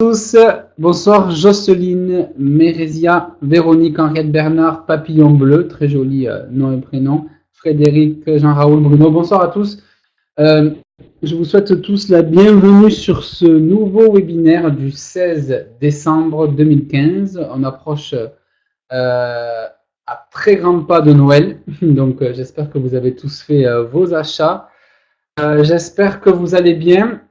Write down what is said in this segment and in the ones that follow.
Tous, bonsoir Jocelyne, Mérésia, Véronique, Henriette Bernard, Papillon Bleu, très joli nom et prénom, Frédéric, Jean-Raoul, Bruno, bonsoir à tous. Je vous souhaite tous la bienvenue sur ce nouveau webinaire du 16 décembre 2015. On approche à très grands pas de Noël, donc j'espère que vous avez tous fait vos achats. J'espère que vous allez bien.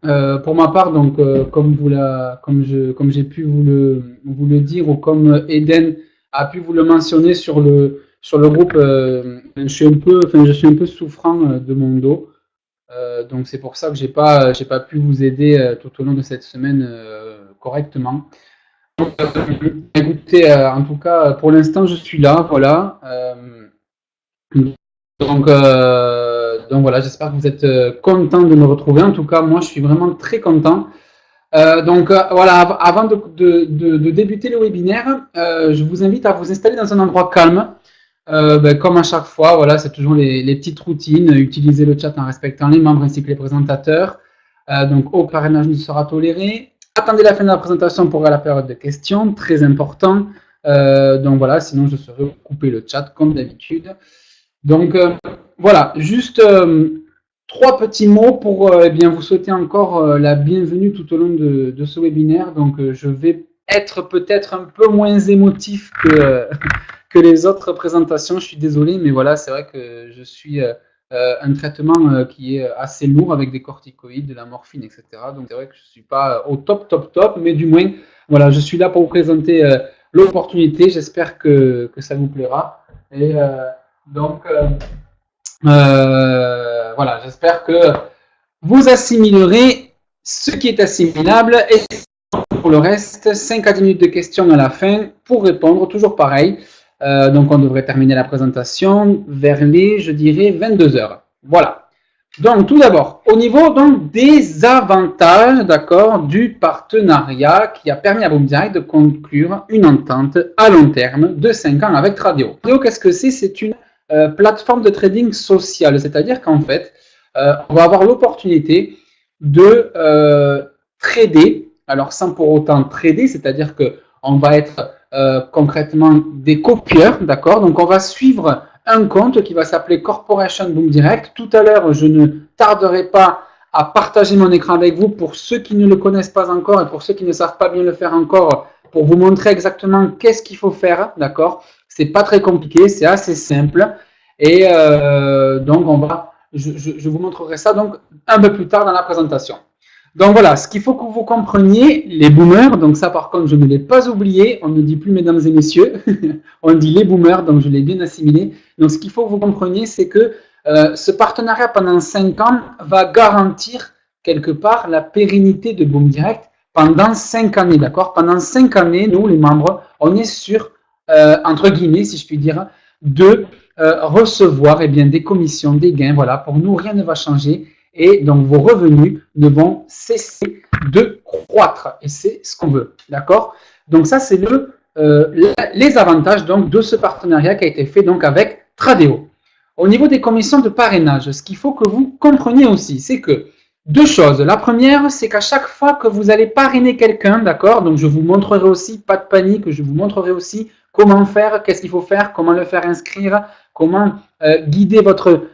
Pour ma part, donc, comme j'ai pu vous le dire, ou comme Eden a pu vous le mentionner sur le groupe, je suis un peu souffrant de mon dos. Donc c'est pour ça que j'ai pas pu vous aider tout au long de cette semaine correctement. Donc, écoutez, en tout cas, pour l'instant, je suis là, voilà. Donc voilà, j'espère que vous êtes content de me retrouver. En tout cas, moi, je suis vraiment très content. Voilà, avant de débuter le webinaire, je vous invite à vous installer dans un endroit calme. Comme à chaque fois, voilà, c'est toujours les petites routines. Utilisez le chat en respectant les membres ainsi que les présentateurs. Donc, au parrainage ne sera toléré. Attendez la fin de la présentation pour la période de questions, très important. Donc voilà, sinon je serai couper le chat comme d'habitude. Donc voilà, juste trois petits mots pour bien vous souhaiter encore la bienvenue tout au long de ce webinaire. Donc je vais être peut-être un peu moins émotif que les autres présentations. Je suis désolé, mais voilà, c'est vrai que je suis un traitement qui est assez lourd avec des corticoïdes, de la morphine, etc. Donc c'est vrai que je ne suis pas au top, mais du moins, voilà, je suis là pour vous présenter l'opportunité. J'espère que ça vous plaira. Et voilà, j'espère que vous assimilerez ce qui est assimilable et pour le reste, 5 à 10 minutes de questions à la fin pour répondre, toujours pareil. Donc on devrait terminer la présentation vers les, je dirais, 22 heures. Voilà. Donc tout d'abord, au niveau donc, des avantages, d'accord, du partenariat qui a permis à Boom Direct de conclure une entente à long terme de 5 ans avec Tradeo. Tradeo, qu'est-ce que c'est? C'est une plateforme de trading sociale, c'est-à-dire qu'en fait, on va avoir l'opportunité de trader, alors sans pour autant trader, c'est-à-dire qu'on va être concrètement des copieurs, d'accord? Donc on va suivre un compte qui va s'appeler Corporation Boom Direct. Tout à l'heure, je ne tarderai pas à partager mon écran avec vous pour ceux qui ne le connaissent pas encore et pour ceux qui ne savent pas bien le faire encore, pour vous montrer exactement qu'est-ce qu'il faut faire, d'accord? C'est pas très compliqué, c'est assez simple. Et donc, je vous montrerai ça donc un peu plus tard dans la présentation. Donc voilà, ce qu'il faut que vous compreniez, les boomers, donc ça par contre je ne l'ai pas oublié, on ne dit plus mesdames et messieurs, on dit les boomers, donc je l'ai bien assimilé. Donc ce qu'il faut que vous compreniez, c'est que ce partenariat pendant 5 ans va garantir quelque part la pérennité de Boom Direct pendant 5 années, d'accord? Pendant 5 années, nous les membres, on est sur, entre guillemets, si je puis dire, de recevoir bien, des commissions, des gains, voilà, pour nous rien ne va changer. Et donc vos revenus ne vont cesser de croître. Et c'est ce qu'on veut. D'accord? Donc ça, c'est les avantages donc, de ce partenariat qui a été fait donc, avec Tradeo. Au niveau des commissions de parrainage, ce qu'il faut que vous compreniez aussi, c'est que deux choses. La première, c'est qu'à chaque fois que vous allez parrainer quelqu'un, d'accord? Donc je vous montrerai aussi, pas de panique, je vous montrerai aussi comment faire, qu'est-ce qu'il faut faire, comment le faire inscrire, comment guider votre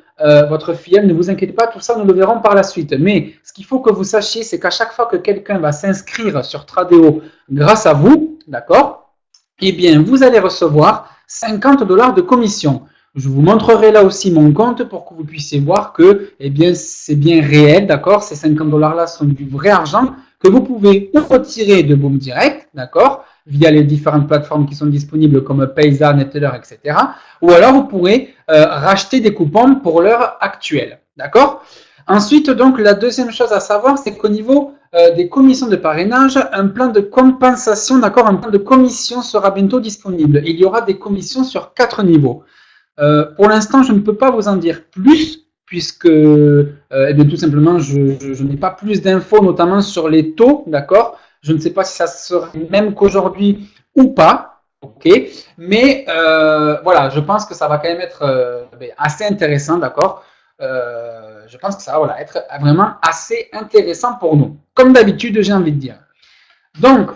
filleule, ne vous inquiétez pas, tout ça, nous le verrons par la suite. Mais ce qu'il faut que vous sachiez, c'est qu'à chaque fois que quelqu'un va s'inscrire sur Tradeo grâce à vous, d'accord, eh bien, vous allez recevoir 50 $ de commission. Je vous montrerai là aussi mon compte pour que vous puissiez voir que, eh bien, c'est bien réel, d'accord. Ces 50 $ là sont du vrai argent que vous pouvez retirer de Boom Direct, d'accord, via les différentes plateformes qui sont disponibles comme Payza, Neteller, etc. Ou alors vous pourrez racheter des coupons pour l'heure actuelle, d'accord. Ensuite, donc, la deuxième chose à savoir, c'est qu'au niveau des commissions de parrainage, un plan de compensation, d'accord, un plan de commission sera bientôt disponible. Il y aura des commissions sur 4 niveaux. Pour l'instant, je ne peux pas vous en dire plus, puisque eh bien, tout simplement, je n'ai pas plus d'infos, notamment sur les taux, d'accord. Je ne sais pas si ça sera même qu'aujourd'hui ou pas, ok. Mais voilà, je pense que ça va quand même être assez intéressant, d'accord. Je pense que ça va voilà, être vraiment assez intéressant pour nous. Comme d'habitude, j'ai envie de dire. Donc,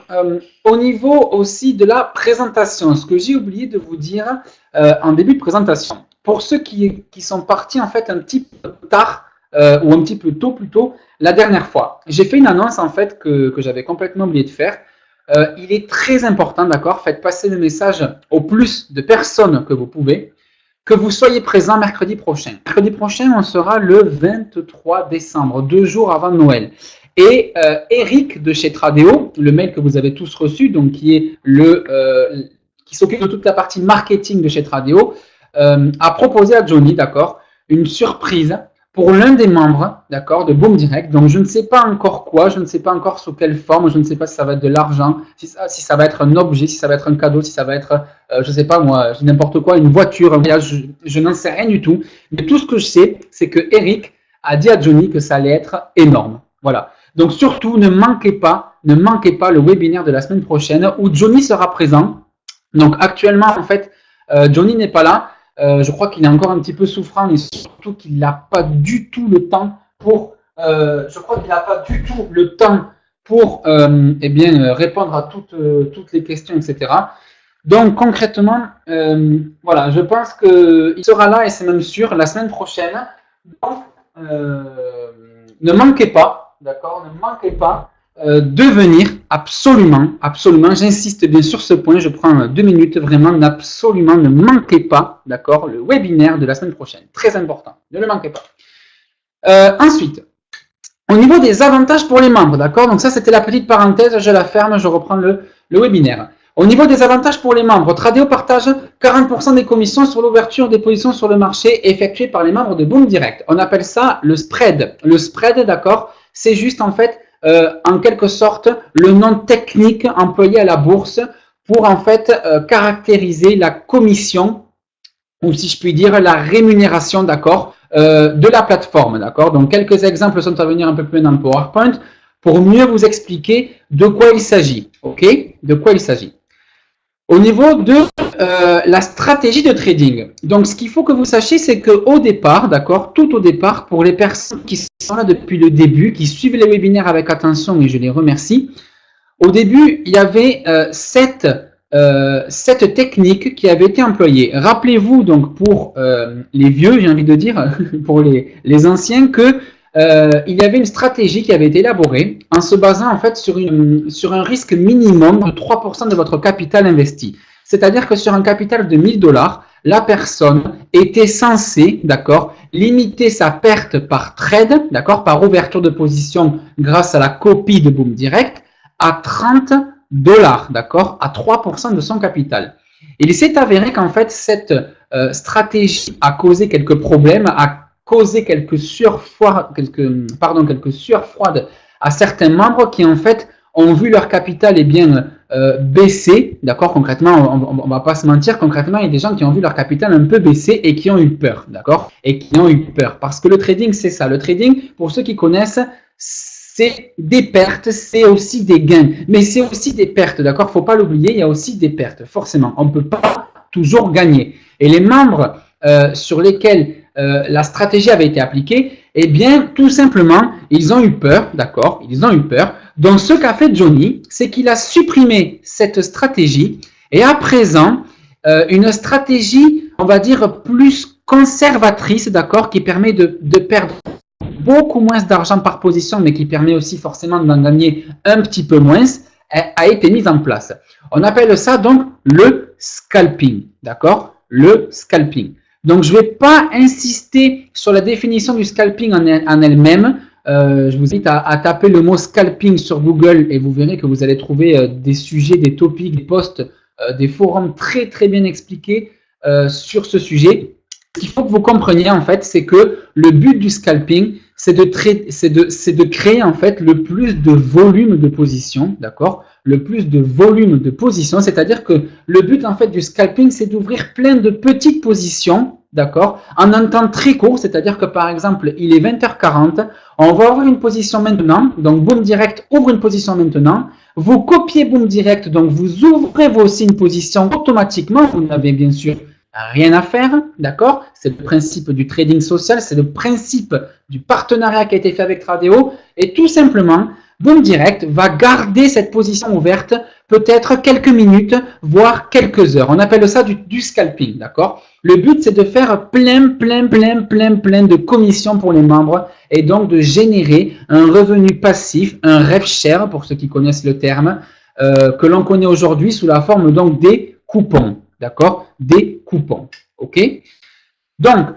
au niveau aussi de la présentation, ce que j'ai oublié de vous dire en début de présentation, pour ceux qui sont partis en fait un petit peu tard ou un petit peu tôt plutôt, la dernière fois, j'ai fait une annonce en fait que j'avais complètement oublié de faire. Il est très important, d'accord, faites passer le message au plus de personnes que vous pouvez, que vous soyez présent mercredi prochain. Mercredi prochain, on sera le 23 décembre, 2 jours avant Noël. Et Eric de chez Tradeo, le mail que vous avez tous reçu, donc qui s'occupe de toute la partie marketing de chez Tradeo, a proposé à Johnny, d'accord, une surprise pour l'un des membres, d'accord, de Boom Direct. Donc, je ne sais pas encore quoi, je ne sais pas encore sous quelle forme, je ne sais pas si ça va être de l'argent, si ça va être un objet, si ça va être un cadeau, si ça va être, je ne sais pas moi, n'importe quoi, une voiture, un voyage, je n'en sais rien du tout. Mais tout ce que je sais, c'est que Eric a dit à Johnny que ça allait être énorme. Voilà. Donc, surtout, ne manquez pas le webinaire de la semaine prochaine où Johnny sera présent. Donc, actuellement, en fait, Johnny n'est pas là. Je crois qu'il est encore un petit peu souffrant et surtout qu'il n'a pas du tout le temps pour, eh bien, répondre à toutes les questions, etc. Donc concrètement, voilà, je pense qu'il sera là et c'est même sûr la semaine prochaine. Donc, ne manquez pas, d'accord, ne manquez pas de venir absolument, j'insiste bien sur ce point, je prends 2 minutes, vraiment, absolument, ne manquez pas, d'accord, le webinaire de la semaine prochaine, très important, ne le manquez pas. Ensuite, au niveau des avantages pour les membres, d'accord, donc ça c'était la petite parenthèse, je la ferme, je reprends le webinaire. Au niveau des avantages pour les membres, Tradeo partage 40% des commissions sur l'ouverture des positions sur le marché effectuées par les membres de Boom Direct. On appelle ça le spread. Le spread, d'accord, c'est juste en fait, en quelque sorte, le nom technique employé à la bourse pour en fait caractériser la commission, ou si je puis dire, la rémunération, d'accord, de la plateforme, d'accord. Donc, quelques exemples sont à venir un peu plus dans le PowerPoint pour mieux vous expliquer de quoi il s'agit, ok, de quoi il s'agit. Au niveau de la stratégie de trading, donc ce qu'il faut que vous sachiez, c'est qu'au départ, d'accord, tout au départ, pour les personnes qui sont là depuis le début, qui suivent les webinaires avec attention, et je les remercie, au début, il y avait cette technique qui avait été employée. Rappelez-vous donc pour les vieux, j'ai envie de dire, pour les anciens, que il y avait une stratégie qui avait été élaborée en se basant en fait sur un risque minimum de 3% de votre capital investi. C'est-à-dire que sur un capital de 1000 $, la personne était censée, d'accord, limiter sa perte par trade, d'accord, par ouverture de position grâce à la copie de Boom Direct à 30 $, d'accord, à 3% de son capital. Il s'est avéré qu'en fait, cette stratégie a causé quelques problèmes, a causé quelques sueurs froides à certains membres qui en fait ont vu leur capital baisser, d'accord, concrètement, on va pas se mentir, concrètement, il y a des gens qui ont vu leur capital un peu baisser et qui ont eu peur, d'accord, et qui ont eu peur, parce que le trading, c'est ça, le trading, pour ceux qui connaissent, c'est des pertes, c'est aussi des gains, mais c'est aussi des pertes, d'accord, faut pas l'oublier, il y a aussi des pertes, forcément, on ne peut pas toujours gagner, et les membres sur lesquels la stratégie avait été appliquée, eh bien, tout simplement, ils ont eu peur, d'accord, ils ont eu peur. Donc, ce qu'a fait Johnny, c'est qu'il a supprimé cette stratégie et à présent, une stratégie, on va dire, plus conservatrice, d'accord, qui permet de perdre beaucoup moins d'argent par position, mais qui permet aussi forcément d'en gagner un petit peu moins, a été mise en place. On appelle ça donc le scalping, d'accord, le scalping. Donc, je ne vais pas insister sur la définition du scalping en elle-même. Je vous invite à taper le mot scalping sur Google et vous verrez que vous allez trouver des sujets, des topics, des posts, des forums très très bien expliqués sur ce sujet. Ce qu'il faut que vous compreniez en fait, c'est que le but du scalping, c'est de créer en fait le plus de volume de position, d'accord, le plus de volume de position, c'est-à-dire que le but en fait du scalping, c'est d'ouvrir plein de petites positions, d'accord, en un temps très court, c'est-à-dire que par exemple, il est 20h40, on va ouvrir une position maintenant, donc Boom Direct ouvre une position maintenant, vous copiez Boom Direct, donc vous ouvrez vous aussi une position automatiquement, vous n'avez bien sûr rien à faire, d'accord? C'est le principe du trading social, c'est le principe du partenariat qui a été fait avec Tradeo. Et tout simplement, Boom Direct va garder cette position ouverte peut-être quelques minutes, voire quelques heures. On appelle ça du scalping, d'accord? Le but, c'est de faire plein de commissions pour les membres et donc de générer un revenu passif, un rev share, pour ceux qui connaissent le terme, que l'on connaît aujourd'hui sous la forme donc des coupons, d'accord? Des coupons, ok? Donc,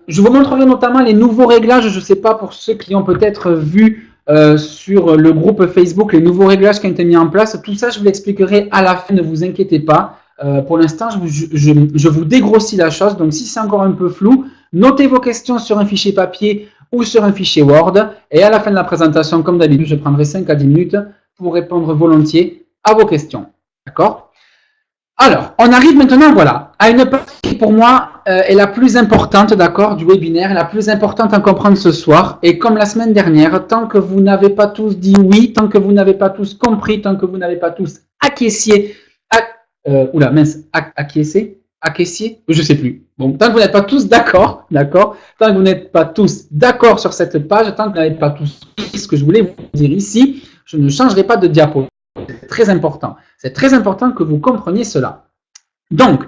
je vous montrerai notamment les nouveaux réglages. Je ne sais pas pour ceux qui ont peut-être vu sur le groupe Facebook les nouveaux réglages qui ont été mis en place. Tout ça, je vous l'expliquerai à la fin, ne vous inquiétez pas. Pour l'instant, je vous dégrossis la chose. Donc, si c'est encore un peu flou, notez vos questions sur un fichier papier ou sur un fichier Word. Et à la fin de la présentation, comme d'habitude, je prendrai 5 à 10 minutes pour répondre volontiers à vos questions. D'accord? Alors, on arrive maintenant, voilà, à une partie qui pour moi est la plus importante, d'accord, du webinaire, la plus importante à comprendre ce soir. Et comme la semaine dernière, tant que vous n'avez pas tous dit oui, tant que vous n'avez pas tous compris, tant que vous n'avez pas tous acquiescé, acquiescé, je sais plus. Bon, tant que vous n'êtes pas tous d'accord, d'accord, tant que vous n'êtes pas tous d'accord sur cette page, tant que vous n'avez pas tous compris ce que je voulais vous dire ici, je ne changerai pas de diapo. C'est très important. C'est très important que vous compreniez cela. Donc,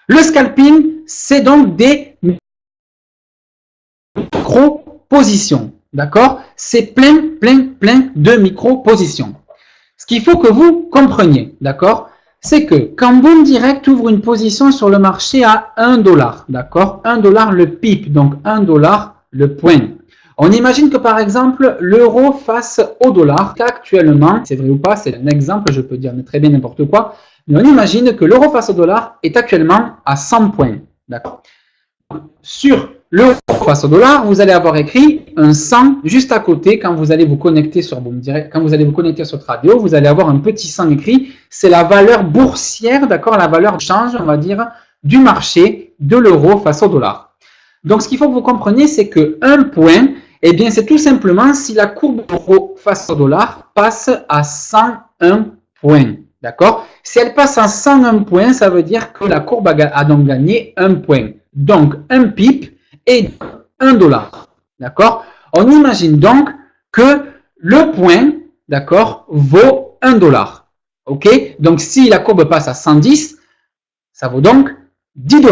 le scalping, c'est donc des micro-positions. D'accord? C'est plein de micro-positions. Ce qu'il faut que vous compreniez, d'accord? C'est que quand Boom Direct ouvre une position sur le marché à 1 $, d'accord? 1 $ le pip, donc 1 $ le point. On imagine que par exemple, l'euro face au dollar, qu'actuellement, c'est vrai ou pas, c'est un exemple, je peux dire très bien n'importe quoi, mais on imagine que l'euro face au dollar est actuellement à 100 points. D'accord? Sur l'euro face au dollar, vous allez avoir écrit un 100 juste à côté quand vous allez vous connecter sur Boom Direct, quand vous allez vous connecter sur Tradio, vous allez avoir un petit 100 écrit, c'est la valeur boursière, d'accord, la valeur de change, on va dire, du marché de l'euro face au dollar. Donc, ce qu'il faut que vous compreniez, c'est que un point, eh bien, c'est tout simplement si la courbe euro face au dollar passe à 101 points. D'accord? Si elle passe à 101 points, ça veut dire que la courbe a donc gagné 1 point. Donc, un pip est 1 $. D'accord? On imagine donc que le point, d'accord, vaut 1 $. OK? Donc, si la courbe passe à 110, ça vaut donc 10 $.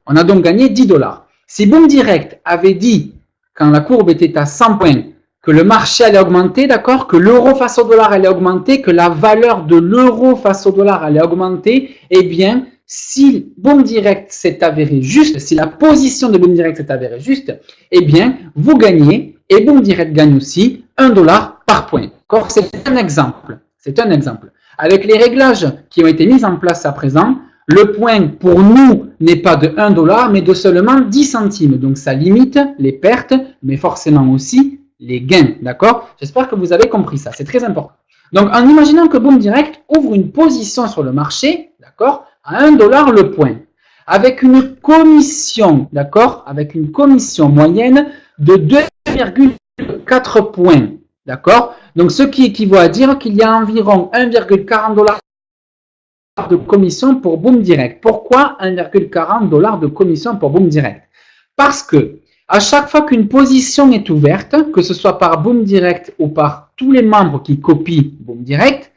On a donc gagné 10 $. Si Boom Direct avait dit, quand la courbe était à 100 points, que le marché allait augmenter, d'accord, que l'euro face au dollar allait augmenter, que la valeur de l'euro face au dollar allait augmenter, eh bien, si Boom Direct s'est avéré juste, si la position de Boom Direct s'est avérée juste, eh bien, vous gagnez, et Boom Direct gagne aussi 1 $ par point. C'est un exemple. C'est un exemple. Avec les réglages qui ont été mis en place à présent, le point pour nous n'est pas de 1 $, mais de seulement 10 centimes. Donc, ça limite les pertes, mais forcément aussi les gains. D'accord? J'espère que vous avez compris ça. C'est très important. Donc, en imaginant que Boom Direct ouvre une position sur le marché, d'accord, à 1 $ le point, avec une commission, d'accord, avec une commission moyenne de 2,4 points. D'accord? Donc, ce qui équivaut à dire qu'il y a environ 1,40 $ de commission pour Boom Direct. Pourquoi 1,40 $ de commission pour Boom Direct? Parce que à chaque fois qu'une position est ouverte, que ce soit par Boom Direct ou par tous les membres qui copient Boom Direct,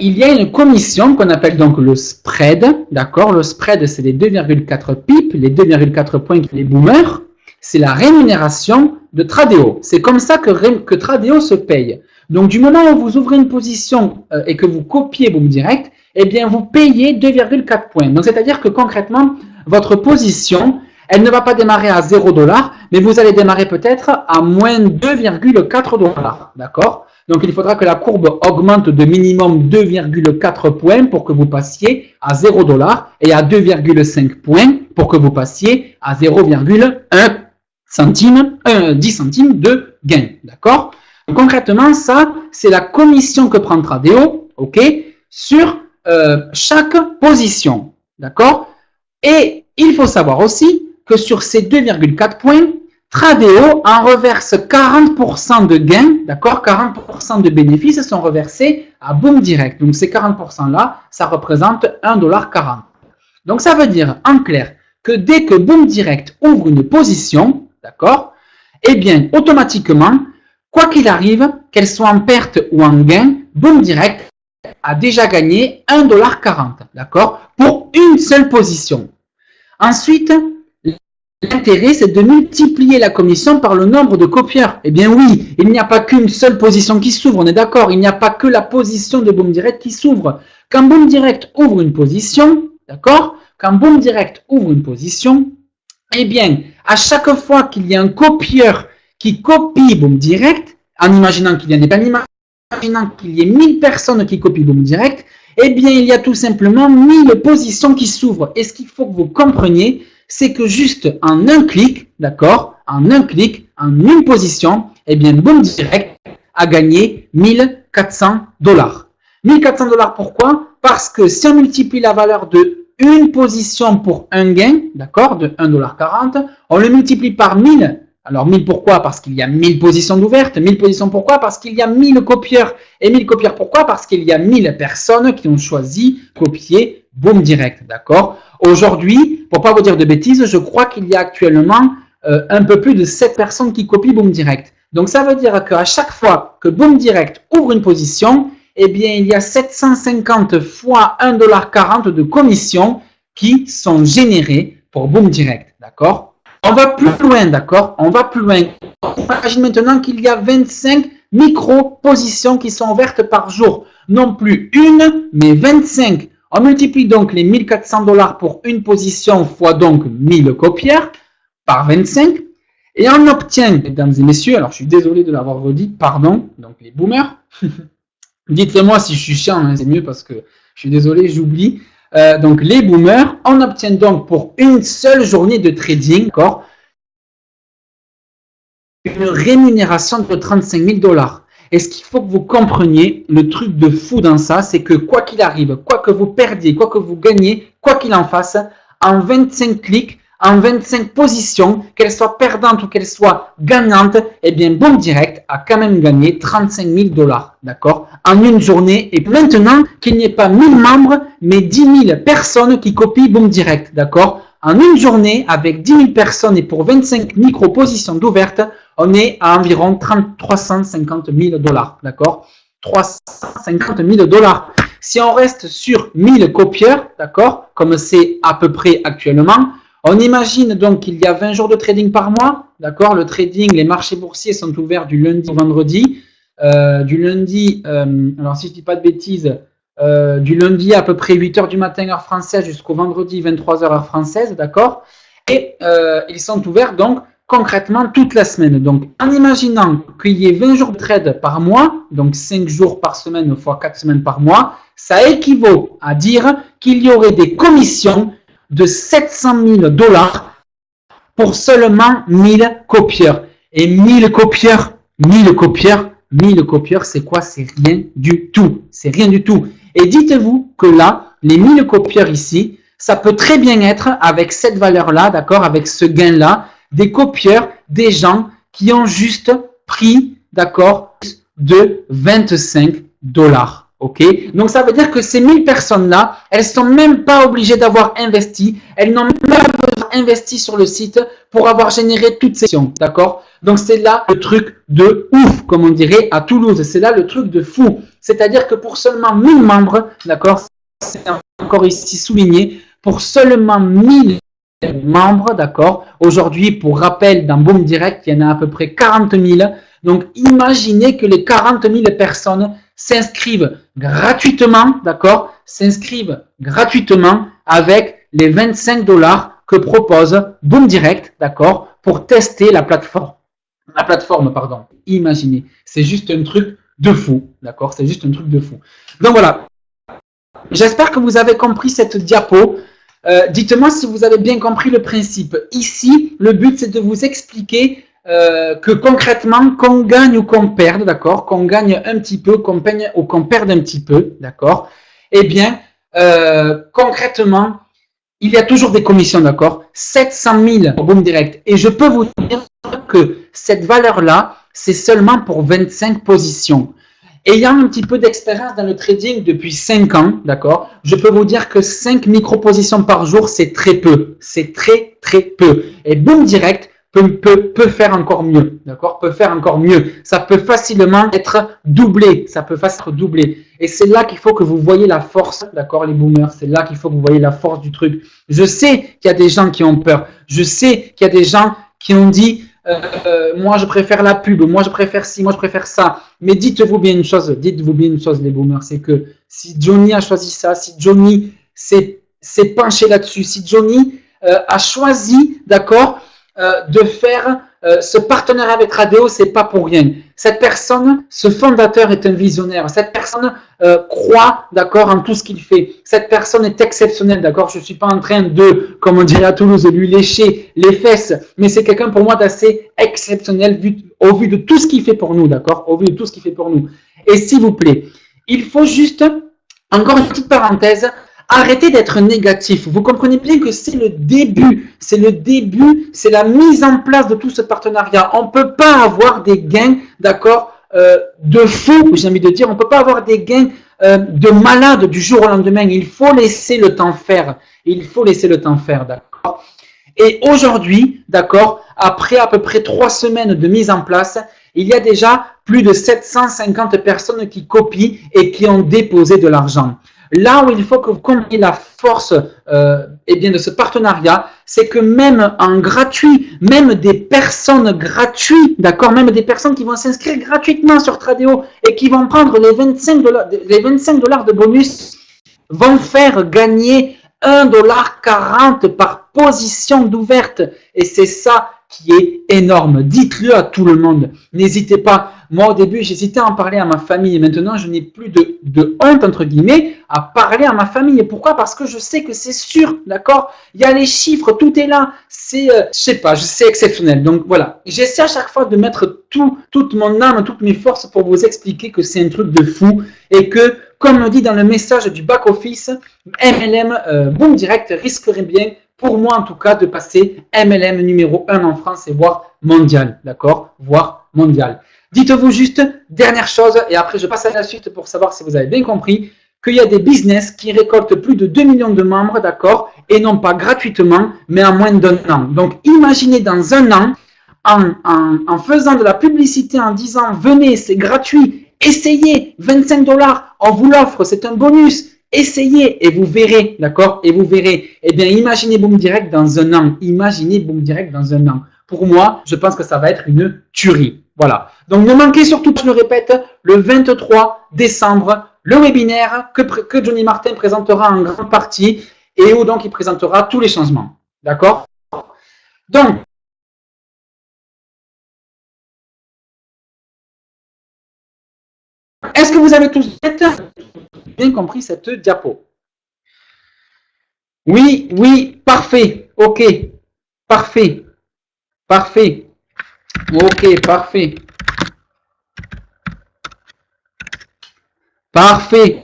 il y a une commission qu'on appelle donc le spread. D'accord? Le spread, c'est les 2,4 pips, les 2,4 points que les boomers. C'est la rémunération de Tradio. C'est comme ça que Tradio se paye. Donc, du moment où vous ouvrez une position et que vous copiez Boom Direct, eh bien, vous payez 2,4 points. Donc, c'est-à-dire que concrètement, votre position, elle ne va pas démarrer à 0 $, mais vous allez démarrer peut-être à moins 2,4 $. D'accord? Donc, il faudra que la courbe augmente de minimum 2,4 points pour que vous passiez à 0 $ et à 2,5 points pour que vous passiez à 0,1 centime, 10 centimes de gain. D'accord? Concrètement, ça, c'est la commission que prend Tradio, ok, sur chaque position. D'accord? Et il faut savoir aussi que sur ces 2,4 points, Tradio en reverse 40% de gains, d'accord? 40% de bénéfices sont reversés à Boom Direct. Donc, ces 40%-là, ça représente 1,40 $. Donc, ça veut dire, en clair, que dès que Boom Direct ouvre une position, d'accord? Eh bien, automatiquement, quoi qu'il arrive, qu'elle soit en perte ou en gain, Boom Direct a déjà gagné 1,40 $, d'accord, pour une seule position. Ensuite, l'intérêt, c'est de multiplier la commission par le nombre de copieurs. Eh bien oui, il n'y a pas qu'une seule position qui s'ouvre, on est d'accord, il n'y a pas que la position de Boom Direct qui s'ouvre. Quand Boom Direct ouvre une position, d'accord, quand Boom Direct ouvre une position, eh bien, à chaque fois qu'il y a un copieur qui copie Boom Direct, en imaginant qu'il y en ait pas, imaginant qu'il y ait 1000 personnes qui copient Boom Direct, eh bien, il y a tout simplement 1000 positions qui s'ouvrent. Et ce qu'il faut que vous compreniez, c'est que juste en un clic, d'accord, en un clic, en une position, eh bien, Boom Direct a gagné 1400 $. 1400 $, pourquoi? Parce que si on multiplie la valeur de une position pour un gain, d'accord, de 1,40 $, on le multiplie par 1000. Alors 1000 pourquoi? Parce qu'il y a 1000 positions d'ouvertes. 1000 positions pourquoi? Parce qu'il y a 1000 copieurs. Et 1000 copieurs pourquoi? Parce qu'il y a 1000 personnes qui ont choisi copier Boom Direct, d'accord? Aujourd'hui, pour ne pas vous dire de bêtises, je crois qu'il y a actuellement un peu plus de 7 personnes qui copient Boom Direct. Donc ça veut dire qu'à chaque fois que Boom Direct ouvre une position, eh bien il y a 750 fois 1,40 $ de commissions qui sont générées pour Boom Direct, d'accord? On va plus loin, d'accord? On va plus loin. Imagine maintenant qu'il y a 25 micro-positions qui sont ouvertes par jour. Non plus une, mais 25. On multiplie donc les 1400 $ pour une position fois donc 1000 copieurs par 25. Et on obtient, mesdames et messieurs, alors je suis désolé de l'avoir redit, pardon, donc les boomers. Dites-le moi si je suis chiant, hein, c'est mieux parce que je suis désolé, j'oublie. Donc les boomers, on obtient donc pour une seule journée de trading, d'accord, une rémunération de 35 000 $. Et ce qu'il faut que vous compreniez, le truc de fou dans ça, c'est que quoi qu'il arrive, quoi que vous perdiez, quoi que vous gagnez, quoi qu'il en fasse, en 25 clics, en 25 positions, qu'elles soient perdantes ou qu'elles soient gagnantes, eh bien Boom Direct a quand même gagné 35 000 $, d'accord, en une journée. Et maintenant, qu'il n'y ait pas 1000 membres, mais 10 000 personnes qui copient Boom Direct, d'accord. En une journée, avec 10 000 personnes et pour 25 micro-positions d'ouvertes, on est à environ 350 000 $, d'accord, 350 000 $. Si on reste sur 1000 copieurs, d'accord, comme c'est à peu près actuellement, on imagine donc qu'il y a 20 jours de trading par mois, d'accord. Le trading, les marchés boursiers sont ouverts du lundi au vendredi. Du lundi, alors si je ne dis pas de bêtises, du lundi à peu près 8 h du matin heure française jusqu'au vendredi 23 h heure française, d'accord. Et ils sont ouverts donc concrètement toute la semaine. Donc en imaginant qu'il y ait 20 jours de trade par mois, donc 5 jours par semaine fois 4 semaines par mois, ça équivaut à dire qu'il y aurait des commissions de 700 000 $ pour seulement 1000 copieurs. Et 1000 copieurs, c'est quoi? C'est rien du tout. C'est rien du tout. Et dites-vous que là, les 1000 copieurs ici, ça peut très bien être avec cette valeur-là, d'accord, avec ce gain-là, des copieurs, des gens qui ont juste pris, d'accord, de 25 $. Ok, donc ça veut dire que ces 1000 personnes-là, elles ne sont même pas obligées d'avoir investi, elles n'ont même pas investi sur le site pour avoir généré toutes ces actions, d'accord? Donc c'est là le truc de ouf, comme on dirait à Toulouse, c'est là le truc de fou. C'est-à-dire que pour seulement 1000 membres, d'accord, c'est encore ici souligné, pour seulement 1000 membres, d'accord, aujourd'hui, pour rappel, dans Boom Direct, il y en a à peu près 40 000. Donc imaginez que les 40 000 personnes s'inscrivent gratuitement, d'accord, s'inscrivent gratuitement avec les 25 $ que propose Boom Direct, d'accord, pour tester la plateforme. Pardon. Imaginez, c'est juste un truc de fou, d'accord, c'est juste un truc de fou. Donc voilà, j'espère que vous avez compris cette diapo. Dites-moi si vous avez bien compris le principe. Ici, le but, c'est de vous expliquer que concrètement, qu'on gagne ou qu'on perde, d'accord, qu'on gagne un petit peu, qu'on perde un petit peu, d'accord, eh bien, concrètement, il y a toujours des commissions, d'accord, 700 000 pour Boom Direct. Et je peux vous dire que cette valeur-là, c'est seulement pour 25 positions. Ayant un petit peu d'expérience dans le trading depuis 5 ans, d'accord, je peux vous dire que 5 micro-positions par jour, c'est très peu. C'est très, très peu. Et Boom Direct peut faire encore mieux, d'accord? Peut faire encore mieux. Ça peut facilement être doublé, ça peut facilement être doublé. Et c'est là qu'il faut que vous voyez la force, d'accord, les boomers, c'est là qu'il faut que vous voyez la force du truc. Je sais qu'il y a des gens qui ont peur, je sais qu'il y a des gens qui ont dit moi je préfère la pub, moi je préfère ci, moi je préfère ça. Mais dites-vous bien une chose, les boomers, c'est que si Johnny a choisi ça, si Johnny s'est penché là-dessus, si Johnny a choisi, d'accord, de faire ce partenariat avec Radéo, c'est pas pour rien. Cette personne, ce fondateur est un visionnaire. Cette personne croit, d'accord, en tout ce qu'il fait. Cette personne est exceptionnelle, d'accord. Je suis pas en train de, comme on dirait à Toulouse, de lui lécher les fesses, mais c'est quelqu'un pour moi d'assez exceptionnel au vu de tout ce qu'il fait pour nous, d'accord, au vu de tout ce qu'il fait pour nous. Et s'il vous plaît, il faut juste, encore une petite parenthèse, arrêtez d'être négatif. Vous comprenez bien que c'est le début, c'est la mise en place de tout ce partenariat. On ne peut pas avoir des gains, d'accord, de fou, j'ai envie de dire. On ne peut pas avoir des gains de malade du jour au lendemain. Il faut laisser le temps faire. Il faut laisser le temps faire, d'accord. Et aujourd'hui, d'accord, après à peu près 3 semaines de mise en place, il y a déjà plus de 750 personnes qui copient et qui ont déposé de l'argent. Là où il faut que vous compreniez la force eh bien, de ce partenariat, c'est que même en gratuit, même des personnes gratuites, d'accord, même des personnes qui vont s'inscrire gratuitement sur Tradeo et qui vont prendre les 25 $ de bonus, vont faire gagner 1,40 $ par position d'ouverte. Et c'est ça qui est énorme. Dites-le à tout le monde. N'hésitez pas. Moi, au début, j'hésitais à en parler à ma famille. Et maintenant, je n'ai plus de honte, entre guillemets, à parler à ma famille. Et pourquoi? Parce que je sais que c'est sûr, d'accord? Il y a les chiffres, tout est là. C'est, je sais pas, c'est exceptionnel. Donc, voilà. J'essaie à chaque fois de mettre toute mon âme, toutes mes forces pour vous expliquer que c'est un truc de fou. Et que, comme on dit dans le message du back-office, MLM Boom Direct risquerait bien, pour moi en tout cas, de passer MLM numéro 1 en France et voire mondial, d'accord? Voire mondial. Dites-vous juste, dernière chose, et après je passe à la suite pour savoir si vous avez bien compris, qu'il y a des business qui récoltent plus de 2 millions de membres, d'accord? Et non pas gratuitement, mais en moins d'1 an. Donc imaginez dans 1 an, en faisant de la publicité, en disant venez, c'est gratuit, essayez, 25 $, on vous l'offre, c'est un bonus. Essayez et vous verrez, d'accord? Et vous verrez. Eh bien, imaginez Boom Direct dans 1 an. Imaginez Boom Direct dans 1 an. Pour moi, je pense que ça va être une tuerie. Voilà. Donc, ne manquez surtout, je le répète, le 23 décembre, le webinaire que Johnny Martin présentera en grande partie et où donc il présentera tous les changements. D'accord? Donc, est-ce que vous avez tous bien compris cette diapo? Oui, oui, parfait. Ok, parfait. Parfait. Ok, parfait. Parfait.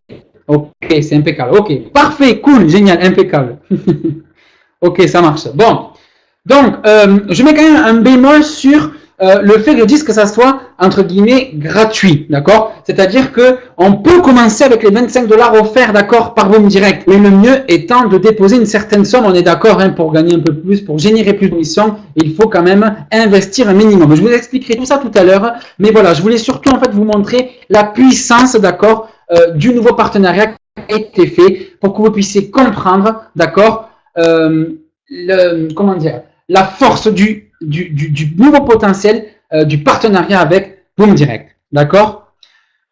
Ok, c'est impeccable. Ok, parfait, cool, génial, impeccable. Ok, ça marche. Bon, donc, je mets quand même un bémol sur le fait que je dise que ça soit, entre guillemets, gratuit, d'accord? C'est-à-dire qu'on peut commencer avec les 25 $ offerts, d'accord, par Boom Direct. Mais le mieux étant de déposer une certaine somme, on est d'accord, hein, pour gagner un peu plus, pour générer plus de commissions, il faut quand même investir un minimum. Je vous expliquerai tout ça tout à l'heure, mais voilà, je voulais surtout, en fait, vous montrer la puissance, d'accord, du nouveau partenariat qui a été fait pour que vous puissiez comprendre, d'accord, comment dire, la force du nouveau potentiel du partenariat avec Boom Direct. D'accord?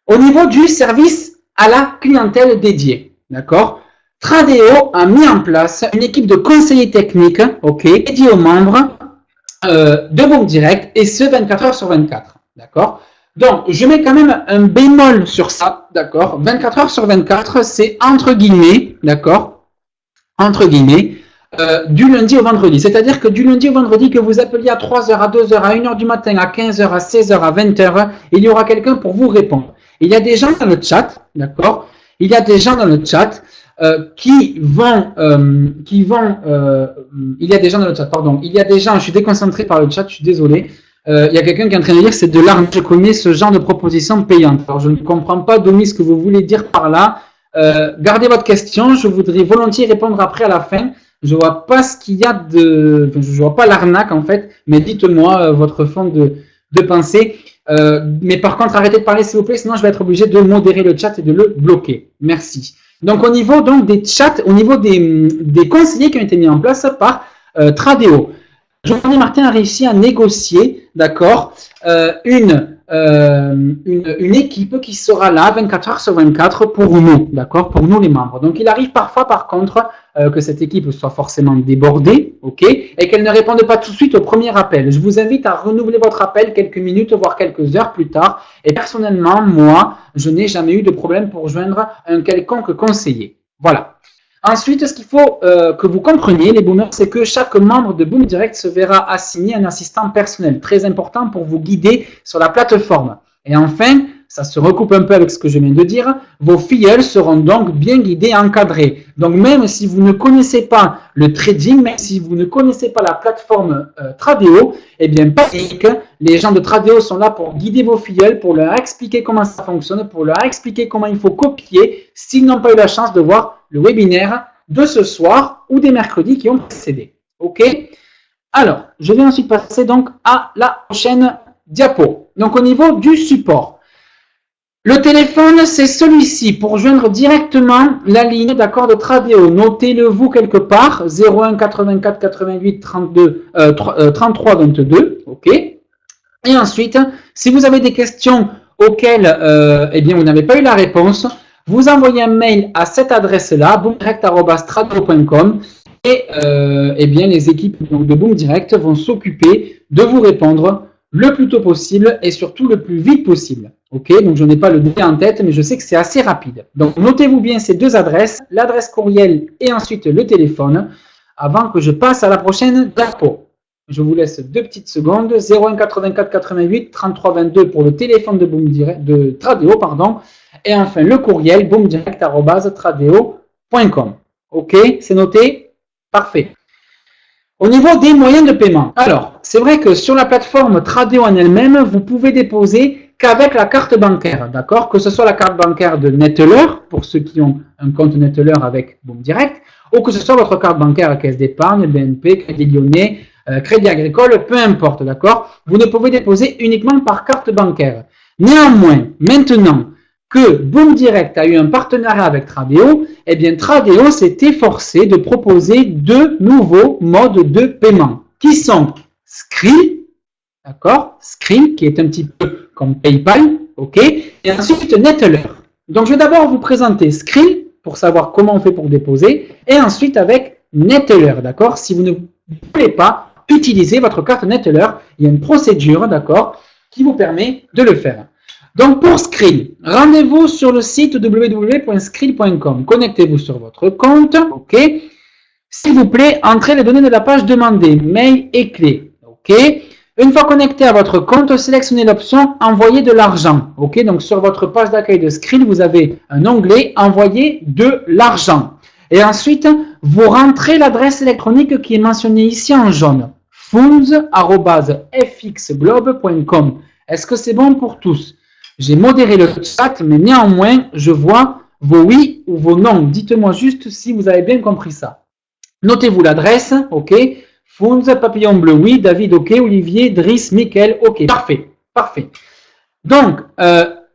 Au niveau du service à la clientèle dédiée. D'accord? Tradeo a mis en place une équipe de conseillers techniques, ok, dédiés aux membres de Boom Direct, et ce 24 heures sur 24. D'accord? Donc, je mets quand même un bémol sur ça. D'accord? 24 heures sur 24, c'est entre guillemets, d'accord? Entre guillemets, du lundi au vendredi. C'est-à-dire que du lundi au vendredi, que vous appeliez à 3h, à 2h, à 1h du matin, à 15h, à 16h, à 20h, il y aura quelqu'un pour vous répondre. Il y a des gens dans le chat, d'accord? Il y a des gens dans le chat il y a des gens dans le chat, pardon. Il y a des gens, je suis déconcentré par le chat, je suis désolé. Il y a quelqu'un qui est en train de dire c'est de l'argent. Je connais ce genre de proposition payante. Alors, je ne comprends pas, Domi, ce que vous voulez dire par là. Gardez votre question, je voudrais volontiers répondre après à la fin. Je vois pas ce qu'il y a de... Enfin, je vois pas l'arnaque en fait, mais dites-moi votre fond de pensée. Mais par contre, arrêtez de parler s'il vous plaît, sinon je vais être obligé de modérer le chat et de le bloquer. Merci. Donc au niveau donc, des chats, au niveau des conseillers qui ont été mis en place par Tradeo, Jean-René Martin a réussi à négocier, d'accord, une équipe qui sera là 24 heures sur 24 pour nous, d'accord, pour nous les membres. Donc il arrive parfois par contre que cette équipe soit forcément débordée, ok, et qu'elle ne réponde pas tout de suite au premier appel. Je vous invite à renouveler votre appel quelques minutes, voire quelques heures plus tard. Et personnellement, moi, je n'ai jamais eu de problème pour joindre un quelconque conseiller. Voilà. Ensuite, ce qu'il faut que vous compreniez, les boomers, c'est que chaque membre de Boom Direct se verra assigner un assistant personnel, très important pour vous guider sur la plateforme. Et enfin, ça se recoupe un peu avec ce que je viens de dire, vos filleuls seront donc bien guidés et encadrés. Donc même si vous ne connaissez pas le trading, même si vous ne connaissez pas la plateforme Tradeo, eh bien Patrick, les gens de Tradeo sont là pour guider vos filleuls, pour leur expliquer comment ça fonctionne, pour leur expliquer comment il faut copier s'ils n'ont pas eu la chance de voir le webinaire de ce soir ou des mercredis qui ont précédé. OK? Alors, je vais ensuite passer donc à la prochaine diapo. Donc, au niveau du support. Le téléphone, c'est celui-ci pour joindre directement la ligne d'accord de Tradeo. Notez-le vous quelque part, 01 84 88 32, 33 22. OK? Et ensuite, si vous avez des questions auxquelles eh bien, vous n'avez pas eu la réponse, vous envoyez un mail à cette adresse-là, boomdirect@tradeo.com, et eh bien, les équipes donc, de Boom Direct vont s'occuper de vous répondre le plus tôt possible et surtout le plus vite possible. Ok, donc je n'ai pas le délai en tête, mais je sais que c'est assez rapide. Donc notez-vous bien ces deux adresses, l'adresse courriel et ensuite le téléphone, avant que je passe à la prochaine diapo. Je vous laisse 2 petites secondes. 01 84 88 33 22 pour le téléphone de Boom Direct, de Tradeo, pardon. Et enfin, le courriel boomdirect@tradeo.com. OK, c'est noté? Parfait. Au niveau des moyens de paiement, alors, c'est vrai que sur la plateforme Tradeo en elle-même, vous pouvez déposer qu'avec la carte bancaire, d'accord? Que ce soit la carte bancaire de Neteller, pour ceux qui ont un compte Neteller avec Boom Direct, ou que ce soit votre carte bancaire à Caisse d'Épargne, BNP, Crédit Lyonnais, Crédit Agricole, peu importe, d'accord? Vous ne pouvez déposer uniquement par carte bancaire. Néanmoins, maintenant que Boom Direct a eu un partenariat avec Tradeo, eh bien Tradeo s'est efforcé de proposer 2 nouveaux modes de paiement, qui sont Skrill, d'accord? Skrill, qui est un petit peu comme PayPal, ok? Et ensuite Neteller. Donc je vais d'abord vous présenter Skrill, pour savoir comment on fait pour déposer, et ensuite avec Neteller, d'accord? Si vous ne voulez pas utiliser votre carte Neteller, il y a une procédure, d'accord, qui vous permet de le faire. Donc pour Skrill, rendez-vous sur le site www.skrill.com. Connectez-vous sur votre compte, ok. S'il vous plaît, entrez les données de la page demandée, mail et clé, ok. Une fois connecté à votre compte, sélectionnez l'option envoyer de l'argent, ok. Donc sur votre page d'accueil de Skrill, vous avez un onglet envoyer de l'argent. Et ensuite, vous rentrez l'adresse électronique qui est mentionnée ici en jaune, funds@fxglobe.com. Est-ce que c'est bon pour tous? J'ai modéré le chat, mais néanmoins, je vois vos oui ou vos non. Dites-moi juste si vous avez bien compris ça. Notez-vous l'adresse, ok. Funds, papillon bleu, oui. David, ok. Olivier, Driss, Mickaël, ok. Parfait, parfait. Donc,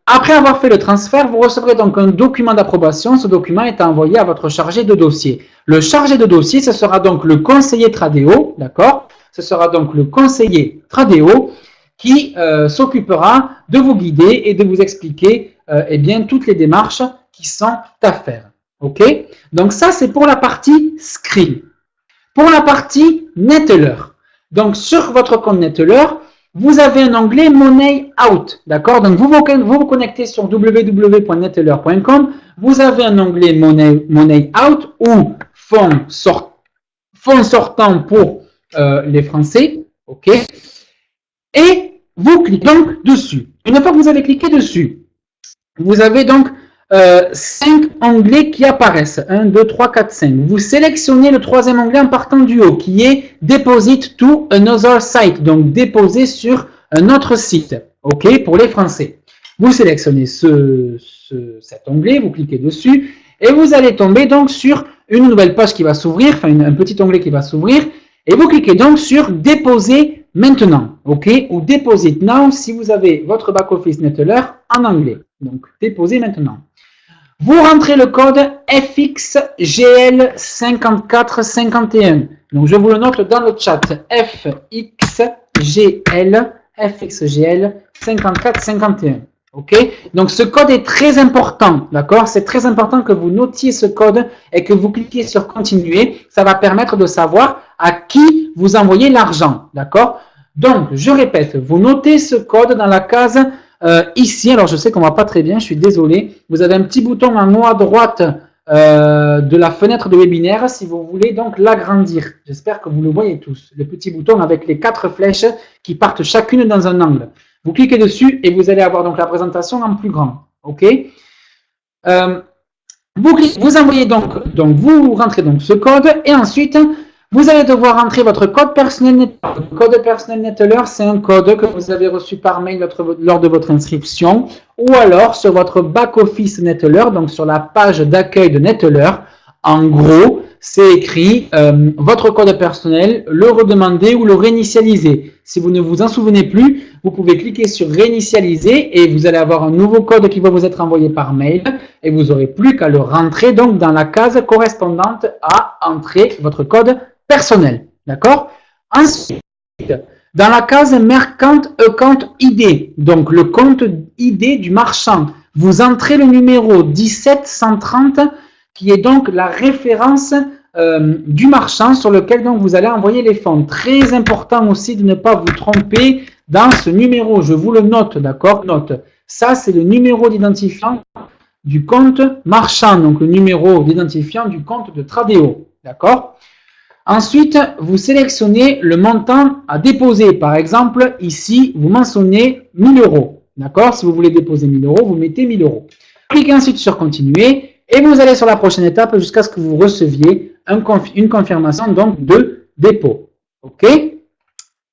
après avoir fait le transfert, vous recevrez donc un document d'approbation. Ce document est envoyé à votre chargé de dossier. Le chargé de dossier, ce sera donc le conseiller Tradeo, d'accord? Ce sera donc le conseiller Tradeo qui s'occupera de vous guider et de vous expliquer eh bien, toutes les démarches qui sont à faire. Ok? Donc ça, c'est pour la partie Skrill. Pour la partie Neteller, donc sur votre compte Neteller, vous avez un onglet Money Out. D'accord? Donc vous vous connectez sur www.neteller.com, vous avez un onglet Money Out ou fonds sortants pour les Français. Ok? Et vous cliquez donc dessus. Une fois que vous avez cliqué dessus, vous avez donc 5 onglets qui apparaissent. 1, 2, 3, 4, 5. Vous sélectionnez le 3e onglet en partant du haut, qui est Deposit to another site. Donc, déposer sur un autre site. OK, pour les Français. Vous sélectionnez cet onglet, vous cliquez dessus, et vous allez tomber donc sur une nouvelle page qui va s'ouvrir, enfin un petit onglet qui va s'ouvrir, et vous cliquez donc sur déposer maintenant, ok, ou deposit now si vous avez votre back-office Neteller en anglais. Donc déposer maintenant. Vous rentrez le code FXGL5451. Donc je vous le note dans le chat. FXGL5451. Ok. Donc ce code est très important, d'accord. C'est très important que vous notiez ce code et que vous cliquiez sur continuer. Ça va permettre de savoir à qui vous envoyez l'argent, d'accord. Donc je répète, vous notez ce code dans la case ici. Alors je sais qu'on ne voit pas très bien, je suis désolé. Vous avez un petit bouton en haut à droite de la fenêtre de webinaire si vous voulez donc l'agrandir. J'espère que vous le voyez tous. Le petit bouton avec les 4 flèches qui partent chacune dans un angle. Vous cliquez dessus et vous allez avoir donc la présentation en plus grand. Ok. Vous envoyez donc vous rentrez donc ce code et ensuite vous allez devoir entrer votre code personnel Neteller. Le code personnel Neteller, c'est un code que vous avez reçu par mail lors de votre inscription ou alors sur votre back-office Neteller, donc sur la page d'accueil de Neteller. En gros, c'est écrit votre code personnel, le redemander ou le réinitialiser. Si vous ne vous en souvenez plus, vous pouvez cliquer sur réinitialiser et vous allez avoir un nouveau code qui va vous être envoyé par mail et vous n'aurez plus qu'à le rentrer donc dans la case correspondante à entrer votre code personnel. D'accord? Ensuite, dans la case Merchant Account ID, donc le compte ID du marchand, vous entrez le numéro 17130 qui est donc la référence du marchand sur lequel donc vous allez envoyer les fonds. Très important aussi de ne pas vous tromper dans ce numéro. Je vous le note, d'accord? Note. Ça, c'est le numéro d'identifiant du compte marchand, donc le numéro d'identifiant du compte de Tradeo, d'accord? Ensuite, vous sélectionnez le montant à déposer. Par exemple, ici, vous mentionnez 1000 euros. D'accord? Si vous voulez déposer 1000 euros, vous mettez 1000 euros. Cliquez ensuite sur continuer et vous allez sur la prochaine étape jusqu'à ce que vous receviez une confirmation donc de dépôt. OK?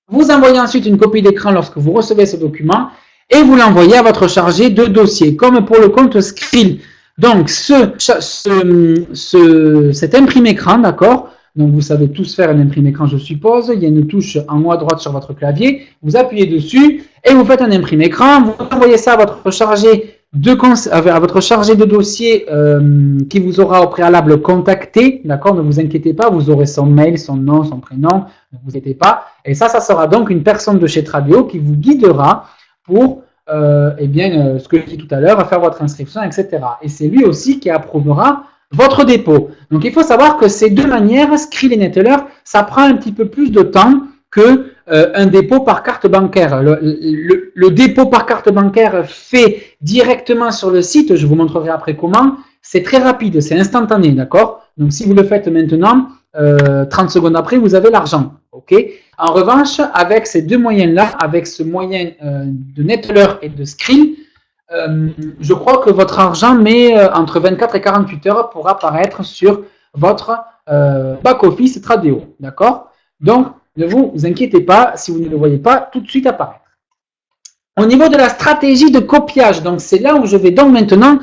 Vous envoyez ensuite une copie d'écran lorsque vous recevez ce document et vous l'envoyez à votre chargé de dossier, comme pour le compte Skrill. Donc, cet imprimé écran, d'accord? Donc, vous savez tous faire un imprimé écran, je suppose. Il y a une touche en haut à droite sur votre clavier. Vous appuyez dessus et vous faites un imprimé écran. Vous envoyez ça à votre chargé de dossier qui vous aura au préalable contacté. D'accord? Ne vous inquiétez pas, vous aurez son mail, son nom, son prénom. Ne vous inquiétez pas. Et ça sera donc une personne de chez Tradeo qui vous guidera pour ce que je dis tout à l'heure, à faire votre inscription, etc. Et c'est lui aussi qui approuvera votre dépôt. Donc, il faut savoir que ces deux manières, Skrill et Neteller, ça prend un petit peu plus de temps que un dépôt par carte bancaire. Le dépôt par carte bancaire fait directement sur le site, je vous montrerai après comment, c'est très rapide, c'est instantané, d'accord? Donc, si vous le faites maintenant, 30 secondes après, vous avez l'argent. Ok. En revanche, avec ces deux moyens-là, avec ce moyen de Neteller et de Skrill, je crois que votre argent met entre 24 et 48 heures pour apparaître sur votre back-office Tradeo. D'accord? Donc, ne vous inquiétez pas si vous ne le voyez pas tout de suite apparaître. Au niveau de la stratégie de copiage, donc c'est là où je vais donc maintenant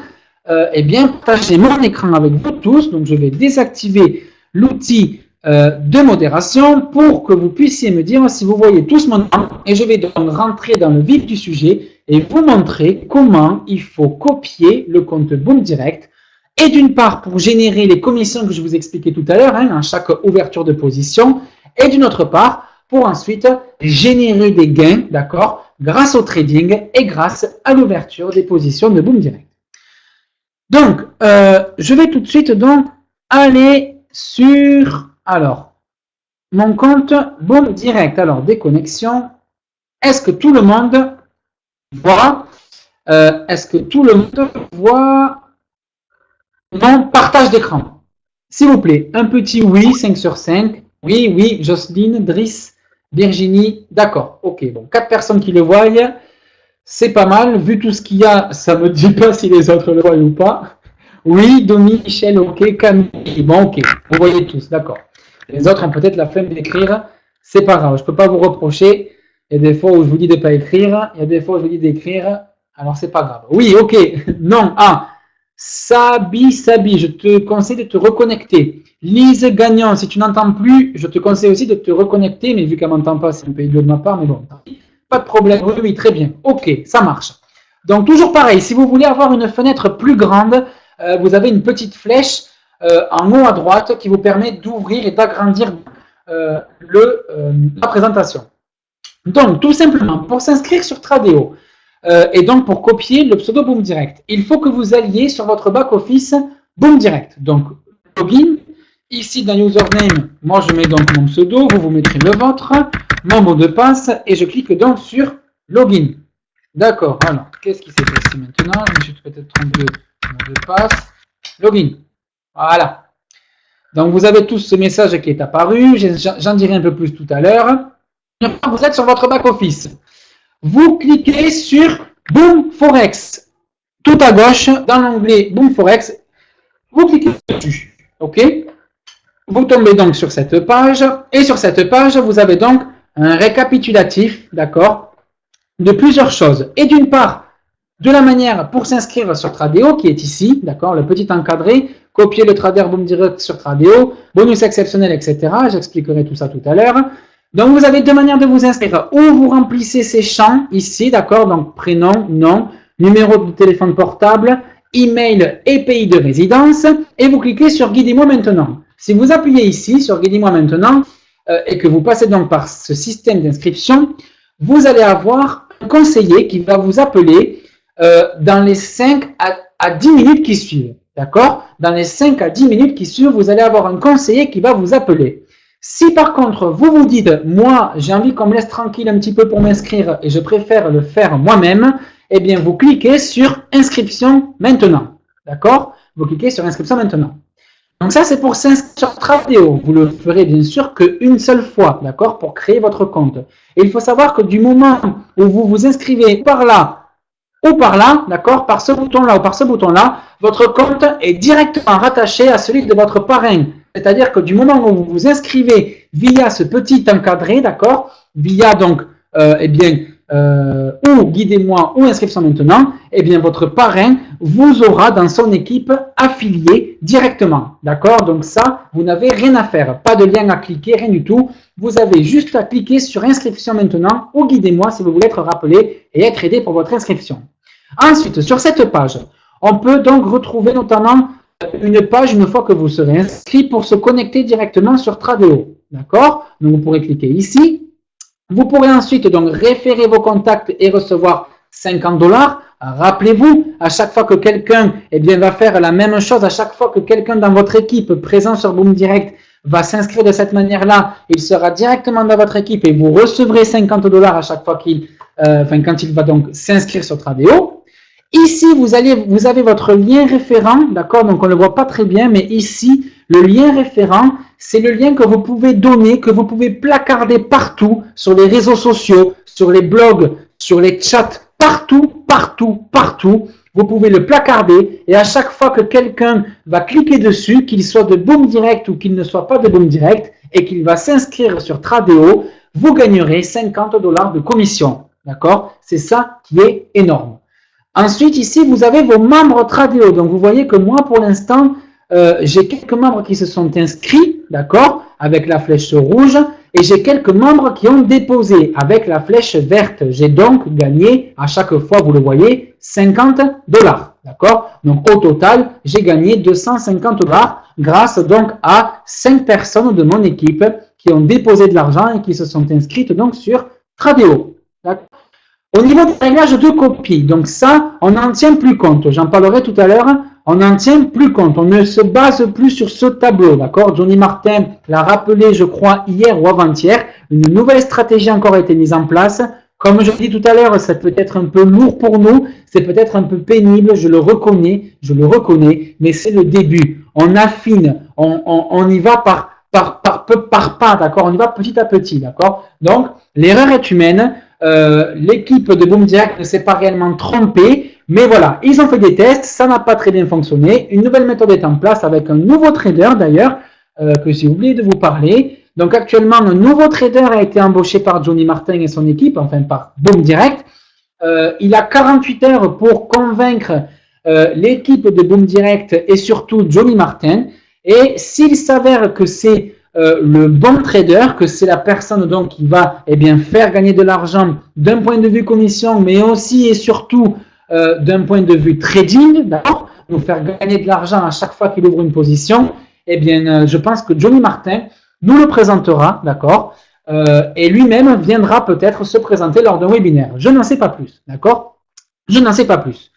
partager mon écran avec vous tous. Donc, je vais désactiver l'outil de modération pour que vous puissiez me dire si vous voyez tous mon écran. Et je vais donc rentrer dans le vif du sujet et vous montrer comment il faut copier le compte Boom Direct. Et d'une part, pour générer les commissions que je vous expliquais tout à l'heure, à chaque ouverture de position. Et d'une autre part, pour ensuite générer des gains, d'accord, grâce au trading et grâce à l'ouverture des positions de Boom Direct. Donc, je vais tout de suite donc aller sur, mon compte Boom Direct. Alors, déconnexion. Est-ce que tout le monde voit mon partage d'écran? S'il vous plaît, un petit oui, 5 sur 5. Oui, Jocelyne, Driss, Virginie, d'accord. Ok, bon, 4 personnes qui le voient, c'est pas mal. Vu tout ce qu'il y a, ça ne me dit pas si les autres le voient ou pas. Oui, Domi, Michel, ok, Camille, bon, ok, vous voyez tous, d'accord. Les autres ont peut-être la flemme d'écrire, c'est pas grave, je ne peux pas vous reprocher. Il y a des fois où je vous dis de ne pas écrire, il y a des fois où je vous dis d'écrire, alors c'est pas grave. Oui, ok, non, Sabi, je te conseille de te reconnecter. Lise Gagnon, si tu n'entends plus, je te conseille aussi de te reconnecter, mais vu qu'elle ne m'entend pas, c'est un peu idiot de ma part, mais bon, pas de problème. Oui, oui, très bien. Ok, ça marche. Donc, toujours pareil, si vous voulez avoir une fenêtre plus grande, vous avez une petite flèche en haut à droite qui vous permet d'ouvrir et d'agrandir la présentation. Donc, tout simplement, pour s'inscrire sur Tradeo, et donc pour copier le pseudo Boom Direct, il faut que vous alliez sur votre back-office Boom Direct. Donc, login, ici dans username, moi je mets donc mon pseudo, vous mettrez le vôtre, mon mot de passe, et je clique donc sur login. D'accord, alors, qu'est-ce qui s'est passé maintenant? Je me suis peut-être trompé de mot de passe. Login. Voilà. Donc, vous avez tous ce message qui est apparu, j'en dirai un peu plus tout à l'heure. Vous êtes sur votre back-office. Vous cliquez sur Boom Forex. Tout à gauche, dans l'onglet Boom Forex, vous cliquez dessus. OK? Vous tombez donc sur cette page. Et sur cette page, vous avez donc un récapitulatif, d'accord, de plusieurs choses. Et d'une part, de la manière pour s'inscrire sur Tradeo, qui est ici, d'accord, le petit encadré, copier le trader Boom Direct sur Tradeo, bonus exceptionnel, etc. J'expliquerai tout ça tout à l'heure. Donc, vous avez deux manières de vous inscrire. Ou vous remplissez ces champs ici, d'accord, donc prénom, nom, numéro de téléphone portable, email et pays de résidence, et vous cliquez sur Guidez-moi maintenant. Si vous appuyez ici sur Guidez-moi maintenant, et que vous passez donc par ce système d'inscription, vous allez avoir un conseiller qui va vous appeler dans les 5 à 10 minutes qui suivent. D'accord? Dans les 5 à 10 minutes qui suivent, vous allez avoir un conseiller qui va vous appeler. Si par contre, vous vous dites, moi, j'ai envie qu'on me laisse tranquille un petit peu pour m'inscrire et je préfère le faire moi-même, eh bien, vous cliquez sur inscription maintenant. D'accord? Vous cliquez sur inscription maintenant. Donc ça, c'est pour s'inscrire sur Tradeo. Vous le ferez bien sûr qu'une seule fois, d'accord, pour créer votre compte. Et il faut savoir que du moment où vous vous inscrivez par là ou par là, d'accord, par ce bouton-là ou par ce bouton-là, votre compte est directement rattaché à celui de votre parrain. C'est-à-dire que du moment où vous vous inscrivez via ce petit encadré, d'accord, via donc, ou Guidez-moi ou inscription maintenant, eh bien votre parrain vous aura dans son équipe affilié directement. D'accord? Donc ça, vous n'avez rien à faire. Pas de lien à cliquer, rien du tout. Vous avez juste à cliquer sur inscription maintenant ou Guidez-moi si vous voulez être rappelé et être aidé pour votre inscription. Ensuite, sur cette page, on peut donc retrouver notamment une page une fois que vous serez inscrit pour se connecter directement sur Tradeo. D'accord? Donc vous pourrez cliquer ici. Vous pourrez ensuite donc référer vos contacts et recevoir 50 $. Rappelez-vous, à chaque fois que quelqu'un va faire la même chose, à chaque fois que quelqu'un dans votre équipe présent sur Boom Direct va s'inscrire de cette manière-là, il sera directement dans votre équipe et vous recevrez 50 $ à chaque fois quand il va donc s'inscrire sur Tradeo. Ici, vous avez votre lien référent, d'accord? Donc, on ne le voit pas très bien, mais ici, le lien référent, c'est le lien que vous pouvez donner, que vous pouvez placarder partout, sur les réseaux sociaux, sur les blogs, sur les chats, partout, partout, partout. Vous pouvez le placarder et à chaque fois que quelqu'un va cliquer dessus, qu'il soit de Boom Direct ou qu'il ne soit pas de Boom Direct, et qu'il va s'inscrire sur Tradeo, vous gagnerez 50 $ de commission, d'accord? C'est ça qui est énorme. Ensuite, ici, vous avez vos membres Tradeo. Donc, vous voyez que moi, pour l'instant, j'ai quelques membres qui se sont inscrits, d'accord, avec la flèche rouge, et j'ai quelques membres qui ont déposé avec la flèche verte. J'ai donc gagné, à chaque fois, vous le voyez, 50 $, d'accord? Donc, au total, j'ai gagné 250 $ grâce donc à 5 personnes de mon équipe qui ont déposé de l'argent et qui se sont inscrites donc sur Tradeo. Au niveau des réglages de copie, donc ça, on n'en tient plus compte. J'en parlerai tout à l'heure. On n'en tient plus compte. On ne se base plus sur ce tableau, d'accord? Johnny Martin l'a rappelé, je crois, hier ou avant-hier. Une nouvelle stratégie a encore été mise en place. Comme je l'ai dit tout à l'heure, ça peut être un peu lourd pour nous. C'est peut-être un peu pénible, je le reconnais, mais c'est le début. On affine, on y va par pas, d'accord? On y va petit à petit, d'accord? Donc, l'erreur est humaine. L'équipe de Boom Direct ne s'est pas réellement trompée, mais voilà, ils ont fait des tests, ça n'a pas très bien fonctionné. Une nouvelle méthode est en place avec un nouveau trader d'ailleurs, que j'ai oublié de vous parler. Donc actuellement, un nouveau trader a été embauché par Johnny Martin et son équipe, enfin par Boom Direct. Il a 48 heures pour convaincre l'équipe de Boom Direct et surtout Johnny Martin. Et s'il s'avère que c'est le bon trader, que c'est la personne donc qui va faire gagner de l'argent d'un point de vue commission, mais aussi et surtout d'un point de vue trading, d'accord, nous faire gagner de l'argent à chaque fois qu'il ouvre une position, je pense que Johnny Martin nous le présentera, d'accord, et lui-même viendra peut-être se présenter lors d'un webinaire. Je n'en sais pas plus, d'accord? Je n'en sais pas plus.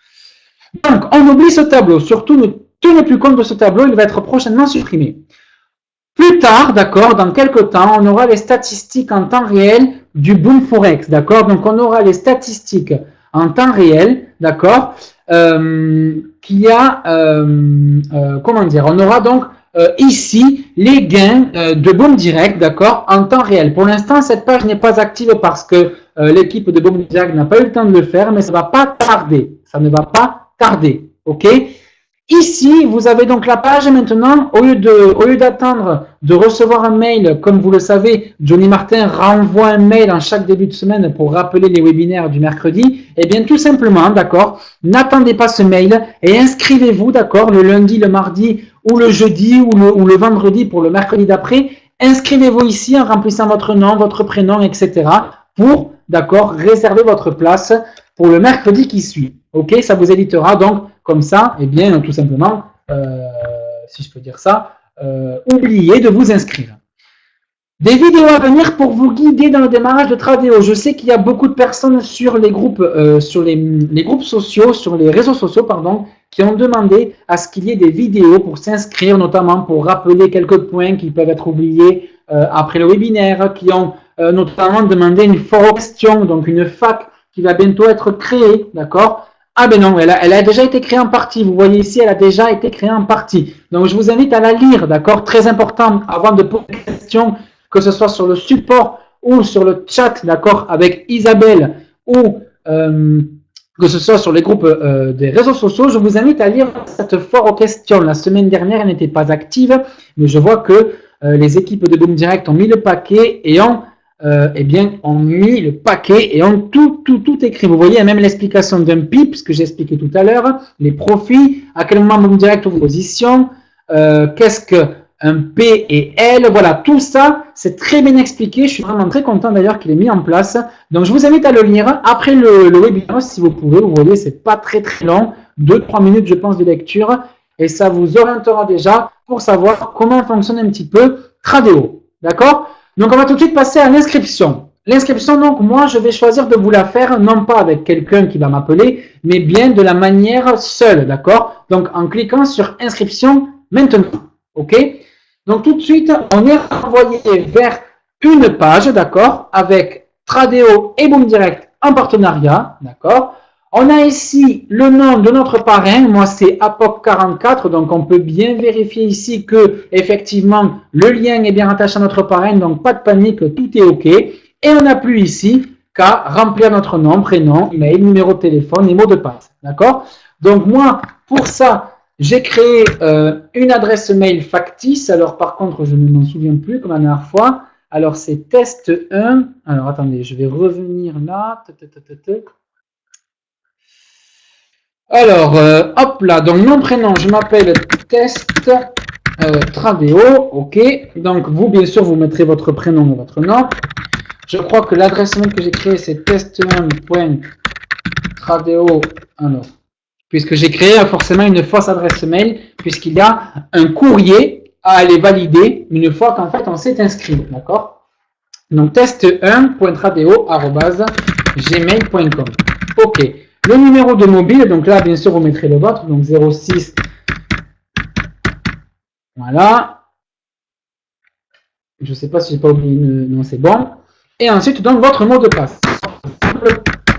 Donc, on oublie ce tableau. Surtout, ne tenez plus compte de ce tableau, il va être prochainement supprimé. Plus tard, d'accord, dans quelques temps, on aura les statistiques en temps réel du Boom Forex, d'accord? Donc, on aura les statistiques en temps réel, d'accord, qui a, comment dire, on aura donc ici les gains de Boom Direct, d'accord, en temps réel. Pour l'instant, cette page n'est pas active parce que l'équipe de Boom Direct n'a pas eu le temps de le faire, mais ça ne va pas tarder. Ça ne va pas tarder, ok? Ici, vous avez donc la page maintenant, au lieu d'attendre de recevoir un mail, comme vous le savez, Johnny Martin renvoie un mail en chaque début de semaine pour rappeler les webinaires du mercredi. Eh bien, tout simplement, d'accord, n'attendez pas ce mail et inscrivez-vous, d'accord, le lundi, le mardi ou le jeudi ou le vendredi pour le mercredi d'après. Inscrivez-vous ici en remplissant votre nom, votre prénom, etc. pour, d'accord, réserver votre place pour le mercredi qui suit. Ok, ça vous évitera donc comme ça, tout simplement, si je peux dire ça, oubliez de vous inscrire. Des vidéos à venir pour vous guider dans le démarrage de Tradeo. Je sais qu'il y a beaucoup de personnes sur les groupes, sur les groupes sociaux, sur les réseaux sociaux, pardon, qui ont demandé à ce qu'il y ait des vidéos pour s'inscrire, notamment pour rappeler quelques points qui peuvent être oubliés après le webinaire, qui ont notamment demandé une forum question, donc une FAQ qui va bientôt être créée, d'accord? Ah ben non, elle a déjà été créée en partie. Vous voyez ici, elle a déjà été créée en partie. Donc, je vous invite à la lire, d'accord? Très important, avant de poser des questions, que ce soit sur le support ou sur le chat, d'accord, avec Isabelle, ou que ce soit sur les groupes des réseaux sociaux, je vous invite à lire cette foire aux questions. La semaine dernière, elle n'était pas active, mais je vois que les équipes de Boom Direct ont mis le paquet et ont mis le paquet et ont tout écrit. Vous voyez, il y a même l'explication d'un PIP, ce que j'ai expliqué tout à l'heure, les profits, à quel moment Boom Direct ouvre position, qu'est-ce qu'un P et L, voilà, tout ça, c'est très bien expliqué. Je suis vraiment très content d'ailleurs qu'il est mis en place. Donc, je vous invite à le lire après le webinaire, si vous pouvez. Vous voyez, c'est pas très long, 2-3 minutes, je pense, de lecture, et ça vous orientera déjà pour savoir comment fonctionne un petit peu Tradeo. D'accord? Donc, on va tout de suite passer à l'inscription. L'inscription, donc, moi, je vais choisir de vous la faire, non pas avec quelqu'un qui va m'appeler, mais bien de la manière seule, d'accord? Donc, en cliquant sur inscription maintenant, ok? Donc, tout de suite, on est renvoyé vers une page, d'accord, avec Tradeo et Boom Direct en partenariat, d'accord? On a ici le nom de notre parrain, moi c'est APOC44, donc on peut bien vérifier ici que effectivement le lien est bien rattaché à notre parrain, donc pas de panique, tout est OK. Et on n'a plus ici qu'à remplir notre nom, prénom, email, numéro de téléphone et mot de passe, d'accord? Donc moi, pour ça, j'ai créé une adresse mail factice, alors par contre je ne m'en souviens plus comme la dernière fois, alors c'est test1, alors attendez, je vais revenir là, alors, hop là, donc mon prénom, je m'appelle Test Tradeo, ok. Donc vous, bien sûr, vous mettrez votre prénom et votre nom. Je crois que l'adresse mail que j'ai créée, c'est test1.tradeo. Alors, puisque j'ai créé forcément une fausse adresse mail, puisqu'il y a un courrier à aller valider une fois qu'en fait on s'est inscrit, d'accord? Donc test1.tradeo@gmail.com. Ok. Le numéro de mobile, donc là, bien sûr, vous mettrez le vôtre, donc 06. Voilà. Je ne sais pas si j'ai pas oublié, non, c'est bon. Et ensuite, donc, votre mot de passe.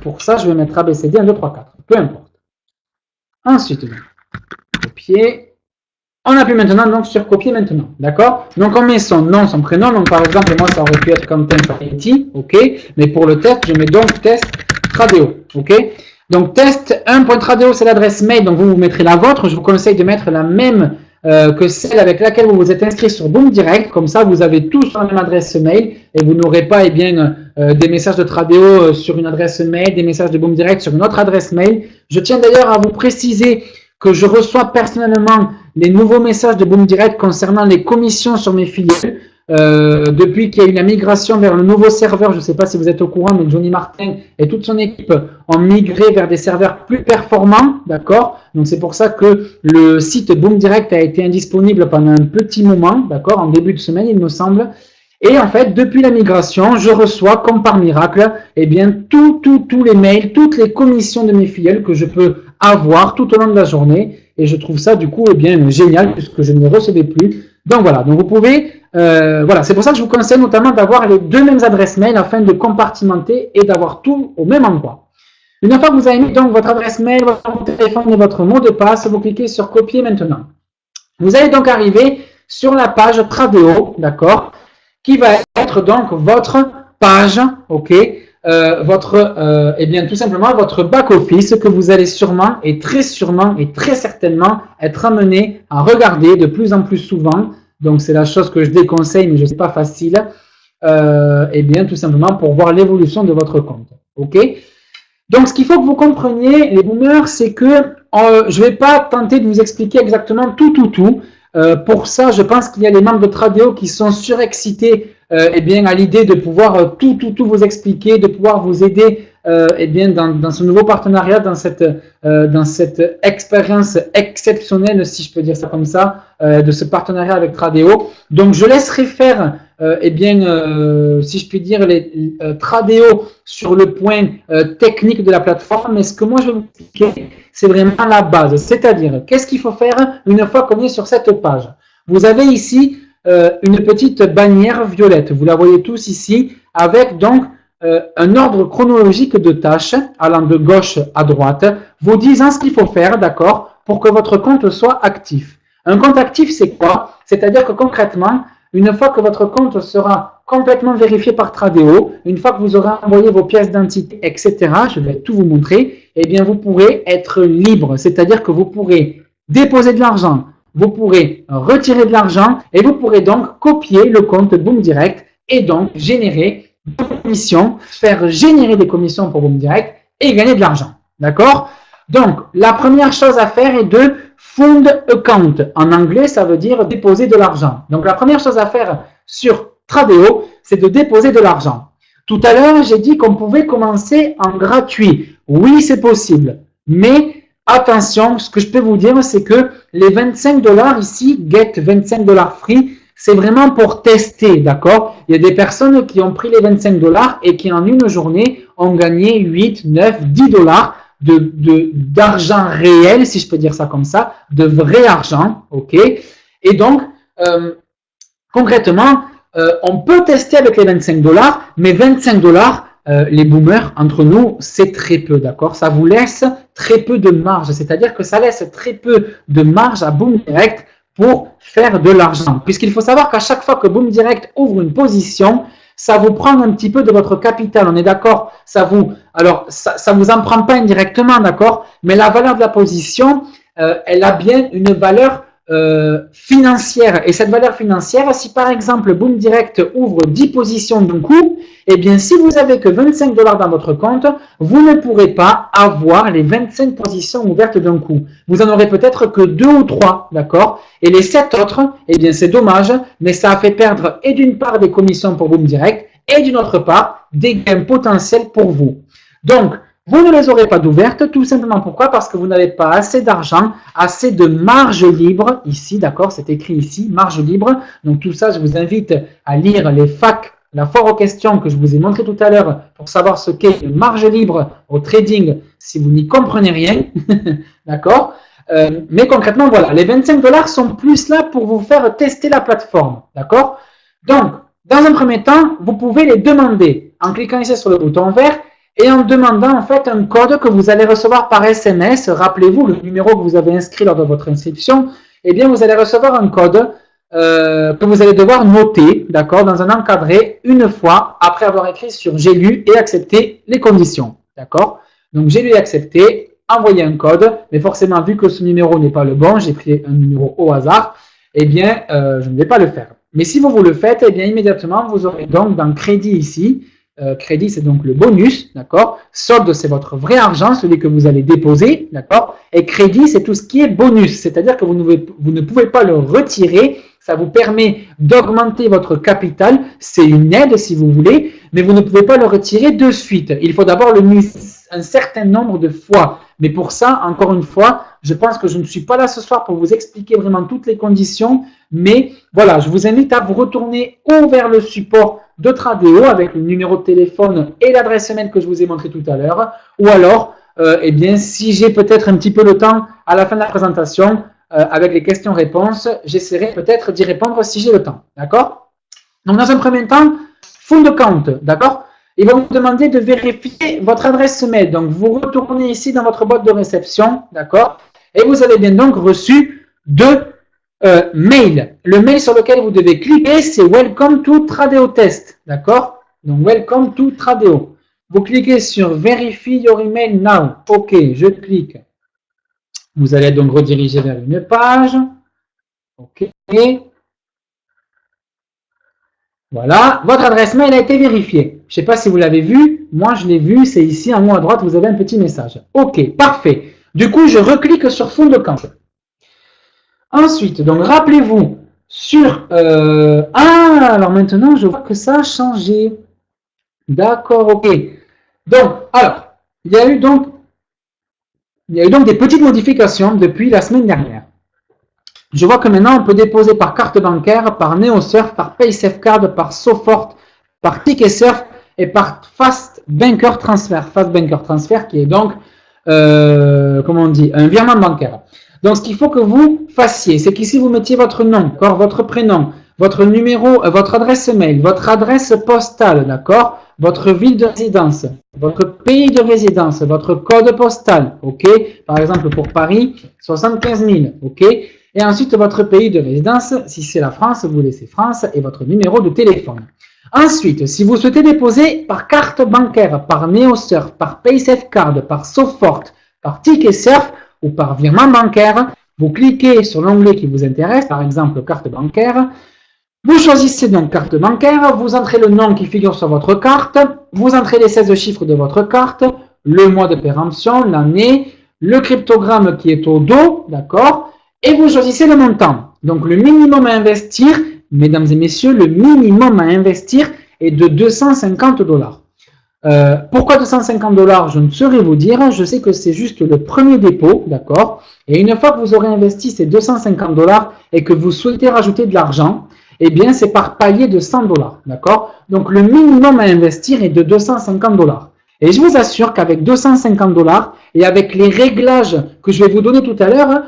Pour ça, je vais mettre ABCD 1, 2, 3, 4. Peu importe. Ensuite, copier. On appuie maintenant, donc, sur copier maintenant. D'accord? Donc, on met son nom, son prénom. Donc, par exemple, moi, ça aurait pu être Quentin Faretti. OK? Mais pour le test, je mets donc test Tradeo. OK? Donc, test1.tradeo, c'est l'adresse mail. Donc, vous mettrez la vôtre. Je vous conseille de mettre la même que celle avec laquelle vous vous êtes inscrit sur Boom Direct. Comme ça, vous avez tous sur la même adresse mail et vous n'aurez pas des messages de Tradeo sur une adresse mail, des messages de Boom Direct sur une autre adresse mail. Je tiens d'ailleurs à vous préciser que je reçois personnellement les nouveaux messages de Boom Direct concernant les commissions sur mes filiales. Depuis qu'il y a eu la migration vers le nouveau serveur, je ne sais pas si vous êtes au courant, mais Johnny Martin et toute son équipe ont migré vers des serveurs plus performants, d'accord? Donc c'est pour ça que le site Boom Direct a été indisponible pendant un petit moment, d'accord, en début de semaine il me semble. Et en fait, depuis la migration, je reçois, comme par miracle, eh bien, tous les mails, toutes les commissions de mes filleuls que je peux avoir tout au long de la journée. Et je trouve ça, du coup, eh bien, génial, puisque je ne les recevais plus. Donc voilà, donc vous pouvez, voilà, c'est pour ça que je vous conseille notamment d'avoir les deux mêmes adresses mail afin de compartimenter et d'avoir tout au même endroit. Une fois que vous avez mis donc votre adresse mail, votre téléphone et votre mot de passe, vous cliquez sur copier maintenant. Vous allez donc arriver sur la page Tradeo, d'accord, qui va être donc votre page, ok, eh bien tout simplement votre back-office que vous allez sûrement et très certainement être amené à regarder de plus en plus souvent. Donc c'est la chose que je déconseille, mais je sais pas facile. Eh bien tout simplement pour voir l'évolution de votre compte, ok. Donc ce qu'il faut que vous compreniez, les boomers, c'est que je ne vais pas tenter de vous expliquer exactement tout. Pour ça, je pense qu'il y a les membres de Tradeo qui sont surexcités eh bien, à l'idée de pouvoir tout vous expliquer, de pouvoir vous aider eh bien, dans ce nouveau partenariat, dans cette expérience exceptionnelle, si je peux dire ça comme ça, de ce partenariat avec Tradeo. Donc, je laisserai faire, eh bien, si je puis dire, les Tradeo sur le point technique de la plateforme. Mais ce que moi, je vais vous expliquer, c'est vraiment la base. C'est-à-dire, qu'est-ce qu'il faut faire une fois qu'on est sur cette page? Vous avez ici une petite bannière violette. Vous la voyez tous ici, avec donc un ordre chronologique de tâches allant de gauche à droite, vous disant ce qu'il faut faire, d'accord, pour que votre compte soit actif. Un compte actif, c'est quoi? C'est-à-dire que concrètement, une fois que votre compte sera complètement vérifié par Tradeo, une fois que vous aurez envoyé vos pièces d'identité, etc., je vais tout vous montrer, eh bien, vous pourrez être libre. C'est-à-dire que vous pourrez déposer de l'argent, vous pourrez retirer de l'argent et vous pourrez donc copier le compte Boom Direct et donc générer des commissions, faire générer des commissions pour Boom Direct et gagner de l'argent. D'accord? Donc, la première chose à faire est de fund account. En anglais, ça veut dire déposer de l'argent. Donc, la première chose à faire sur Tradeo, c'est de déposer de l'argent. Tout à l'heure, j'ai dit qu'on pouvait commencer en gratuit. Oui, c'est possible. Mais attention, ce que je peux vous dire, c'est que les 25 $ ici, get 25 $ free, c'est vraiment pour tester, d'accord? Il y a des personnes qui ont pris les 25 $ et qui en une journée ont gagné 8, 9, 10 $ d'argent réel, si je peux dire ça comme ça, de vrai argent, ok? Et donc, concrètement, on peut tester avec les 25 $, mais 25 $, les boomers, entre nous, c'est très peu, d'accord? Ça vous laisse très peu de marge, c'est-à-dire que ça laisse très peu de marge à Boom Direct pour faire de l'argent. Puisqu'il faut savoir qu'à chaque fois que Boom Direct ouvre une position, ça vous prend un petit peu de votre capital, on est d'accord? Alors, ça vous en prend pas indirectement, d'accord? Mais la valeur de la position, elle a bien une valeur financière. Et cette valeur financière, si par exemple Boom Direct ouvre 10 positions d'un coup, eh bien si vous n'avez que 25 $ dans votre compte, vous ne pourrez pas avoir les 25 positions ouvertes d'un coup. Vous en aurez peut-être que 2 ou 3, d'accord? Et les 7 autres, eh bien c'est dommage, mais ça a fait perdre et d'une part des commissions pour Boom Direct et d'une autre part des gains potentiels pour vous. Donc, vous ne les aurez pas d'ouvertes, tout simplement pourquoi? Parce que vous n'avez pas assez d'argent, assez de marge libre, ici, d'accord, c'est écrit ici, marge libre. Donc tout ça, je vous invite à lire les FAQ, la foire aux questions que je vous ai montré tout à l'heure pour savoir ce qu'est une marge libre au trading si vous n'y comprenez rien, d'accord? Mais concrètement, voilà, les 25 $ sont plus là pour vous faire tester la plateforme, d'accord? Donc, dans un premier temps, vous pouvez les demander en cliquant ici sur le bouton vert et en demandant en fait un code que vous allez recevoir par SMS. Rappelez-vous le numéro que vous avez inscrit lors de votre inscription. Eh bien, vous allez recevoir un code que vous allez devoir noter, d'accord, dans un encadré une fois après avoir écrit sur j'ai lu et accepté les conditions, d'accord. Donc j'ai lu et accepté. envoyer un code, mais forcément, vu que ce numéro n'est pas le bon, j'ai pris un numéro au hasard, eh bien, je ne vais pas le faire. Mais si vous le faites, eh bien, immédiatement, vous aurez donc dans crédit ici, crédit, c'est donc le bonus, d'accord? Solde, c'est votre vrai argent, celui que vous allez déposer, d'accord? Et crédit, c'est tout ce qui est bonus, c'est-à-dire que vous ne pouvez pas le retirer. Ça vous permet d'augmenter votre capital. C'est une aide, si vous voulez, mais vous ne pouvez pas le retirer de suite. Il faut d'abord le mettre un certain nombre de fois. Mais pour ça, encore une fois, je pense que je ne suis pas là ce soir pour vous expliquer vraiment toutes les conditions. Mais voilà, je vous invite à vous retourner ou vers le support de Tradeo avec le numéro de téléphone et l'adresse mail que je vous ai montré tout à l'heure. Ou alors, eh bien, si j'ai peut-être un petit peu le temps à la fin de la présentation, avec les questions-réponses, j'essaierai peut-être d'y répondre si j'ai le temps. D'accord? Donc, dans un premier temps, fond de compte. D'accord? Il va vous demander de vérifier votre adresse mail. Donc, vous retournez ici dans votre boîte de réception. D'accord? Et vous avez bien donc reçu deux mails. Le mail sur lequel vous devez cliquer, c'est Welcome to Tradeo Test. D'accord? Donc, Welcome to Tradeo. Vous cliquez sur Verify your email now. OK, je clique. Vous allez donc rediriger vers une page. OK. Voilà, votre adresse mail a été vérifiée. Je ne sais pas si vous l'avez vu. Moi, je l'ai vu. C'est ici en haut à droite, vous avez un petit message. OK, parfait. Du coup, je reclique sur fond de compte. Ensuite, donc rappelez-vous sur... alors maintenant, je vois que ça a changé. D'accord, OK. Donc, alors, il y a eu donc des petites modifications depuis la semaine dernière. Je vois que maintenant, on peut déposer par carte bancaire, par NeoSurf, par PaySafeCard, par SoFort, par TicketSurf et par Fast Banker Transfer. Fast Banker Transfer qui est donc, comment on dit, un virement bancaire. Donc, ce qu'il faut que vous fassiez, c'est qu'ici, vous mettiez votre nom, votre prénom, votre numéro, votre adresse mail, votre adresse postale, d'accord? Votre ville de résidence, votre pays de résidence, votre code postal, ok? Par exemple, pour Paris, 75 000, ok? Et ensuite, votre pays de résidence, si c'est la France, vous laissez France et votre numéro de téléphone. Ensuite, si vous souhaitez déposer par carte bancaire, par NeoSurf, par PaySafeCard, par SoFort, par TicketSurf ou par virement bancaire, vous cliquez sur l'onglet qui vous intéresse, par exemple carte bancaire. Vous choisissez donc carte bancaire, vous entrez le nom qui figure sur votre carte, vous entrez les 16 chiffres de votre carte, le mois de péremption, l'année, le cryptogramme qui est au dos, d'accord, et vous choisissez le montant. Donc le minimum à investir, mesdames et messieurs, le minimum à investir est de 250 $. Pourquoi 250 $? Je ne saurais vous dire. Je sais que c'est juste le premier dépôt, d'accord. Et une fois que vous aurez investi ces 250 $ et que vous souhaitez rajouter de l'argent, eh bien, c'est par palier de 100 $, d'accord. Donc, le minimum à investir est de 250 $. Et je vous assure qu'avec 250 $ et avec les réglages que je vais vous donner tout à l'heure,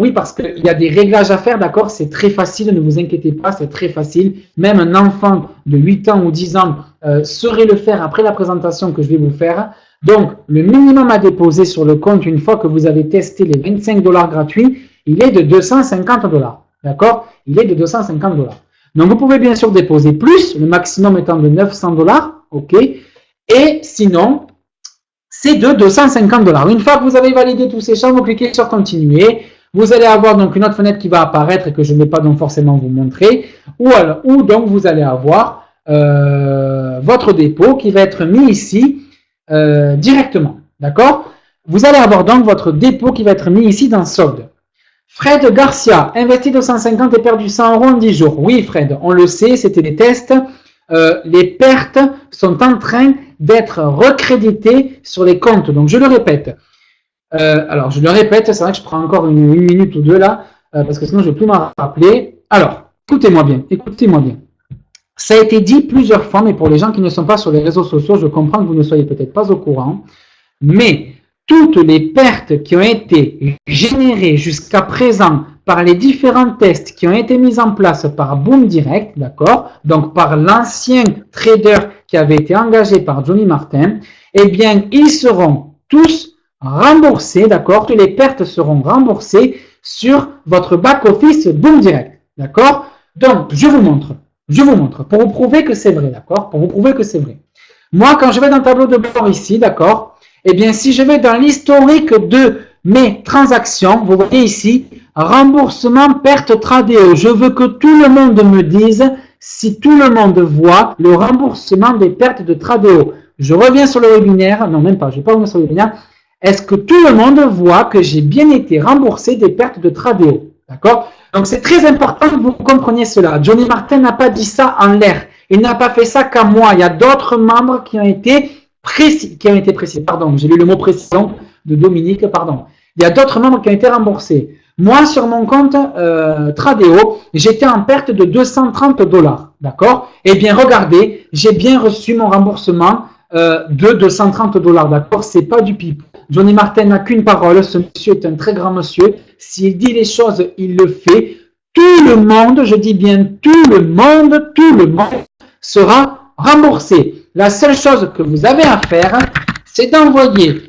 oui, parce qu'il y a des réglages à faire, d'accord, c'est très facile, ne vous inquiétez pas, c'est très facile. Même un enfant de 8 ans ou 10 ans saurait le faire après la présentation que je vais vous faire. Donc, le minimum à déposer sur le compte, une fois que vous avez testé les 25 $ gratuits, il est de 250 $, d'accord. Il est de 250 $. Donc, vous pouvez bien sûr déposer plus, le maximum étant de 900 $, ok. Et sinon, c'est de 250 $. Une fois que vous avez validé tous ces champs, vous cliquez sur continuer. Vous allez avoir donc une autre fenêtre qui va apparaître et que je ne vais pas donc forcément vous montrer. Ou donc vous allez avoir votre dépôt qui va être mis ici directement. D'accord? Vous allez avoir donc votre dépôt qui va être mis ici dans solde. Fred Garcia, investi 250 et perdu 100 € en 10 jours. Oui, Fred, on le sait, c'était des tests. Les pertes sont en train d'être recréditées sur les comptes. Donc, je le répète. Alors, je le répète, c'est vrai que je prends encore une minute ou deux là, parce que sinon, je ne vais plus m'en rappeler. Alors, écoutez-moi bien, écoutez-moi bien. Ça a été dit plusieurs fois, mais pour les gens qui ne sont pas sur les réseaux sociaux, je comprends que vous ne soyez peut-être pas au courant. Mais toutes les pertes qui ont été générées jusqu'à présent par les différents tests qui ont été mis en place par Boom Direct, d'accord, donc par l'ancien trader qui avait été engagé par Johnny Martin, eh bien, ils seront tous remboursés, d'accord, toutes les pertes seront remboursées sur votre back-office Boom Direct, d'accord. Donc, je vous montre, pour vous prouver que c'est vrai, d'accord, pour vous prouver que c'est vrai. Moi, quand je vais dans le tableau de bord ici, d'accord, Eh bien, si je vais dans l'historique de mes transactions, vous voyez ici, remboursement perte Tradeo. Je veux que tout le monde me dise si tout le monde voit le remboursement des pertes de Tradeo. Je reviens sur le webinaire. Non, même pas, je ne vais pas revenir sur le webinaire. Est-ce que tout le monde voit que j'ai bien été remboursé des pertes de Tradeo? D'accord? Donc, c'est très important que vous compreniez cela. Johnny Martin n'a pas dit ça en l'air. Il n'a pas fait ça qu'à moi. Il y a d'autres membres qui ont été précis. Pardon, j'ai lu le mot précision de Dominique, pardon. Il y a d'autres membres qui ont été remboursés. Moi, sur mon compte Tradeo, j'étais en perte de 230 $. D'accord? Eh bien, regardez, j'ai bien reçu mon remboursement de 230 $. D'accord? C'est pas du pipe. Johnny Martin n'a qu'une parole. Ce monsieur est un très grand monsieur. S'il dit les choses, il le fait. Tout le monde, je dis bien tout le monde sera remboursé. La seule chose que vous avez à faire, c'est d'envoyer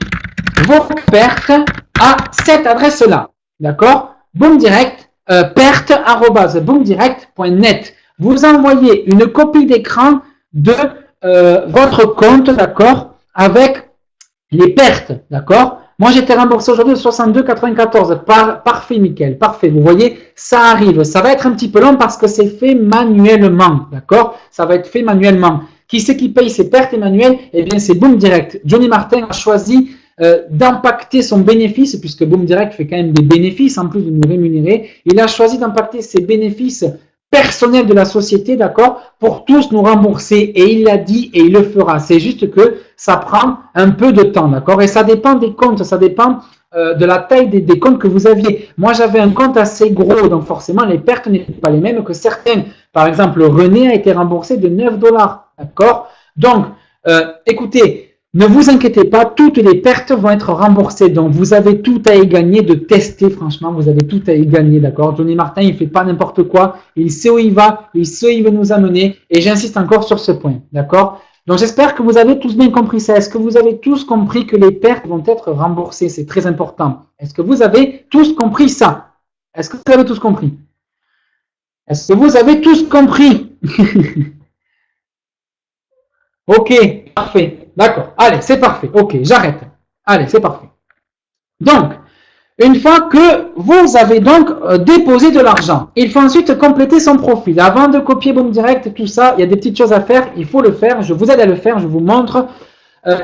vos pertes à cette adresse-là. D'accord? Boomdirect, perte@boomdirect.net. Vous envoyez une copie d'écran de votre compte, d'accord, avec les pertes, d'accord? Moi, j'étais remboursé aujourd'hui de 62,94. Parfait, Mickaël, parfait. Vous voyez, ça arrive. Ça va être un petit peu long parce que c'est fait manuellement, d'accord? Ça va être fait manuellement. Qui c'est qui paye ses pertes, Emmanuel? Eh bien, c'est Boomdirect. Johnny Martin a choisi d'impacter son bénéfice, puisque Boomdirect fait quand même des bénéfices en plus de nous rémunérer. Il a choisi d'impacter ses bénéfices personnels de la société, d'accord, pour tous nous rembourser. Et il l'a dit et il le fera. C'est juste que ça prend un peu de temps, d'accord. Et ça dépend des comptes, ça dépend de la taille des comptes que vous aviez. Moi, j'avais un compte assez gros, donc forcément, les pertes n'étaient pas les mêmes que certaines. Par exemple, René a été remboursé de 9 $, d'accord. Donc, écoutez, ne vous inquiétez pas, toutes les pertes vont être remboursées. Donc, vous avez tout à y gagner de tester, franchement, vous avez tout à y gagner, d'accord. Johnny Martin, il ne fait pas n'importe quoi, il sait où il va, il sait où il veut nous amener, et j'insiste encore sur ce point, d'accord. Donc, j'espère que vous avez tous bien compris ça. Est-ce que vous avez tous compris que les pertes vont être remboursées? C'est très important. Est-ce que vous avez tous compris ça? Est-ce que vous avez tous compris? Est-ce que vous avez tous compris? Ok, parfait. D'accord. Allez, c'est parfait. Ok, j'arrête. Allez, c'est parfait. Donc, une fois que vous avez donc déposé de l'argent, il faut ensuite compléter son profil. Avant de copier Boomdirect, tout ça, il y a des petites choses à faire. Il faut le faire. Je vous aide à le faire. Je vous montre.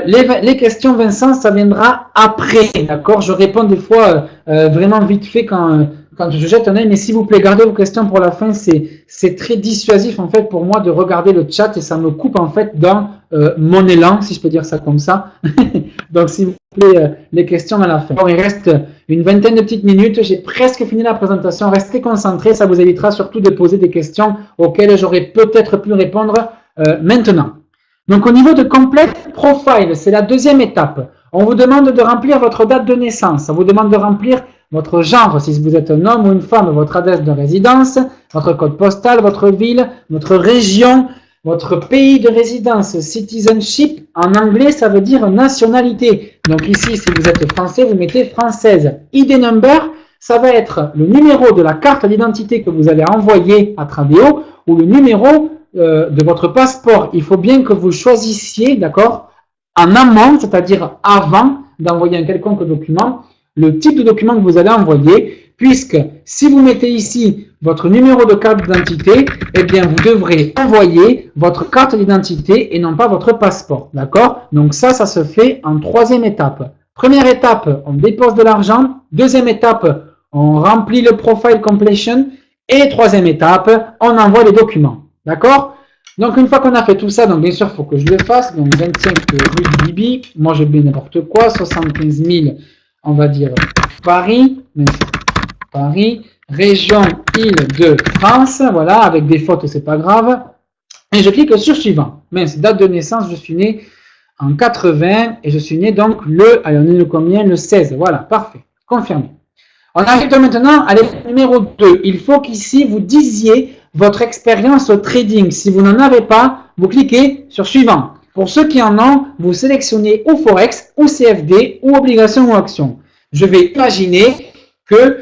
Les questions, Vincent, ça viendra après. D'accord? Je réponds des fois vraiment vite fait quand je jette un œil. Mais s'il vous plaît, gardez vos questions pour la fin. C'est très dissuasif en fait pour moi de regarder le chat et ça me coupe en fait dans mon élan, si je peux dire ça comme ça. Donc, s'il vous plaît, les questions à la fin. Bon, il reste une vingtaine de petites minutes. J'ai presque fini la présentation. Restez concentrés. Ça vous évitera surtout de poser des questions auxquelles j'aurais peut-être pu répondre maintenant. Donc, au niveau de Complete Profile, c'est la deuxième étape. On vous demande de remplir votre date de naissance. On vous demande de remplir votre genre, si vous êtes un homme ou une femme, votre adresse de résidence, votre code postal, votre ville, votre région, votre pays de résidence. Citizenship, en anglais, ça veut dire nationalité. Donc ici, si vous êtes français, vous mettez française. ID number, ça va être le numéro de la carte d'identité que vous allez envoyer à Tradeo ou le numéro de votre passeport. Il faut bien que vous choisissiez, d'accord, en amont, c'est-à-dire avant d'envoyer un quelconque document, le type de document que vous allez envoyer, puisque si vous mettez ici votre numéro de carte d'identité, eh bien vous devrez envoyer votre carte d'identité et non pas votre passeport, d'accord. Donc ça se fait en troisième étape. Première étape, on dépose de l'argent. Deuxième étape, on remplit le profile completion. Et troisième étape, on envoie les documents. D'accord? Donc, une fois qu'on a fait tout ça, donc bien sûr, il faut que je le fasse. Donc, 25 rue Bibi. Moi, je mets n'importe quoi. 75 000, on va dire Paris. Paris. Région Île-de-France. Voilà, avec des fautes, c'est pas grave. Et je clique sur suivant. Mince, date de naissance, je suis né en 80. Et je suis né donc allez, on est le combien? Le 16. Voilà, parfait. Confirmé. On arrive maintenant à l'étape numéro 2. Il faut qu'ici, vous disiez votre expérience au trading. Si vous n'en avez pas, vous cliquez sur suivant. Pour ceux qui en ont, vous sélectionnez ou Forex, ou CFD, ou obligation ou action. Je vais imaginer que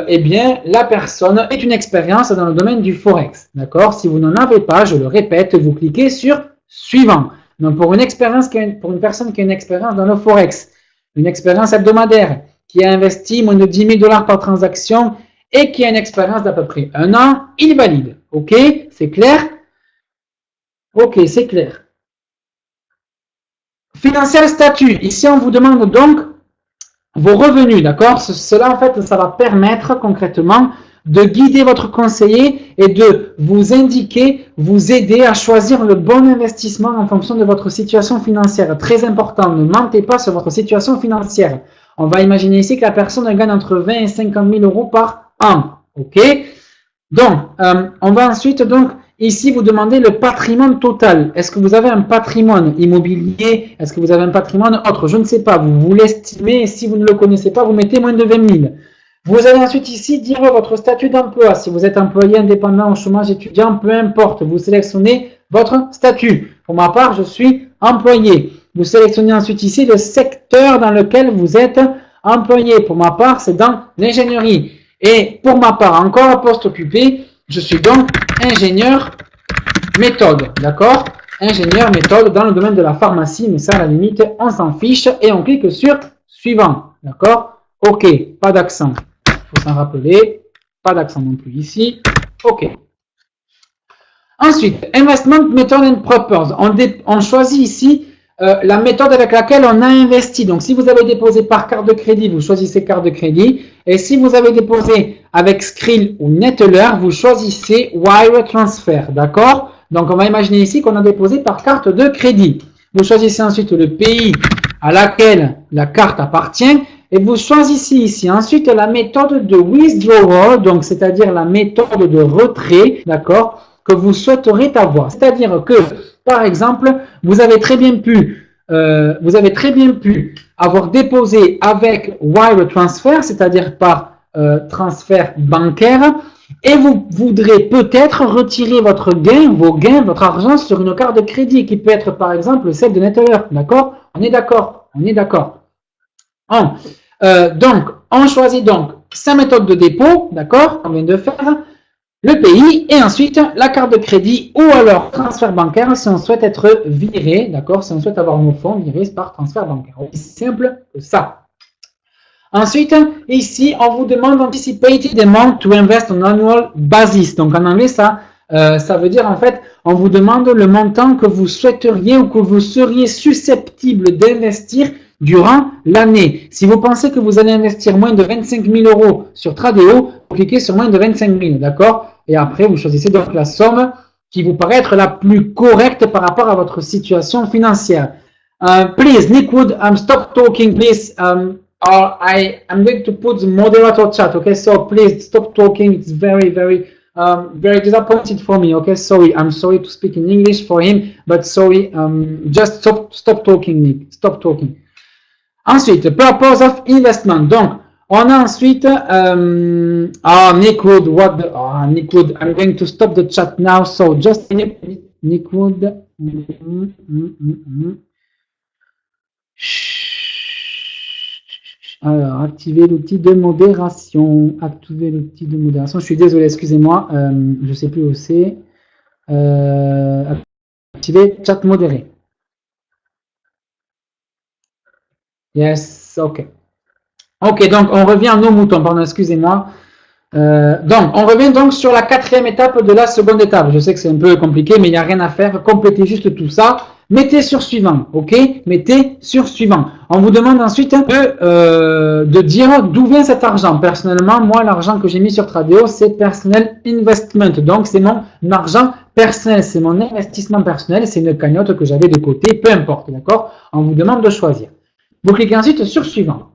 eh bien, la personne ait une expérience dans le domaine du Forex. D'accord? Si vous n'en avez pas, je le répète, vous cliquez sur suivant. Donc, pour une personne qui a une expérience dans le Forex, une expérience hebdomadaire, qui a investi moins de 10 000 $ par transaction et qui a une expérience d'à peu près 1 an, il valide. OK? C'est clair? OK, c'est clair. Financial statut. Ici, on vous demande donc vos revenus, d'accord? Cela, en fait, ça va permettre concrètement de guider votre conseiller et de vous indiquer, vous aider à choisir le bon investissement en fonction de votre situation financière. Très important, ne mentez pas sur votre situation financière. On va imaginer ici que la personne gagne entre 20 et 50 000 € par an. OK? Donc, on va ensuite, donc, ici, vous demander le patrimoine total. Est-ce que vous avez un patrimoine immobilier? Est-ce que vous avez un patrimoine autre? Je ne sais pas. Vous l'estimez et si vous ne le connaissez pas, vous mettez moins de 20 000. Vous allez ensuite ici dire votre statut d'emploi. Si vous êtes employé indépendant, au chômage, étudiant, peu importe. Vous sélectionnez votre statut. Pour ma part, je suis employé. Vous sélectionnez ensuite ici le secteur dans lequel vous êtes employé. Pour ma part, c'est dans l'ingénierie. Et pour ma part, encore un poste occupé, je suis donc ingénieur méthode. D'accord? Ingénieur méthode dans le domaine de la pharmacie. Mais ça, à la limite, on s'en fiche et on clique sur suivant. D'accord? OK. Pas d'accent. Il faut s'en rappeler. Pas d'accent non plus ici. OK. Ensuite, Investment Method and Purpose. On choisit ici la méthode avec laquelle on a investi. Donc, si vous avez déposé par carte de crédit, vous choisissez carte de crédit. Et si vous avez déposé avec Skrill ou Neteller, vous choisissez Wire Transfer. D'accord? Donc, on va imaginer ici qu'on a déposé par carte de crédit. Vous choisissez ensuite le pays à laquelle la carte appartient. Et vous choisissez ici ensuite la méthode de withdrawal, donc c'est-à-dire la méthode de retrait, d'accord, que vous souhaiteriez avoir. C'est-à-dire que, par exemple, vous avez très bien pu avoir déposé avec wire transfer, c'est-à-dire par transfert bancaire, et vous voudrez peut-être retirer votre gain, votre argent sur une carte de crédit qui peut être par exemple celle de Neteller, d'accord? On est d'accord, on est d'accord. Donc, on choisit donc sa méthode de dépôt, d'accord, on vient de faire, le pays et ensuite la carte de crédit ou alors transfert bancaire si on souhaite être viré, d'accord, si on souhaite avoir nos fonds virés par transfert bancaire. Aussi simple que ça. Ensuite, ici, on vous demande anticipated amount to invest on annual basis. Donc, en anglais, ça veut dire, en fait, on vous demande le montant que vous souhaiteriez ou que vous seriez susceptible d'investir durant l'année. Si vous pensez que vous allez investir moins de 25 000 € sur Tradeo, vous cliquez sur moins de 25 000, d'accord? Et après, vous choisissez donc la somme qui vous paraît être la plus correcte par rapport à votre situation financière. Please, Nick Wood, stop talking, please. I'm going to put the moderator chat, okay? So please stop talking. It's very, very disappointed for me, okay? Sorry, I'm sorry to speak in English for him, but sorry, just stop talking, Nick. Stop talking. Ensuite, purpose of investment. Donc, on a ensuite, Nick Wood, Nick Wood, I'm going to stop the chat now. So just Nick Wood. Alors, activer l'outil de modération. Activer l'outil de modération. Je suis désolé, excusez-moi. Je ne sais plus où c'est. Activer chat modéré. Yes, ok. Ok, donc on revient à nos moutons, pardon, excusez-moi. Donc, on revient donc sur la 4e étape de la seconde étape. Je sais que c'est un peu compliqué, mais il n'y a rien à faire. Complétez juste tout ça. Mettez sur suivant, ok? Mettez sur suivant. On vous demande ensuite de dire d'où vient cet argent. Personnellement, moi, l'argent que j'ai mis sur Tradeo, c'est Personal Investment. Donc, c'est mon argent personnel, c'est mon investissement personnel, c'est une cagnotte que j'avais de côté, peu importe, d'accord? On vous demande de choisir. Vous cliquez ensuite sur suivant.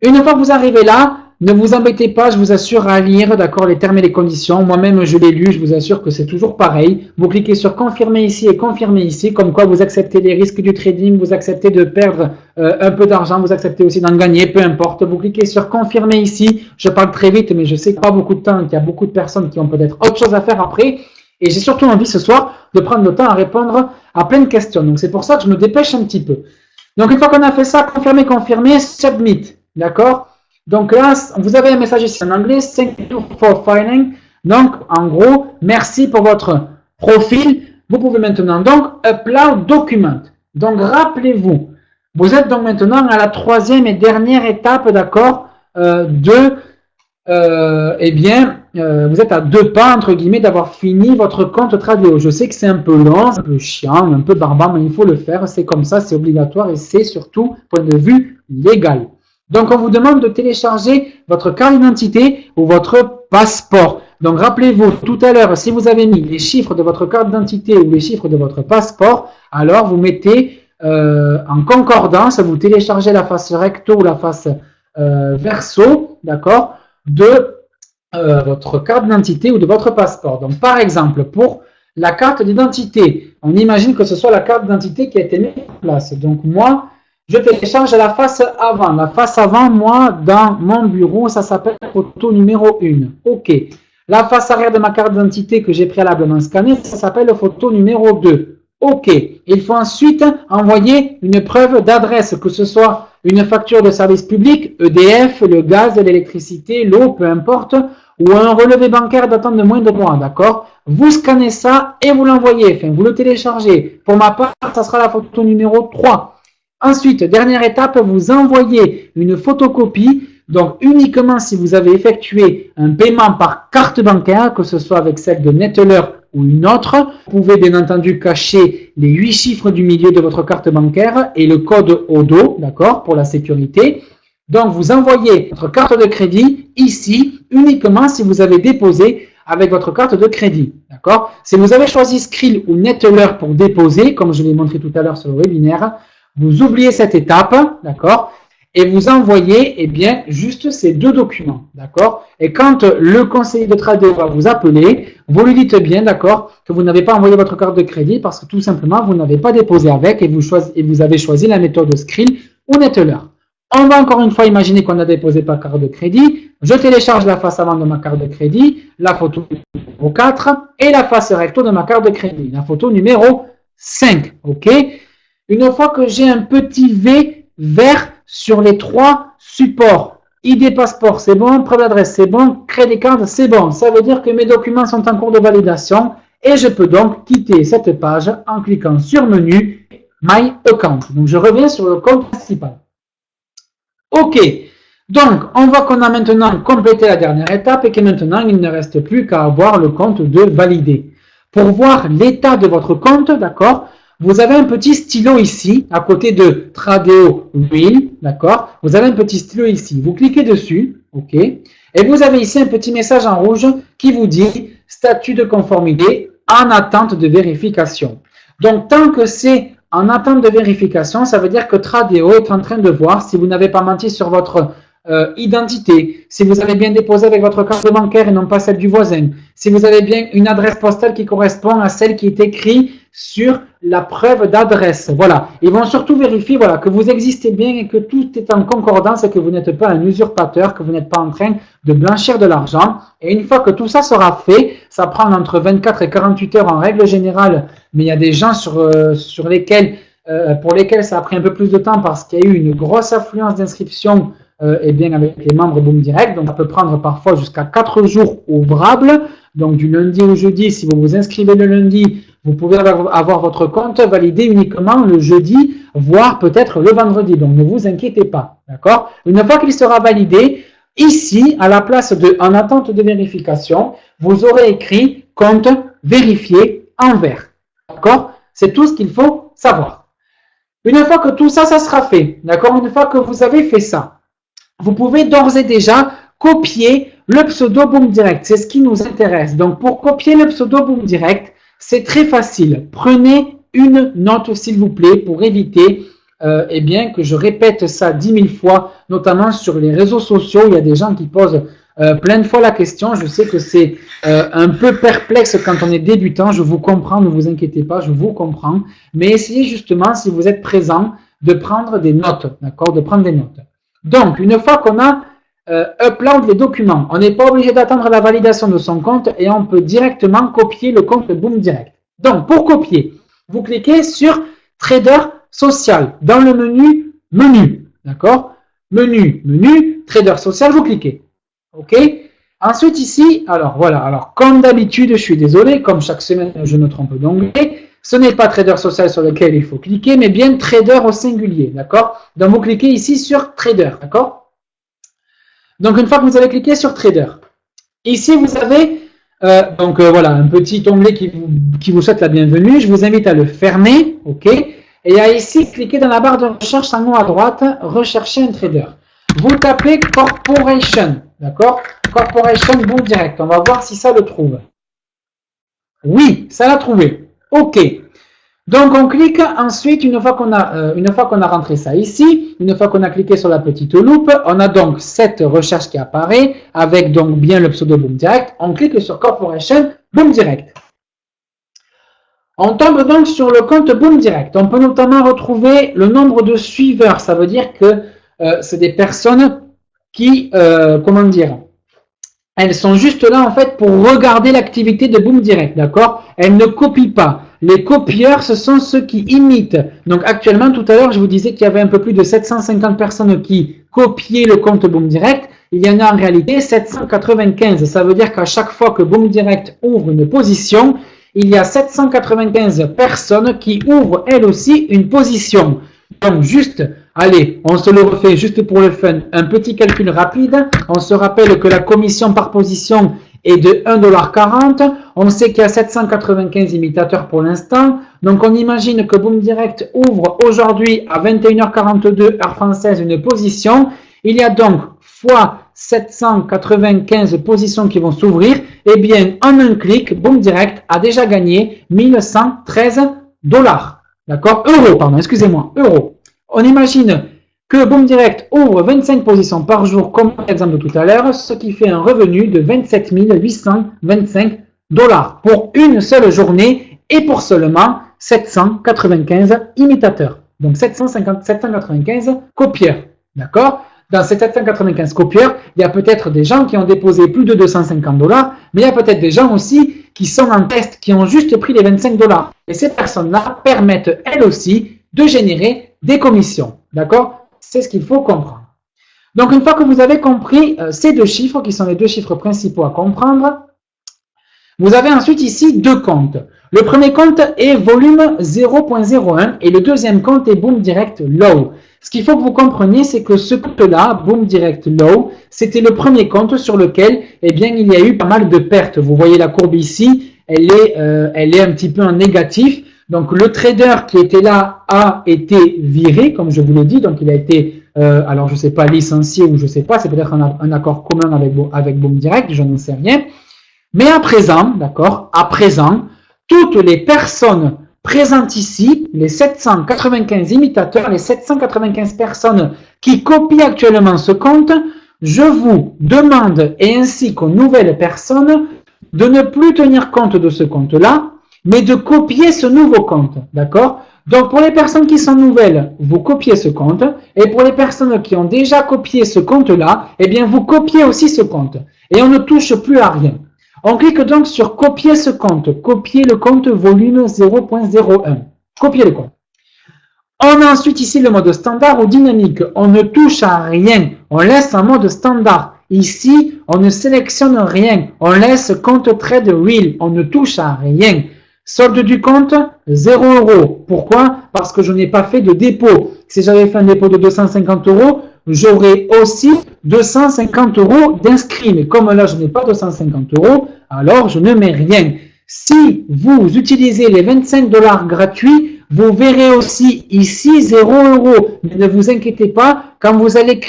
Une fois que vous arrivez là, ne vous embêtez pas, je vous assure à lire, d'accord, les termes et les conditions. Moi-même, je l'ai lu, je vous assure que c'est toujours pareil. Vous cliquez sur confirmer ici et confirmer ici, comme quoi vous acceptez les risques du trading, vous acceptez de perdre un peu d'argent, vous acceptez aussi d'en gagner, peu importe. Vous cliquez sur confirmer ici. Je parle très vite, mais je sais qu'il n'y a pas beaucoup de temps, qu'il y a beaucoup de personnes qui ont peut-être autre chose à faire après. Et j'ai surtout envie ce soir de prendre le temps à répondre à plein de questions. Donc, c'est pour ça que je me dépêche un petit peu. Donc, une fois qu'on a fait ça, confirmer, confirmer, submit. D'accord? Donc là, vous avez un message ici en anglais, thank you for filing. Donc, en gros, merci pour votre profil. Vous pouvez maintenant donc upload document. Donc, rappelez-vous, vous êtes donc maintenant à la troisième et dernière étape, d'accord, vous êtes à 2 pas, entre guillemets, d'avoir fini votre compte Tradio. Je sais que c'est un peu long, un peu chiant, un peu barbare, mais il faut le faire. C'est comme ça, c'est obligatoire et c'est surtout point de vue légal. Donc, on vous demande de télécharger votre carte d'identité ou votre passeport. Donc, rappelez-vous, tout à l'heure, si vous avez mis les chiffres de votre carte d'identité ou les chiffres de votre passeport, alors vous mettez en concordance, vous téléchargez la face recto ou la face verso, d'accord, de votre carte d'identité ou de votre passeport. Donc, par exemple, pour la carte d'identité, on imagine que ce soit la carte d'identité qui a été mise en place. Donc, moi, je télécharge la face avant. La face avant, moi, dans mon bureau, ça s'appelle photo numéro 1. OK. La face arrière de ma carte d'identité que j'ai préalablement scannée, ça s'appelle photo numéro 2. OK. Il faut ensuite envoyer une preuve d'adresse, que ce soit une facture de service public, EDF, le gaz, l'électricité, l'eau, peu importe, ou un relevé bancaire datant de moins de mois, d'accord? Vous scannez ça et vous l'envoyez, enfin, vous le téléchargez. Pour ma part, ça sera la photo numéro 3. Ensuite, dernière étape, vous envoyez une photocopie, donc uniquement si vous avez effectué un paiement par carte bancaire, que ce soit avec celle de Neteller ou une autre. Vous pouvez bien entendu cacher les 8 chiffres du milieu de votre carte bancaire et le code au dos, d'accord, pour la sécurité. Donc, vous envoyez votre carte de crédit ici uniquement si vous avez déposé avec votre carte de crédit, d'accord. Si vous avez choisi Skrill ou Neteller pour déposer, comme je l'ai montré tout à l'heure sur le webinaire, vous oubliez cette étape, d'accord, et vous envoyez, juste ces 2 documents, d'accord. Et quand le conseiller de Tradio va vous appeler, vous lui dites bien, d'accord, que vous n'avez pas envoyé votre carte de crédit parce que tout simplement, vous n'avez pas déposé avec et vous avez choisi la méthode Skrill ou Neteller. On va encore une fois imaginer qu'on a déposé par carte de crédit. Je télécharge la face avant de ma carte de crédit, la photo numéro 4 et la face recto de ma carte de crédit, la photo numéro 5, ok. Une fois que j'ai un petit V vert sur les 3 supports, ID passeport, c'est bon, preuve d'adresse, c'est bon, crédit card, c'est bon. Ça veut dire que mes documents sont en cours de validation et je peux donc quitter cette page en cliquant sur menu My Account. Donc, je reviens sur le compte principal. OK. Donc, on voit qu'on a maintenant complété la dernière étape et que maintenant, il ne reste plus qu'à avoir le compte de valider. Pour voir l'état de votre compte, d'accord, vous avez un petit stylo ici, à côté de Tradio Wheel, d'accord. Vous avez un petit stylo ici. Vous cliquez dessus, OK. Et vous avez ici un petit message en rouge qui vous dit « Statut de conformité en attente de vérification ». Donc, tant que c'est en attente de vérification, ça veut dire que Tradio est en train de voir si vous n'avez pas menti sur votre identité, si vous avez bien déposé avec votre carte bancaire et non pas celle du voisin, si vous avez bien une adresse postale qui correspond à celle qui est écrite sur la preuve d'adresse. Voilà. Ils vont surtout vérifier, voilà, que vous existez bien et que tout est en concordance et que vous n'êtes pas un usurpateur, que vous n'êtes pas en train de blanchir de l'argent. Et une fois que tout ça sera fait, ça prend entre 24 et 48 heures en règle générale, mais il y a des gens pour lesquels ça a pris un peu plus de temps parce qu'il y a eu une grosse affluence d'inscriptions avec les membres Boom Direct. Donc, ça peut prendre parfois jusqu'à 4 jours ouvrables. Donc, du lundi au jeudi, si vous vous inscrivez le lundi, vous pouvez avoir votre compte validé uniquement le jeudi, voire peut-être le vendredi. Donc, ne vous inquiétez pas. D'accord? Une fois qu'il sera validé, ici, à la place de « En attente de vérification », vous aurez écrit « Compte vérifié en vert ». D'accord? C'est tout ce qu'il faut savoir. Une fois que tout ça, ça sera fait, d'accord? Une fois que vous avez fait ça, vous pouvez d'ores et déjà copier le pseudo Boom Direct. C'est ce qui nous intéresse. Donc, pour copier le pseudo Boom Direct, c'est très facile. Prenez une note, s'il vous plaît, pour éviter que je répète ça 10 000 fois, notamment sur les réseaux sociaux. Il y a des gens qui posent plein de fois la question. Je sais que c'est un peu perplexe quand on est débutant. Je vous comprends, ne vous inquiétez pas, je vous comprends. Mais essayez justement, si vous êtes présent, de prendre des notes. D'accord? De prendre des notes. Donc, une fois qu'on a upload les documents, on n'est pas obligé d'attendre la validation de son compte et on peut directement copier le compte Boom Direct. Donc, pour copier, vous cliquez sur Trader Social dans le menu, d'accord? Menu, Trader Social, vous cliquez. OK? Ensuite, ici, alors voilà, alors comme d'habitude, je suis désolé, comme chaque semaine, je me trompe d'onglet. ce n'est pas Trader Social sur lequel il faut cliquer, mais bien Trader au singulier, d'accord? Donc, vous cliquez ici sur Trader, d'accord? Donc, une fois que vous avez cliqué sur Trader, ici, vous avez voilà, un petit onglet qui vous souhaite la bienvenue. Je vous invite à le fermer, ok? Et à ici, cliquez dans la barre de recherche en haut à droite, rechercher un trader. Vous tapez Corporation, d'accord? Corporation Boom Direct. On va voir si ça le trouve. Oui, ça l'a trouvé. Ok. Donc on clique ensuite, une fois qu'on a rentré ça ici, une fois qu'on a cliqué sur la petite loupe, on a donc cette recherche qui apparaît avec donc bien le pseudo Boom Direct. On clique sur Corporation Boom Direct. On tombe donc sur le compte Boom Direct. On peut notamment retrouver le nombre de suiveurs. Ça veut dire que c'est des personnes qui, comment dire, elles sont juste là en fait pour regarder l'activité de Boom Direct, d'accord? Elles ne copient pas. Les copieurs, ce sont ceux qui imitent. Donc actuellement, tout à l'heure, je vous disais qu'il y avait un peu plus de 750 personnes qui copiaient le compte Boom Direct. Il y en a en réalité 795. Ça veut dire qu'à chaque fois que Boom Direct ouvre une position, il y a 795 personnes qui ouvrent elles aussi une position. Donc juste, allez, on se le refait juste pour le fun, un petit calcul rapide. On se rappelle que la commission par position est de 1,40 $. On sait qu'il y a 795 imitateurs pour l'instant. Donc on imagine que Boom Direct ouvre aujourd'hui à 21h42 heure française une position. Il y a donc fois 795 positions qui vont s'ouvrir. Eh bien, en un clic, Boom Direct a déjà gagné 1113 $. D'accord? Euros, pardon, excusez-moi, euros. On imagine que Boom Direct ouvre 25 positions par jour, comme l'exemple de tout à l'heure, ce qui fait un revenu de 27 825 $ pour une seule journée et pour seulement 795 imitateurs. Donc 795 copieurs. D'accord? Dans ces 795 copieurs, il y a peut-être des gens qui ont déposé plus de 250 $, mais il y a peut-être des gens aussi qui sont en test, qui ont juste pris les 25 $. Et ces personnes-là permettent, elles aussi, de générer des commissions. D'accord? C'est ce qu'il faut comprendre. Donc, une fois que vous avez compris ces deux chiffres, qui sont les deux chiffres principaux à comprendre, vous avez ensuite ici deux comptes. Le premier compte est volume 0.01 et le deuxième compte est Boom Direct Low. Ce qu'il faut que vous compreniez, c'est que ce compte-là, Boom Direct Low, c'était le premier compte sur lequel eh bien, il y a eu pas mal de pertes. Vous voyez la courbe ici, elle est un petit peu en négatif. Donc le trader qui était là a été viré, comme je vous l'ai dit. Donc il a été, alors je ne sais pas, licencié ou je ne sais pas, c'est peut-être un accord commun avec Boom Direct, je n'en sais rien. Mais à présent, d'accord, à présent, toutes les personnes présentes ici, les 795 imitateurs, les 795 personnes qui copient actuellement ce compte, je vous demande, et ainsi qu'aux nouvelles personnes, de ne plus tenir compte de ce compte-là, mais de copier ce nouveau compte, d'accord? Donc, pour les personnes qui sont nouvelles, vous copiez ce compte, et pour les personnes qui ont déjà copié ce compte-là, eh bien, vous copiez aussi ce compte, et on ne touche plus à rien. On clique donc sur copier ce compte, copier le compte volume 0.01, copier le compte. On a ensuite ici le mode standard ou dynamique, on ne touche à rien, on laisse en mode standard. Ici, on ne sélectionne rien, on laisse compte trade real, on ne touche à rien. Solde du compte, 0 €. Pourquoi? Parce que je n'ai pas fait de dépôt. Si j'avais fait un dépôt de 250 €, j'aurais aussi 250 € d'inscrits. Mais comme là, je n'ai pas 250 €, alors je ne mets rien. Si vous utilisez les 25 $ gratuits, vous verrez aussi ici 0 €. Mais ne vous inquiétez pas, quand vous allez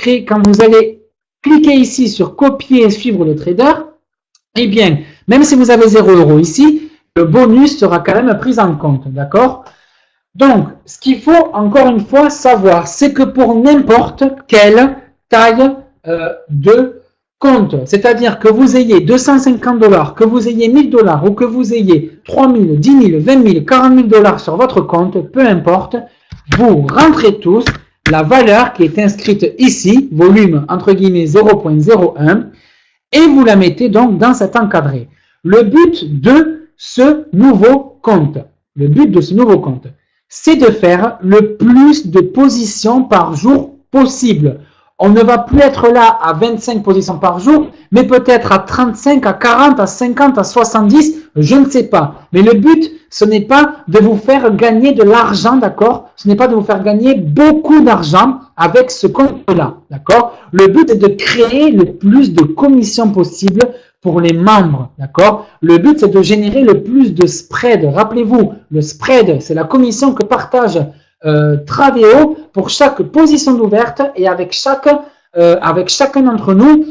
cliquer ici sur copier et suivre le trader, eh bien, même si vous avez 0 € ici, le bonus sera quand même pris en compte, d'accord? Donc, ce qu'il faut encore une fois savoir, c'est que pour n'importe quelle taille de compte, c'est-à-dire que vous ayez 250 $, que vous ayez 1000 $ ou que vous ayez 3000, 10 000, 20 000, 40 000 $ sur votre compte, peu importe, vous rentrez tous la valeur qui est inscrite ici, volume entre guillemets 0.01, et vous la mettez donc dans cet encadré. Le but de ce nouveau compte, c'est de faire le plus de positions par jour possible. on ne va plus être là à 25 positions par jour, mais peut-être à 35, à 40, à 50, à 70, je ne sais pas. Mais le but, ce n'est pas de vous faire gagner de l'argent, d'accord? Ce n'est pas de vous faire gagner beaucoup d'argent avec ce compte-là, d'accord? Le but est de créer le plus de commissions possible pour les membres, d'accord? Le but, c'est de générer le plus de spread. Rappelez-vous, le spread, c'est la commission que partage Tradeo pour chaque position d'ouverte et avec chacun d'entre nous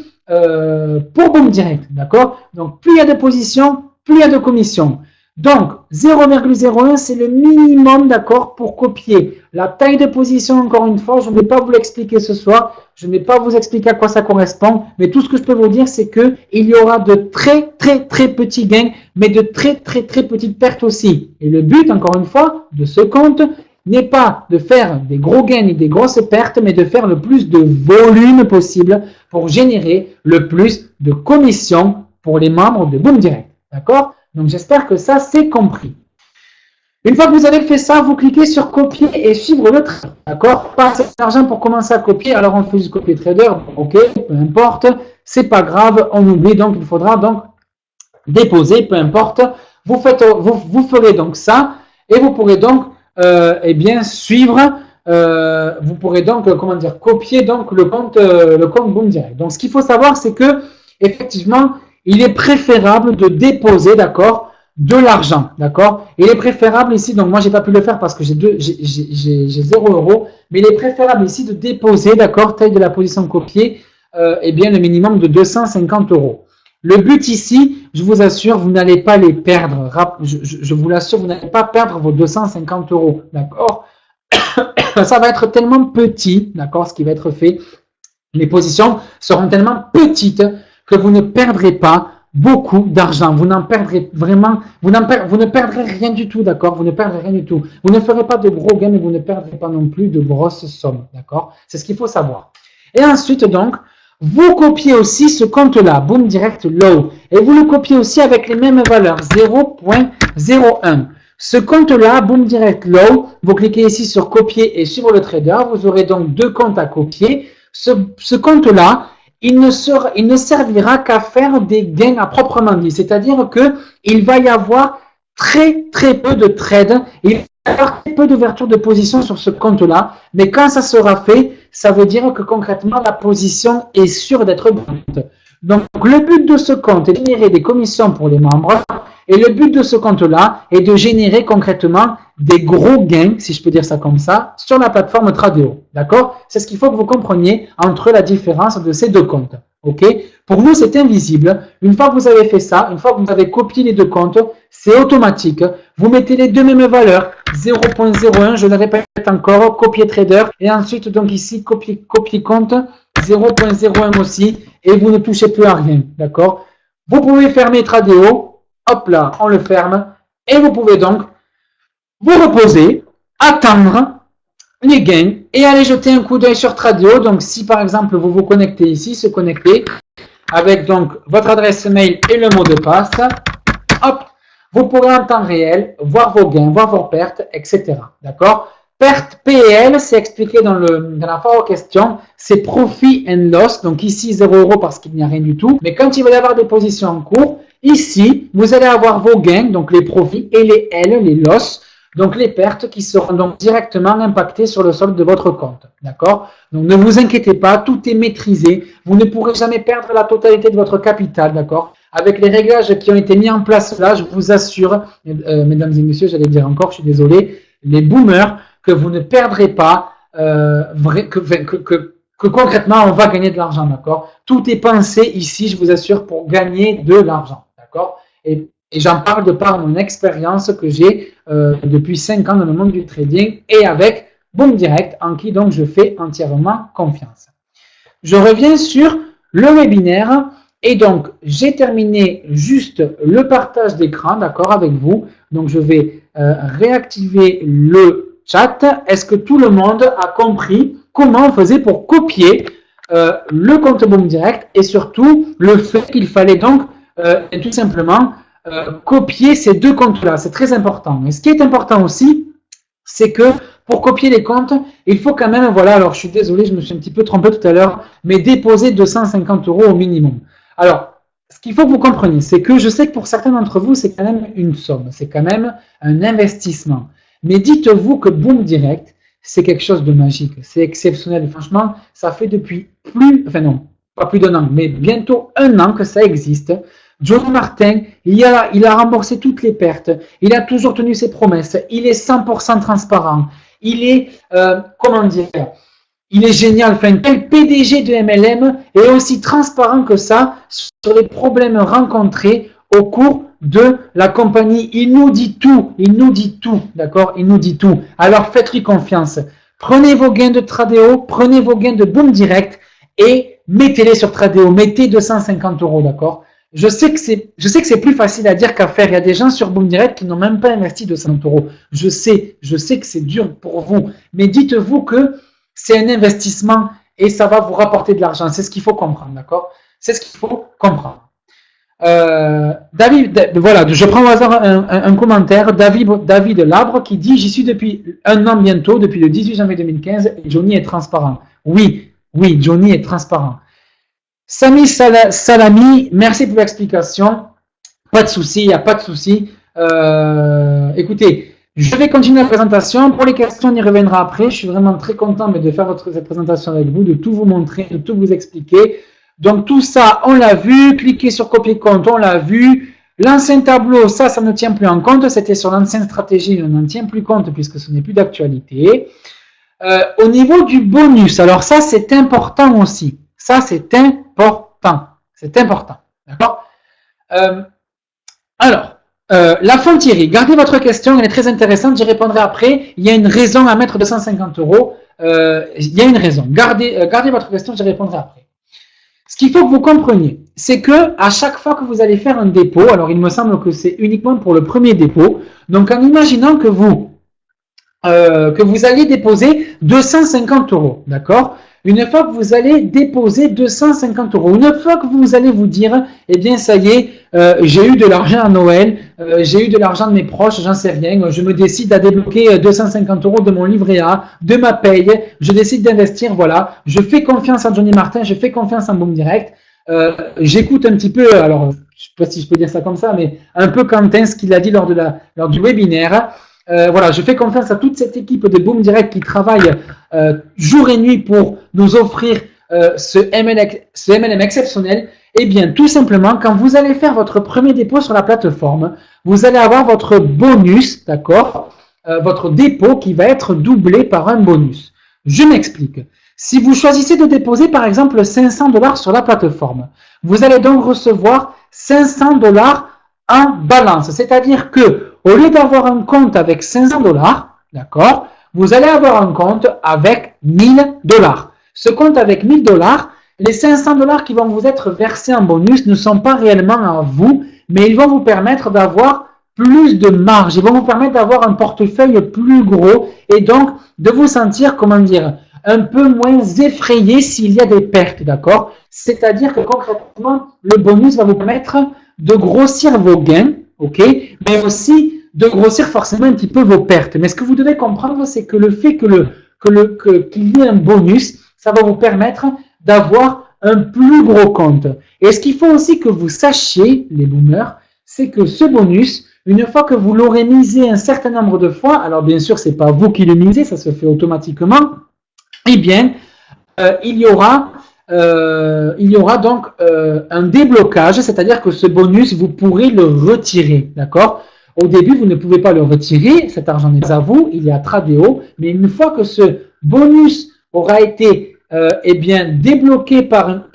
pour Boom Direct, d'accord? Donc, plus il y a de positions, plus il y a de commissions. Donc, 0,01, c'est le minimum, d'accord, pour copier. La taille de position, encore une fois, je ne vais pas vous l'expliquer ce soir. Je ne vais pas vous expliquer à quoi ça correspond. Mais tout ce que je peux vous dire, c'est que il y aura de très petits gains, mais de très petites pertes aussi. Et le but, encore une fois, de ce compte n'est pas de faire des gros gains et des grosses pertes, mais de faire le plus de volume possible pour générer le plus de commissions pour les membres de Boom Direct. D'accord? Donc, j'espère que ça, c'est compris. Une fois que vous avez fait ça, vous cliquez sur copier et suivre le trade. D'accord? Pas assez d'argent pour commencer à copier, alors on fait juste copier trader. Ok, peu importe, c'est pas grave, on oublie, donc il faudra donc déposer, peu importe. Vous ferez donc ça et vous pourrez donc eh bien suivre. Vous pourrez donc copier donc le compte Boom Direct. Donc, ce qu'il faut savoir, c'est que effectivement, il est préférable de déposer, d'accord, de l'argent, d'accord. Il est préférable ici, donc moi j'ai pas pu le faire parce que j'ai 0 €, mais il est préférable ici de déposer, d'accord, taille de la position copiée, eh bien le minimum de 250 €. Le but ici, je vous assure, vous n'allez pas les perdre. Je vous l'assure, vous n'allez pas perdre vos 250 €, d'accord. Ça va être tellement petit, d'accord, ce qui va être fait. Les positions seront tellement petites que vous ne perdrez pas beaucoup d'argent. Vous n'en perdrez vraiment, vous ne perdrez rien du tout, d'accord? Vous ne perdrez rien du tout. Vous ne ferez pas de gros gains, mais vous ne perdrez pas non plus de grosses sommes, d'accord? C'est ce qu'il faut savoir. Et ensuite, donc, vous copiez aussi ce compte-là, Boom Direct Low, et vous le copiez aussi avec les mêmes valeurs, 0.01. Ce compte-là, Boom Direct Low, vous cliquez ici sur copier et suivre le trader, vous aurez donc deux comptes à copier. Ce compte-là, il ne servira qu'à faire des gains à proprement dit. C'est-à-dire qu'il va y avoir très peu de trades, il va y avoir très peu d'ouverture de position sur ce compte-là. Mais quand ça sera fait, ça veut dire que concrètement, la position est sûre d'être bonne. Donc, le but de ce compte est de générer des commissions pour les membres. Et le but de ce compte-là est de générer concrètement des gros gains, si je peux dire ça comme ça, sur la plateforme Tradeo. D'accord? C'est ce qu'il faut que vous compreniez entre la différence de ces deux comptes. Ok? Pour nous, c'est invisible. Une fois que vous avez fait ça, une fois que vous avez copié les deux comptes, c'est automatique. Vous mettez les deux mêmes valeurs, 0.01, je le répète encore, copier trader, et ensuite, donc ici, copier compte, 0.01 aussi, et vous ne touchez plus à rien. D'accord? Vous pouvez fermer Tradeo. Hop là, on le ferme. Et vous pouvez donc vous reposer, attendre les gains et aller jeter un coup d'œil sur Tradeo. Donc, si par exemple vous vous connectez ici, se connecter avec donc votre adresse mail et le mot de passe, hop, vous pourrez en temps réel voir vos gains, voir vos pertes, etc. D'accord? Perte PL, c'est expliqué dans la fois en question, c'est profit and loss. Donc ici, 0 € parce qu'il n'y a rien du tout. Mais quand il va y avoir des positions en cours, ici, vous allez avoir vos gains, donc les profits, et les L, les loss, donc les pertes qui seront donc directement impactées sur le solde de votre compte. D'accord? Donc ne vous inquiétez pas, tout est maîtrisé. Vous ne pourrez jamais perdre la totalité de votre capital. D'accord? Avec les réglages qui ont été mis en place là, je vous assure, mesdames et messieurs, j'allais dire encore, je suis désolé, les boomers, que vous ne perdrez pas, que concrètement, on va gagner de l'argent, d'accord? Tout est pensé ici, je vous assure, pour gagner de l'argent, d'accord? Et j'en parle de par mon expérience que j'ai depuis 5 ans dans le monde du trading et avec Boom Direct, en qui donc je fais entièrement confiance. Je reviens sur le webinaire et donc j'ai terminé juste le partage d'écran, d'accord, avec vous. Donc je vais réactiver le chat. Est-ce que tout le monde a compris comment on faisait pour copier le compte Boom Direct et surtout le fait qu'il fallait donc tout simplement copier ces deux comptes-là? C'est très important. Et ce qui est important aussi, c'est que pour copier les comptes, il faut quand même, voilà, alors je suis désolé, je me suis un petit peu trompé tout à l'heure, mais déposer 250 € au minimum. Alors, ce qu'il faut que vous compreniez, c'est que je sais que pour certains d'entre vous, c'est quand même une somme, c'est quand même un investissement. Mais dites-vous que Boom Direct, c'est quelque chose de magique, c'est exceptionnel. Franchement, ça fait depuis pas plus d'un an, mais bientôt un an que ça existe. Johnny Martin, il a remboursé toutes les pertes, il a toujours tenu ses promesses, il est 100% transparent, il est, comment dire, il est génial. Enfin, quel PDG de MLM est aussi transparent que ça sur les problèmes rencontrés au cours de la compagnie. Il nous dit tout, d'accord? Il nous dit tout. Alors faites-lui confiance. Prenez vos gains de Tradeo, prenez vos gains de Boom Direct et mettez-les sur Tradeo. Mettez 250 €, d'accord? Je sais que c'est plus facile à dire qu'à faire. Il y a des gens sur Boom Direct qui n'ont même pas investi 200 €. Je sais que c'est dur pour vous, mais dites-vous que c'est un investissement et ça va vous rapporter de l'argent. C'est ce qu'il faut comprendre, d'accord? C'est ce qu'il faut comprendre. David, voilà, je prends au hasard un commentaire. David Labre qui dit: j'y suis depuis un an bientôt, depuis le 18 janvier 2015, et Johnny est transparent. Oui, Johnny est transparent. Sami Salami, merci pour l'explication. Pas de souci, il n'y a pas de souci. Écoutez, je vais continuer la présentation. Pour les questions, on y reviendra après. Je suis vraiment très content de faire cette présentation avec vous, de tout vous montrer, de tout vous expliquer. Donc tout ça, on l'a vu. Cliquez sur copier-compte, on l'a vu. L'ancien tableau, ça ne tient plus en compte. C'était sur l'ancienne stratégie, on n'en tient plus compte puisque ce n'est plus d'actualité. Au niveau du bonus, alors ça c'est important aussi. Ça c'est important. C'est important. D'accord? La Fonthierry, gardez votre question, elle est très intéressante, j'y répondrai après. Il y a une raison à mettre 250 €. Il y a une raison. Gardez votre question, j'y répondrai après. Ce qu'il faut que vous compreniez, c'est que à chaque fois que vous allez faire un dépôt, alors il me semble que c'est uniquement pour le premier dépôt, donc en imaginant que vous allez déposer 250 €, d'accord? Une fois que vous allez déposer 250 €, une fois que vous allez vous dire, eh bien ça y est, j'ai eu de l'argent à Noël, j'ai eu de l'argent de mes proches, j'en sais rien, je me décide à débloquer 250 € de mon livret A, de ma paye, je décide d'investir, voilà, je fais confiance à Johnny Martin, je fais confiance en Boom Direct, j'écoute un petit peu, alors je ne sais pas si je peux dire ça comme ça, mais un peu Quentin, ce qu'il a dit lors du webinaire. Voilà, je fais confiance à toute cette équipe de Boom Direct qui travaille jour et nuit pour nous offrir ce MLM exceptionnel. Eh bien, tout simplement, quand vous allez faire votre premier dépôt sur la plateforme, vous allez avoir votre bonus, d'accord, votre dépôt qui va être doublé par un bonus. Je m'explique. Si vous choisissez de déposer, par exemple, 500 $ sur la plateforme, vous allez donc recevoir 500 $ en balance. C'est-à-dire que au lieu d'avoir un compte avec 500 $, d'accord, vous allez avoir un compte avec 1000 $. Ce compte avec 1000 $, les 500 $ qui vont vous être versés en bonus ne sont pas réellement à vous, mais ils vont vous permettre d'avoir plus de marge. Ils vont vous permettre d'avoir un portefeuille plus gros et donc de vous sentir, comment dire, un peu moins effrayé s'il y a des pertes, d'accord? C'est-à-dire que concrètement, le bonus va vous permettre de grossir vos gains, ok, mais aussi de grossir forcément un petit peu vos pertes. Mais ce que vous devez comprendre, c'est que le fait qu'il y ait un bonus, ça va vous permettre d'avoir un plus gros compte. Et ce qu'il faut aussi que vous sachiez, les boomers, c'est que ce bonus, une fois que vous l'aurez misé un certain nombre de fois, alors bien sûr, c'est pas vous qui le misez, ça se fait automatiquement, eh bien, il y aura donc un déblocage, c'est-à-dire que ce bonus, vous pourrez le retirer, d'accord? Au début, vous ne pouvez pas le retirer, cet argent n'est pas à vous, il est à Tradeo, mais une fois que ce bonus aura été eh bien, débloqué par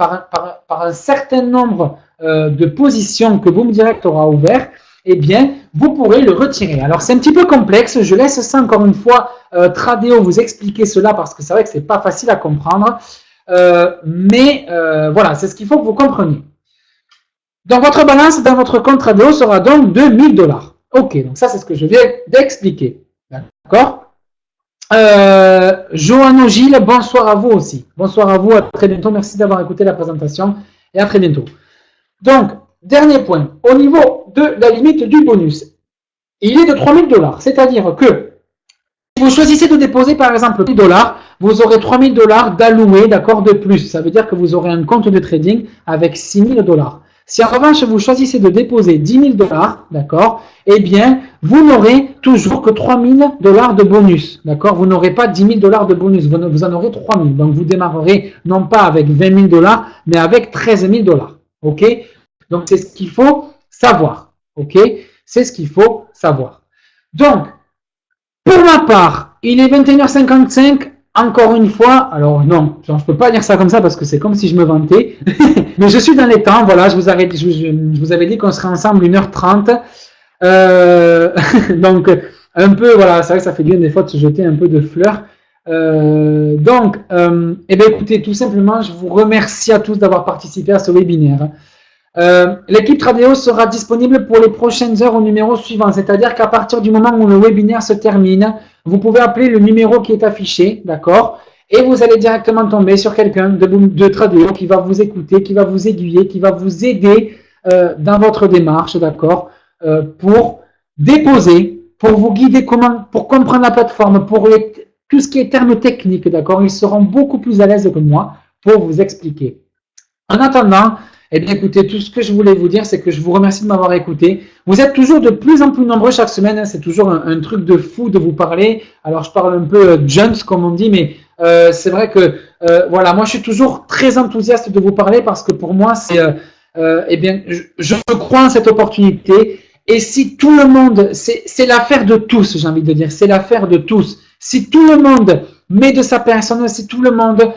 un certain nombre de positions que Boom Direct aura ouvert, eh bien, vous pourrez le retirer. Alors, c'est un petit peu complexe, je laisse ça encore une fois, Tradeo vous expliquer cela parce que c'est vrai que c'est pas facile à comprendre. Mais voilà, c'est ce qu'il faut que vous compreniez. Donc, votre balance dans votre compte Tradeo sera donc de 1000 $. Ok, donc ça, c'est ce que je viens d'expliquer. D'accord? Joanne Gilles, bonsoir à vous aussi. Bonsoir à vous, à très bientôt. Merci d'avoir écouté la présentation et à très bientôt. Donc, dernier point. Au niveau de la limite du bonus, il est de 3000 $. C'est-à-dire que vous choisissez de déposer par exemple 1000 $, vous aurez 3000 $ d'alloués, d'accord, de plus. Ça veut dire que vous aurez un compte de trading avec 6000 $. Si en revanche vous choisissez de déposer 10 000 $, d'accord, eh bien vous n'aurez toujours que 3000 $ de bonus, d'accord. Vous n'aurez pas 10 000 $ de bonus, vous en aurez 3000. Donc vous démarrerez non pas avec 20 000 $, mais avec 13 000 $. Ok. Donc c'est ce qu'il faut savoir. Ok. C'est ce qu'il faut savoir. Donc pour ma part, il est 21h55. Encore une fois, alors non, je ne peux pas dire ça comme ça parce que c'est comme si je me vantais, mais je suis dans les temps, voilà, je vous avais dit qu'on serait ensemble 1h30, donc un peu, voilà, c'est vrai que ça fait bien des fois de se jeter un peu de fleurs, eh bien écoutez, tout simplement, je vous remercie à tous d'avoir participé à ce webinaire. L'équipe Tradeo sera disponible pour les prochaines heures au numéro suivant, c'est-à-dire qu'à partir du moment où le webinaire se termine, vous pouvez appeler le numéro qui est affiché, d'accord, et vous allez directement tomber sur quelqu'un de Tradeo qui va vous écouter, qui va vous aiguiller, qui va vous aider dans votre démarche, d'accord, pour déposer, pour vous guider pour comprendre la plateforme, pour tout ce qui est termes techniques, d'accord, ils seront beaucoup plus à l'aise que moi pour vous expliquer. En attendant, eh bien, écoutez, tout ce que je voulais vous dire, c'est que je vous remercie de m'avoir écouté. Vous êtes toujours de plus en plus nombreux chaque semaine. Hein, c'est toujours un truc de fou de vous parler. Alors, je parle un peu jumps, comme on dit, mais c'est vrai que, voilà, moi, je suis toujours très enthousiaste de vous parler parce que pour moi, c'est, eh bien, je crois en cette opportunité. Et si tout le monde, c'est l'affaire de tous, j'ai envie de dire, c'est l'affaire de tous. Si tout le monde met de sa personne, si tout le monde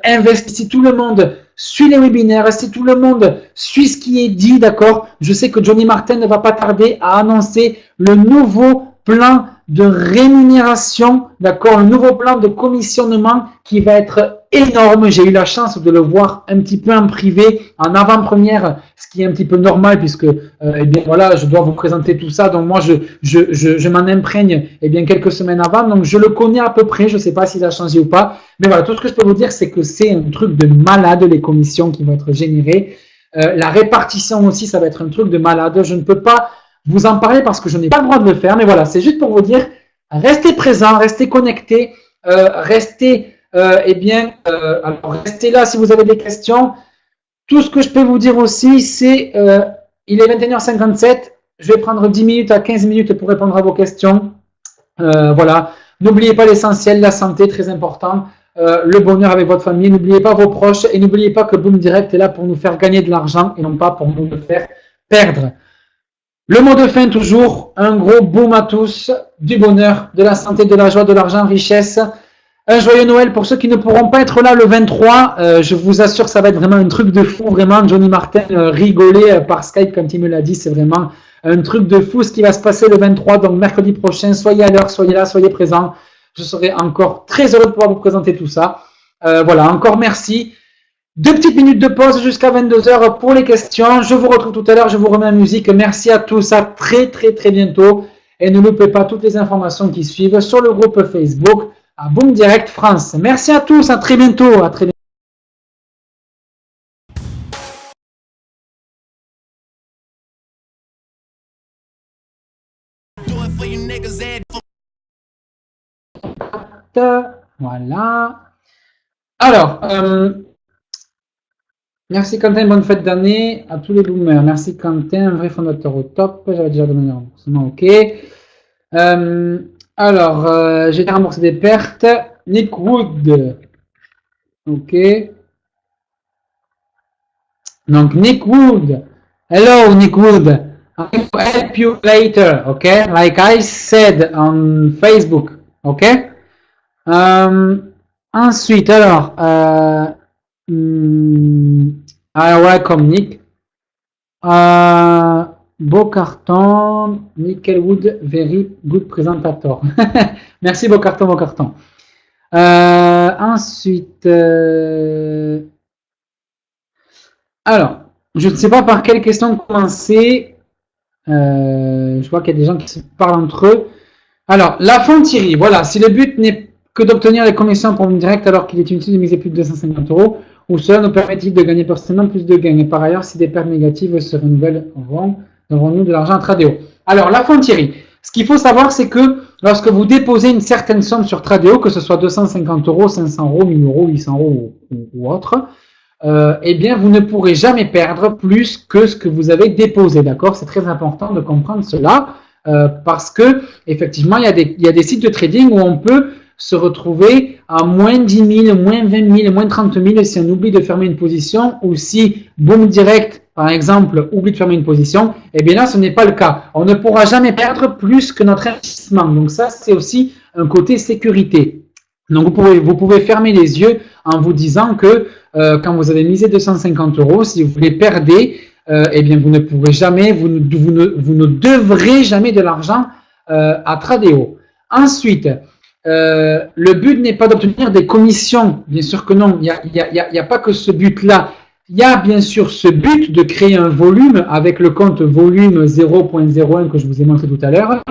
investit, si tout le monde suit les webinaires, si tout le monde suit ce qui est dit, d'accord, je sais que Johnny Martin ne va pas tarder à annoncer le nouveau plan de rémunération, d'accord, le nouveau plan de commissionnement qui va être énorme. J'ai eu la chance de le voir un petit peu en privé, en avant-première, ce qui est un petit peu normal puisque, eh bien voilà, je dois vous présenter tout ça. Donc moi, je m'en imprègne, eh bien quelques semaines avant. Donc je le connais à peu près. Je ne sais pas s'il a changé ou pas. Mais voilà, tout ce que je peux vous dire, c'est que c'est un truc de malade, les commissions qui vont être générées. La répartition aussi, ça va être un truc de malade. Je ne peux pas vous en parler parce que je n'ai pas le droit de le faire. Mais voilà, c'est juste pour vous dire, restez présents, restez connectés, restez, alors restez là si vous avez des questions. Tout ce que je peux vous dire aussi, c'est, il est 21h57, je vais prendre 10 minutes à 15 minutes pour répondre à vos questions. Voilà, n'oubliez pas l'essentiel, la santé, très important. Le bonheur avec votre famille, n'oubliez pas vos proches et n'oubliez pas que Boom Direct est là pour nous faire gagner de l'argent et non pas pour nous le faire perdre. Le mot de fin toujours, un gros boom à tous, du bonheur, de la santé, de la joie, de l'argent, richesse. Un joyeux Noël pour ceux qui ne pourront pas être là le 23. Je vous assure, ça va être vraiment un truc de fou. Vraiment, Johnny Martin rigolait par Skype quand il me l'a dit. C'est vraiment un truc de fou ce qui va se passer le 23. Donc, mercredi prochain, soyez à l'heure, soyez là, soyez présents. Je serai encore très heureux de pouvoir vous présenter tout ça. Voilà, encore merci. 2 petites minutes de pause jusqu'à 22h pour les questions. Je vous retrouve tout à l'heure. Je vous remets la musique. Merci à tous. À très, très, très bientôt. Et ne loupez pas toutes les informations qui suivent sur le groupe Facebook à Boom Direct France. Merci à tous, à très bientôt. À très bientôt. Voilà. Alors, merci Quentin, bonne fête d'année à tous les boomers. Merci Quentin, un vrai fondateur au top. J'avais déjà donné le remboursement, ok. Alors, j'ai remboursé des pertes. Nick Wood. Ok. Donc, Nick Wood. Hello, Nick Wood. I will help you later, okay? Like I said on Facebook, okay? Ensuite, alors, welcome Nick. Beau carton, Nickelwood, very good presentator. Merci, beau carton, beau carton. Ensuite, alors, je ne sais pas par quelle question commencer. Je vois qu'il y a des gens qui se parlent entre eux. Alors, la fin Thierry, voilà, si le but n'est que d'obtenir les commissions pour une direct alors qu'il est inutile de miser plus de 250 €, ou cela nous permet-il de gagner personnellement plus de gains? Et par ailleurs, si des pertes négatives se renouvellent, aurons-nous de l'argent à Tradeo? Alors, la fin Thierry, ce qu'il faut savoir, c'est que lorsque vous déposez une certaine somme sur Tradeo, que ce soit 250 euros, 500 euros, 1000 euros, 800 euros ou autre, eh bien, vous ne pourrez jamais perdre plus que ce que vous avez déposé, d'accord? C'est très important de comprendre cela, parce que, effectivement, il y a des sites de trading où on peut se retrouver à moins 10 000, moins 20 000, moins 30 000 si on oublie de fermer une position, ou si Boom Direct, par exemple, oublie de fermer une position, eh bien là, ce n'est pas le cas. On ne pourra jamais perdre plus que notre investissement. Donc ça, c'est aussi un côté sécurité. Donc vous pouvez fermer les yeux en vous disant que quand vous avez misé 250 euros, si vous les perdez, eh bien vous ne pourrez jamais, vous ne devrez jamais de l'argent à Tradeo. Ensuite, le but n'est pas d'obtenir des commissions, bien sûr que non, il n'y a pas que ce but-là. Il y a bien sûr ce but de créer un volume avec le compte volume 0.01 que je vous ai montré tout à l'heure.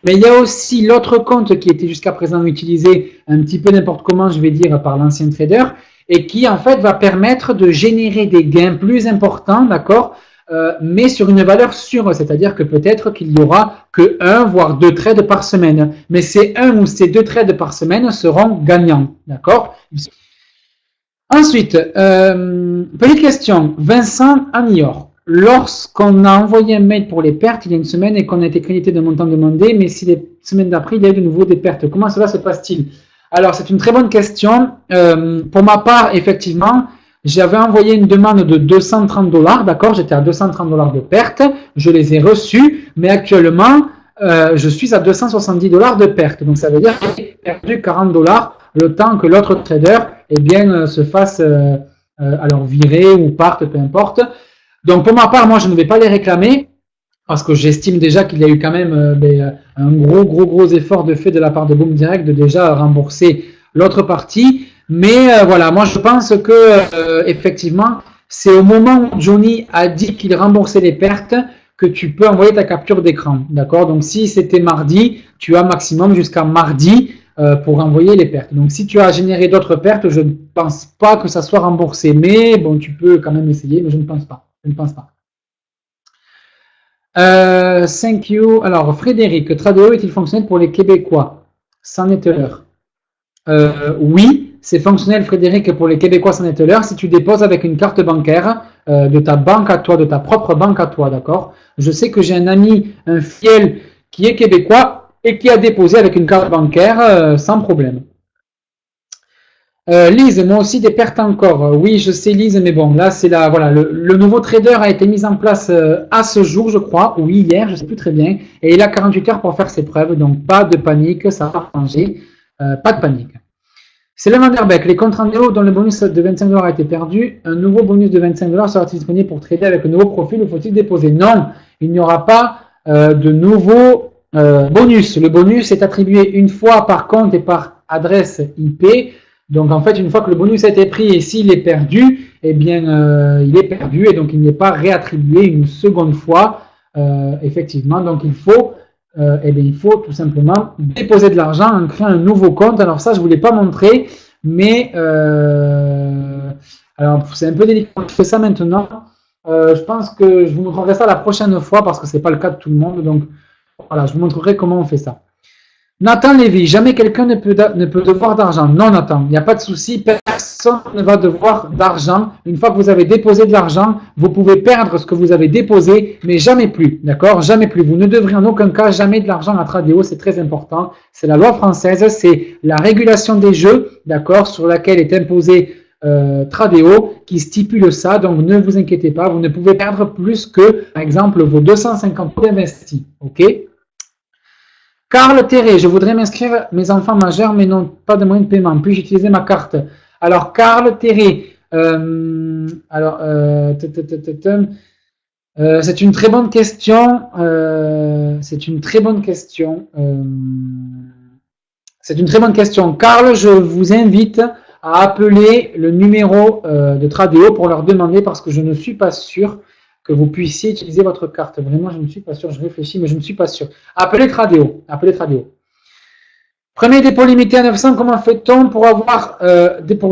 Mais il y a aussi l'autre compte qui était jusqu'à présent utilisé un petit peu n'importe comment, je vais dire, par l'ancien trader, et qui en fait va permettre de générer des gains plus importants, d'accord, mais sur une valeur sûre, c'est-à-dire que peut-être qu'il n'y aura que 1 voire 2 trades par semaine. Mais ces 1 ou ces 2 trades par semaine seront gagnants, d'accord. Ensuite, petite question, Vincent Anior. Lorsqu'on a envoyé un mail pour les pertes il y a une semaine et qu'on a été crédité d'un montant demandé, mais si les semaines d'après, il y a eu de nouveau des pertes, comment cela se passe-t-il? Alors, c'est une très bonne question. Pour ma part, effectivement, j'avais envoyé une demande de 230 $, d'accord? J'étais à 230 $ de pertes, je les ai reçus, mais actuellement, je suis à 270 $ de pertes. Donc, ça veut dire que j'ai perdu 40 $ le temps que l'autre trader eh bien, se fasse alors virer ou parte, peu importe. Donc, pour ma part, moi, je ne vais pas les réclamer parce que j'estime déjà qu'il y a eu quand même un gros effort de fait de la part de Boom Direct de déjà rembourser l'autre partie. Mais voilà, moi, je pense que effectivement, c'est au moment où Johnny a dit qu'il remboursait les pertes que tu peux envoyer ta capture d'écran. D'accord? Donc, si c'était mardi, tu as maximum jusqu'à mardi pour envoyer les pertes. Donc, si tu as généré d'autres pertes, je ne pense pas que ça soit remboursé. Mais bon, tu peux quand même essayer, mais je ne pense pas. Je ne pense pas. Thank you. Alors, Frédéric, Tradeo est-il fonctionnel pour les Québécois? C'en est l'heure. Oui, c'est fonctionnel, Frédéric, pour les Québécois, c'en est l'heure. Si tu déposes avec une carte bancaire de ta banque à toi, de ta propre banque à toi, d'accord? Je sais que j'ai un ami, un fidèle, qui est québécois et qui a déposé avec une carte bancaire sans problème. Lise, moi aussi des pertes encore. Oui, je sais Lise, mais bon, là c'est là, voilà, le nouveau trader a été mis en place à ce jour, je crois, ou hier, je ne sais plus très bien, et il a 48 heures pour faire ses preuves, donc pas de panique, ça va changer, pas de panique. C'est le Vanderbeck, les comptes rendus dont le bonus de 25 $ a été perdu, un nouveau bonus de 25 $ sera-t-il disponible pour trader avec un nouveau profil ou faut-il déposer? Non, il n'y aura pas de nouveau bonus. Le bonus est attribué une fois par compte et par adresse IP. Donc en fait, une fois que le bonus a été pris et s'il est perdu, eh bien il est perdu et donc il n'est pas réattribué une seconde fois, effectivement. Donc il faut tout simplement déposer de l'argent en créant un nouveau compte. Alors ça, je ne vous l'ai pas montré, mais alors c'est un peu délicat. Je fais ça maintenant. Je pense que je vous montrerai ça la prochaine fois parce que ce n'est pas le cas de tout le monde. Donc voilà, je vous montrerai comment on fait ça. Nathan Lévy, jamais quelqu'un ne peut devoir d'argent. Non, Nathan, il n'y a pas de souci. Personne ne va devoir d'argent. Une fois que vous avez déposé de l'argent, vous pouvez perdre ce que vous avez déposé, mais jamais plus. D'accord? Jamais plus. Vous ne devrez en aucun cas jamais de l'argent à Tradeo. C'est très important. C'est la loi française. C'est la régulation des jeux, d'accord, sur laquelle est imposé Tradeo qui stipule ça. Donc, ne vous inquiétez pas. Vous ne pouvez perdre plus que, par exemple, vos 250 € investis. OK? Carl Terré, je voudrais m'inscrire mes enfants majeurs, mais non pas de moyen de paiement. Puis-je utiliser ma carte? Alors, Carl Terré, c'est une très bonne question. C'est une très bonne question. Carl, je vous invite à appeler le numéro de Tradeo pour leur demander, parce que je ne suis pas sûr que vous puissiez utiliser votre carte. Vraiment, je ne suis pas sûr. Je réfléchis, mais je ne suis pas sûr. Appelez Tradeo. Appelez Tradeo. Premier dépôt limité à 900. Comment fait-on pour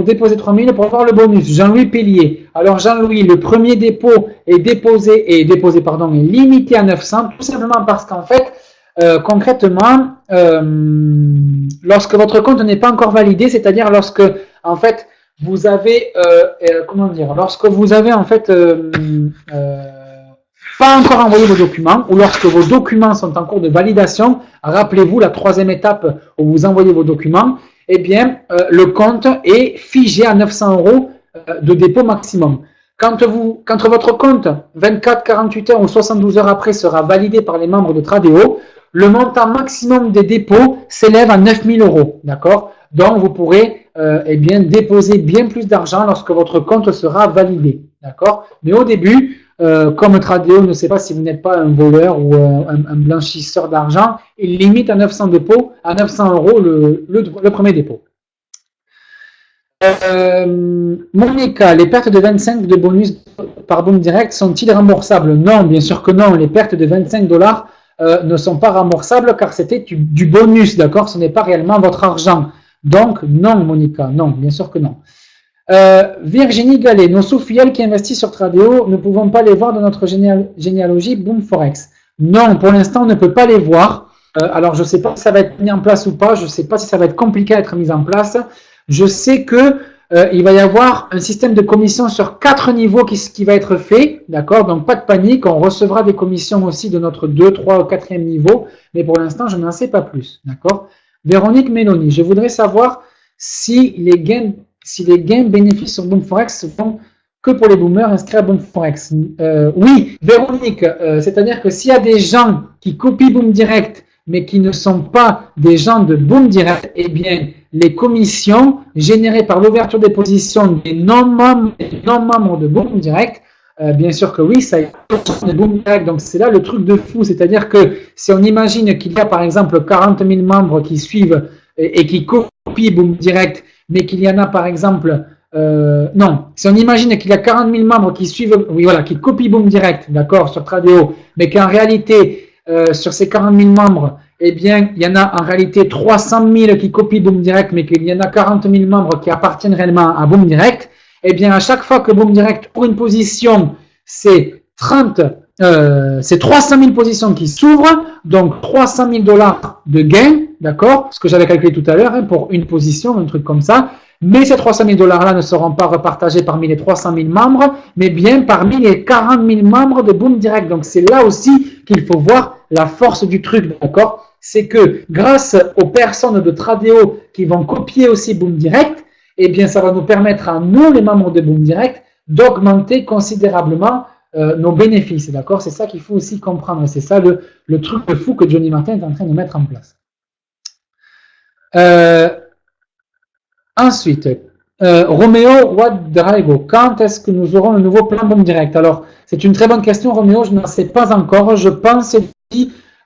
déposer 3000 pour avoir le bonus? Jean-Louis Pellier. Alors, Jean-Louis, le premier dépôt est limité à 900, tout simplement parce qu'en fait, concrètement, lorsque votre compte n'est pas encore validé, c'est-à-dire lorsque, en fait, vous avez, comment dire, lorsque vous avez, en fait, pas encore envoyé vos documents, ou lorsque vos documents sont en cours de validation, rappelez-vous la troisième étape où vous envoyez vos documents, eh bien, le compte est figé à 900 € de dépôt maximum. Quand votre compte, 24, 48 heures ou 72 heures après, sera validé par les membres de Tradeo, le montant maximum des dépôts s'élève à 9000 €. D'accord? Donc, vous pourrez eh bien, déposer bien plus d'argent lorsque votre compte sera validé. D'accord? Mais au début, comme Tradeo ne sait pas si vous n'êtes pas un voleur ou un blanchisseur d'argent, il limite à 900 € le premier dépôt. Monica, les pertes de 25 de bonus par Boom Direct sont-ils remboursables? Non, bien sûr que non. Les pertes de 25 $ ne sont pas remboursables car c'était du bonus, d'accord? Ce n'est pas réellement votre argent. Donc, non, Monica, non, bien sûr que non. Virginie Gallet, nos sous-filiales qui investissent sur Tradeo, ne pouvons pas les voir dans notre généalogie Boom Forex. Non, pour l'instant, on ne peut pas les voir. Alors, je ne sais pas si ça va être mis en place ou pas. Je ne sais pas si ça va être compliqué à être mis en place. Je sais que il va y avoir un système de commission sur 4 niveaux qui va être fait, d'accord? Donc pas de panique, on recevra des commissions aussi de notre 2, 3 ou 4e niveau, mais pour l'instant je n'en sais pas plus, d'accord? Véronique Mélanie, je voudrais savoir si les gains bénéfices sur Boom Forex se font que pour les boomers inscrits à Boom Forex. Oui, Véronique, c'est-à-dire que s'il y a des gens qui copient Boom Direct mais qui ne sont pas des gens de Boom Direct, eh bien, les commissions générées par l'ouverture des positions des non-membres de Boom Direct, bien sûr que oui, ça y est, de Boom Direct. Donc, c'est là le truc de fou. C'est-à-dire que si on imagine qu'il y a, par exemple, 40 000 membres qui suivent et qui copient Boom Direct, mais qu'il y en a, par exemple, non, si on imagine qu'il y a 40 000 membres qui suivent, oui, voilà, qui copient Boom Direct, d'accord, sur Tradeo, mais qu'en réalité, sur ces 40 000 membres, eh bien, il y en a en réalité 300 000 qui copient Boom Direct, mais qu'il y en a 40 000 membres qui appartiennent réellement à Boom Direct. Eh bien, à chaque fois que Boom Direct pour une position, c'est 300 000 positions qui s'ouvrent, donc 300 000 $ de gain, d'accord, ce que j'avais calculé tout à l'heure, hein, pour une position, un truc comme ça. Mais ces 300 000 $ là ne seront pas repartagés parmi les 300 000 membres, mais bien parmi les 40 000 membres de Boom Direct. Donc, c'est là aussi qu'il faut voir la force du truc, d'accord? C'est que grâce aux personnes de Tradeo qui vont copier aussi Boom Direct, eh bien, ça va nous permettre à nous, les membres de Boom Direct, d'augmenter considérablement nos bénéfices, d'accord? C'est ça qu'il faut aussi comprendre. C'est ça le truc de fou que Johnny Martin est en train de mettre en place. Ensuite, Roméo Ouadrago, quand est-ce que nous aurons le nouveau plan Boom Direct? Alors, c'est une très bonne question, Roméo, je n'en sais pas encore. Je pense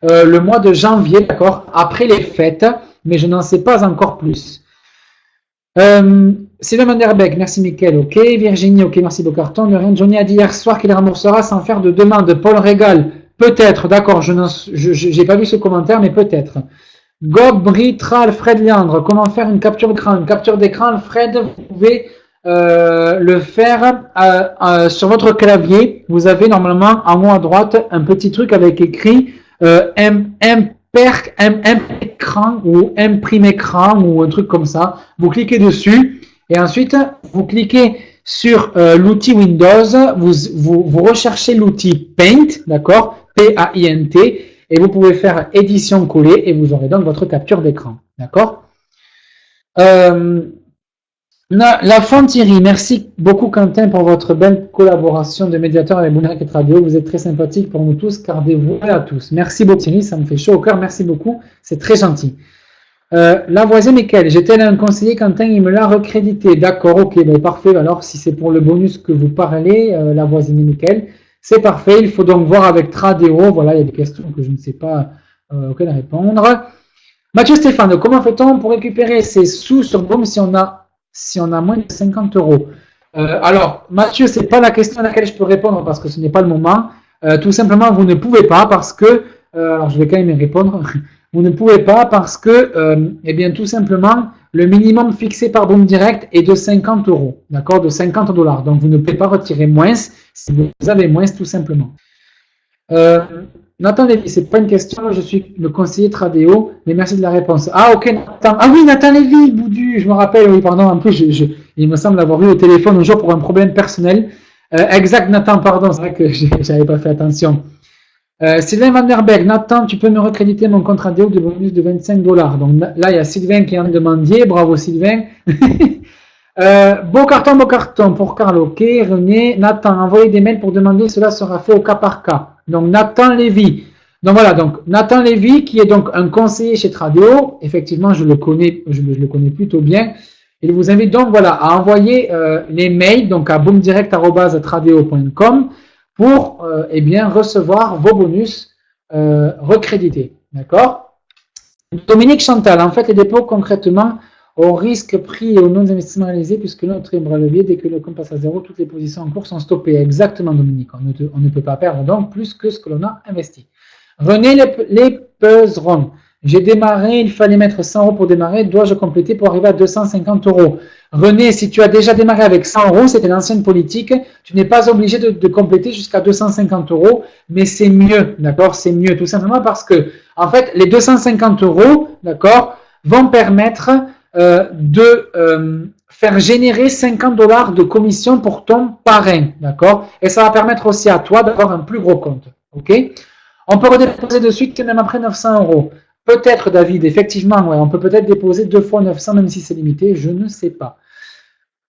le mois de janvier, d'accord, après les fêtes, mais je n'en sais pas encore plus. Sylvain Manderbeck, merci Mickaël, ok. Virginie, ok, merci Beaucarton. De rien, Johnny a dit hier soir qu'il remboursera sans faire de demande. Paul Régal, peut-être, d'accord, je n'ai pas vu ce commentaire, mais peut-être. Gob, Britral, Fred Leandre, comment faire une capture d'écran? Une capture d'écran, Fred, vous pouvez le faire sur votre clavier. Vous avez normalement en haut à droite un petit truc avec écrit écran ou imprime écran ou un truc comme ça. Vous cliquez dessus et ensuite vous cliquez sur l'outil Windows. Vous recherchez l'outil Paint, d'accord, P-A-I-N-T. Et vous pouvez faire édition coller et vous aurez donc votre capture d'écran. D'accord? La Thierry, merci beaucoup Quentin pour votre belle collaboration de médiateur avec Boom Direct et Tradeo. Vous êtes très sympathique pour nous tous, car dévoué à tous. Merci beaucoup Thierry, ça me fait chaud au cœur. Merci beaucoup, c'est très gentil. Lavoisier Mickaël, j'étais un conseiller Quentin, il me l'a recrédité. D'accord, ok, ben, parfait. Alors si c'est pour le bonus que vous parlez, Lavoisier Mickaël, c'est parfait, il faut donc voir avec Tradeo. Voilà, il y a des questions que je ne sais pas auxquelles répondre. Mathieu Stéphane, comment fait-on pour récupérer ces sous sur Boom si on a moins de 50 €? Alors, Mathieu, ce n'est pas la question à laquelle je peux répondre parce que ce n'est pas le moment. Tout simplement, vous ne pouvez pas parce que, alors je vais quand même y répondre, vous ne pouvez pas parce que, eh bien, tout simplement, le minimum fixé par Boom Direct est de 50 €, d'accord, de 50 $. Donc, vous ne pouvez pas retirer moins si vous avez moins, tout simplement. Nathan Lévy, c'est pas une question, je suis le conseiller Tradeo, mais merci de la réponse. Ah, ok, Nathan. Ah oui, Nathan Lévy, Boudu, je me rappelle, oui, pardon, en plus, il me semble avoir eu au téléphone un jour pour un problème personnel. Exact, Nathan, pardon, c'est vrai que j'avais pas fait attention. Sylvain Van Der Beek, Nathan, tu peux me recréditer mon compte Tradeo de bonus de 25 $. Donc là, il y a Sylvain qui en demandier, bravo Sylvain. Beau carton pour Carl, ok. René, Nathan, envoyez des mails pour demander, cela sera fait au cas par cas. Donc Nathan Lévy. Donc voilà, donc Nathan Lévy qui est donc un conseiller chez Tradeo. Effectivement, je le connais plutôt bien. Il vous invite donc voilà à envoyer les mails donc à boomdirect@tradeo.com pour eh bien recevoir vos bonus recrédités. D'accord? Dominique Chantal, en fait, les dépôts concrètement au risque pris et aux non-investissements réalisés, puisque notre bras levier, dès que le compte passe à zéro, toutes les positions en cours sont stoppées. Exactement, Dominique. On ne peut pas perdre donc plus que ce que l'on a investi. René les peserons. J'ai démarré, il fallait mettre 100 € pour démarrer. Dois-je compléter pour arriver à 250 €? René, si tu as déjà démarré avec 100 €, c'était l'ancienne politique. Tu n'es pas obligé de compléter jusqu'à 250 €, mais c'est mieux, d'accord? C'est mieux, tout simplement parce que, en fait, les 250 €, d'accord, vont permettre de faire générer 50 $ de commission pour ton parrain, d'accord? Et ça va permettre aussi à toi d'avoir un plus gros compte, ok? On peut redéposer de suite même après 900 €. Peut-être, David, effectivement, ouais, on peut peut-être déposer 2 fois 900, même si c'est limité, je ne sais pas.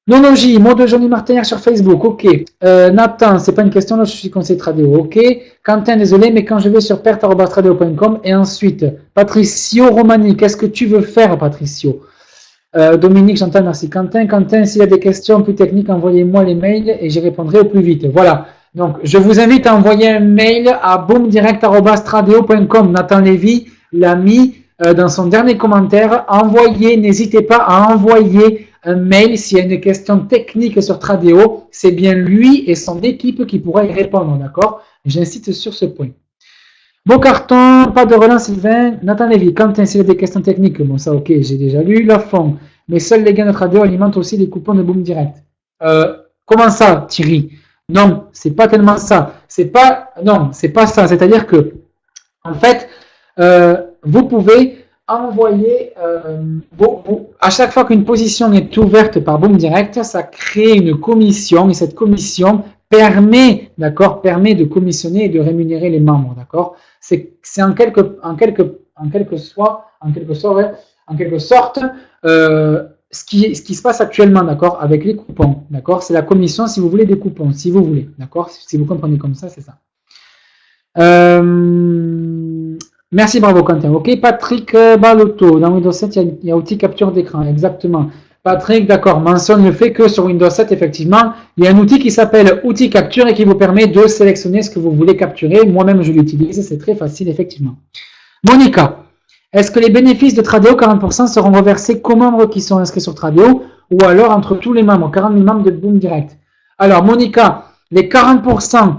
Nonoji, mot de Johnny Martinière sur Facebook, ok. Nathan, c'est pas une question, là je suis conseiller Tradeo, ok. Quentin, désolé, mais quand je vais sur perte@tradeo.com et ensuite, Patricio Romani, qu'est-ce que tu veux faire, Patricio? Dominique, j'entends, merci. Quentin, s'il y a des questions plus techniques, envoyez-moi les mails et j'y répondrai au plus vite. Voilà. Donc, je vous invite à envoyer un mail à boomdirect@tradeo.com. Nathan Lévy l'a mis dans son dernier commentaire. N'hésitez pas à envoyer un mail s'il y a une question technique sur Tradeo. C'est bien lui et son équipe qui pourra y répondre, d'accord? J'insiste sur ce point. Beau carton, pas de relance Sylvain. Nathan Lévy, Quentin, s'il y a des questions techniques, bon ça ok, j'ai déjà lu. Lafond, mais seuls les gains de Tradeo alimentent aussi les coupons de Boom Direct. Comment ça, Thierry? Non, c'est pas tellement ça. C'est pas ça. C'est-à-dire que, en fait, vous pouvez envoyer, à chaque fois qu'une position est ouverte par Boom Direct, ça crée une commission et cette commission permet de commissionner et de rémunérer les membres, d'accord? C'est en quelque sorte ce qui se passe actuellement, d'accord, avec les coupons, d'accord? C'est la commission si vous voulez des coupons, si vous voulez, d'accord? Si vous comprenez comme ça, c'est ça. Merci, bravo Quentin. Ok, Patrick Balotto, dans Windows 7, il y a outil capture d'écran, exactement. Patrick, d'accord, mentionne le fait que sur Windows 7, effectivement, il y a un outil qui s'appelle outil capture et qui vous permet de sélectionner ce que vous voulez capturer. Moi-même, je l'utilise, c'est très facile, effectivement. Monica, est-ce que les bénéfices de Tradeo 40% seront reversés qu'aux membres qui sont inscrits sur Tradeo ou alors entre tous les membres, 40 000 membres de Boom Direct? Alors, Monica, les 40%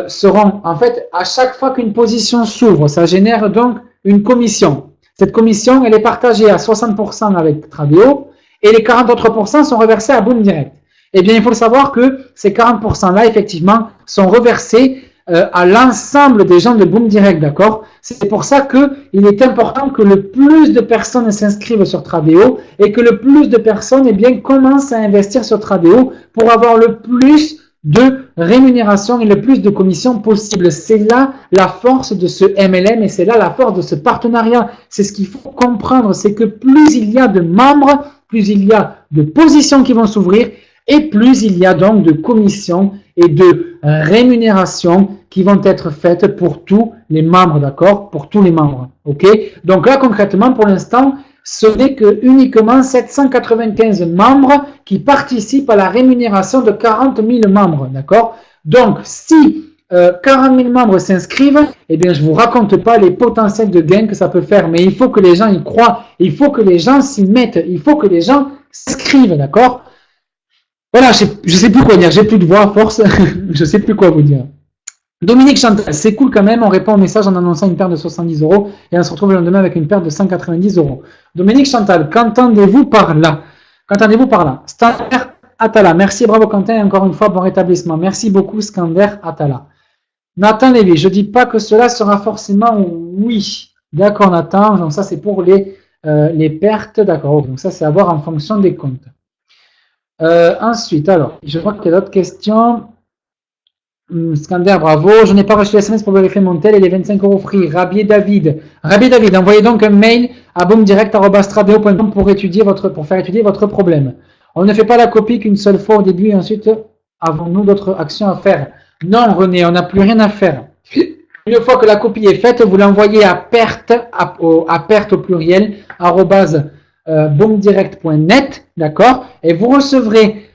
seront, en fait, à chaque fois qu'une position s'ouvre, ça génère donc une commission. Cette commission, elle est partagée à 60% avec Tradeo et les 40 autres pourcents sont reversés à Boom Direct. Eh bien, il faut le savoir que ces 40%-là, effectivement, sont reversés à l'ensemble des gens de Boom Direct, d'accord? C'est pour ça qu'il est important que le plus de personnes s'inscrivent sur Tradeo et que le plus de personnes, eh bien, commencent à investir sur Tradeo pour avoir le plus de rémunération et le plus de commissions possible. C'est là la force de ce MLM et c'est là la force de ce partenariat. C'est ce qu'il faut comprendre, c'est que plus il y a de membres, plus il y a de positions qui vont s'ouvrir et plus il y a donc de commissions et de rémunérations qui vont être faites pour tous les membres, d'accord? Pour tous les membres, ok? Donc là, concrètement, pour l'instant, ce n'est que uniquement 795 membres qui participent à la rémunération de 40 000 membres, d'accord? Donc, si 40 000 membres s'inscrivent, eh bien, je ne vous raconte pas les potentiels de gains que ça peut faire, mais il faut que les gens y croient, il faut que les gens s'y mettent, il faut que les gens s'inscrivent, d'accord? Voilà, je ne sais plus quoi dire, j'ai plus de voix à force, je ne sais plus quoi vous dire. Dominique Chantal, c'est cool quand même, on répond au message en annonçant une perte de 70 € et on se retrouve le lendemain avec une perte de 190 €. Dominique Chantal, qu'entendez-vous par là? Qu'entendez-vous par là? Skander Atala, merci, bravo Quentin, et encore une fois, bon rétablissement. Merci beaucoup Skander Atala. Nathan Lévy, je dis pas que cela sera forcément oui. D'accord, Nathan. Donc ça, c'est pour les pertes. D'accord. Donc ça, c'est à voir en fonction des comptes. Ensuite, alors, je vois qu'il y a d'autres questions. Scander, bravo. Je n'ai pas reçu SMS pour vérifier mon tel et les 25 € free. Rabier David. Rabier David, envoyez donc un mail à boomdirect.com pour faire étudier votre problème. On ne fait pas la copie qu'une seule fois au début et ensuite avons-nous d'autres actions à faire? Non, René, on n'a plus rien à faire. Une fois que la copie est faite, vous l'envoyez à perte au pluriel, boomdirect.net, d'accord? Et vous recevrez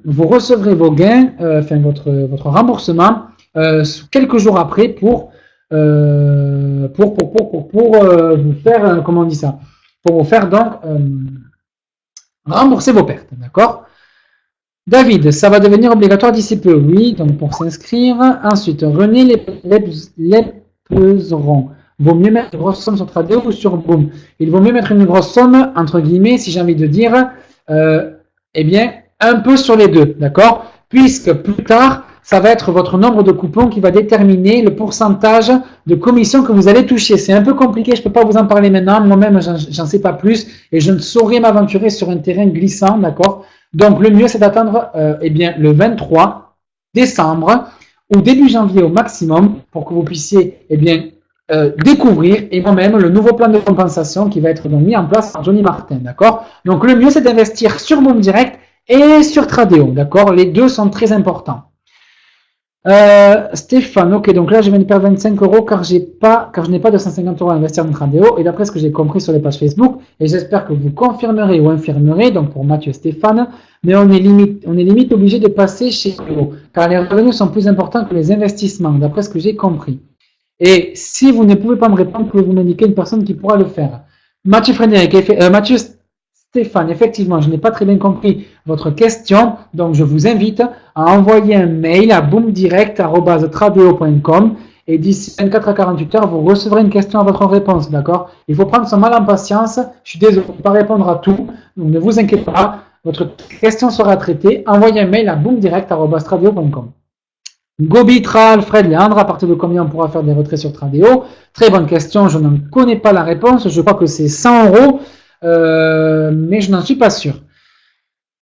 vos gains, enfin votre remboursement quelques jours après pour vous faire, comment on dit ça? Pour vous faire donc rembourser vos pertes, d'accord? David, ça va devenir obligatoire d'ici peu, oui, donc pour s'inscrire. Ensuite, René les peseront. Vaut mieux mettre une grosse somme sur Tradeo ou sur Boom? Il vaut mieux mettre une grosse somme, entre guillemets, si j'ai envie de dire, eh bien, un peu sur les deux, d'accord? Puisque plus tard, ça va être votre nombre de coupons qui va déterminer le pourcentage de commission que vous allez toucher. C'est un peu compliqué, je ne peux pas vous en parler maintenant, moi-même, j'en sais pas plus, et je ne saurais m'aventurer sur un terrain glissant, d'accord? Donc, le mieux, c'est d'attendre eh bien, le 23 décembre ou début janvier au maximum pour que vous puissiez eh bien, découvrir et moi-même le nouveau plan de compensation qui va être donc mis en place par Johnny Martin. D'accord? Donc, le mieux, c'est d'investir sur Boom Direct et sur Tradeo. D'accord? Les deux sont très importants. Stéphane, ok, donc là je viens de perdre 25 € car je n'ai pas 250 € à investir dans Tradeo, et d'après ce que j'ai compris sur les pages Facebook, et j'espère que vous confirmerez ou infirmerez, donc pour Mathieu Stéphane, mais on est limite obligé de passer chez Tradeo, car les revenus sont plus importants que les investissements, d'après ce que j'ai compris. Et si vous ne pouvez pas me répondre, pouvez-vous m'indiquer une personne qui pourra le faire? Mathieu Stéphane, effectivement, je n'ai pas très bien compris votre question, donc je vous invite à envoyer un mail à boomdirect@tradeo.com et d'ici 24 à 48 heures, vous recevrez une question à votre réponse, d'accord? Il faut prendre son mal en patience, je suis désolé, je ne peux pas répondre à tout, donc ne vous inquiétez pas, votre question sera traitée, envoyez un mail à boomdirect@tradeo.com. Gobitra, Alfred, Léandre, à partir de combien on pourra faire des retraits sur Tradeo? Très bonne question, je n'en connais pas la réponse, je crois que c'est 100 €. Mais je n'en suis pas sûr.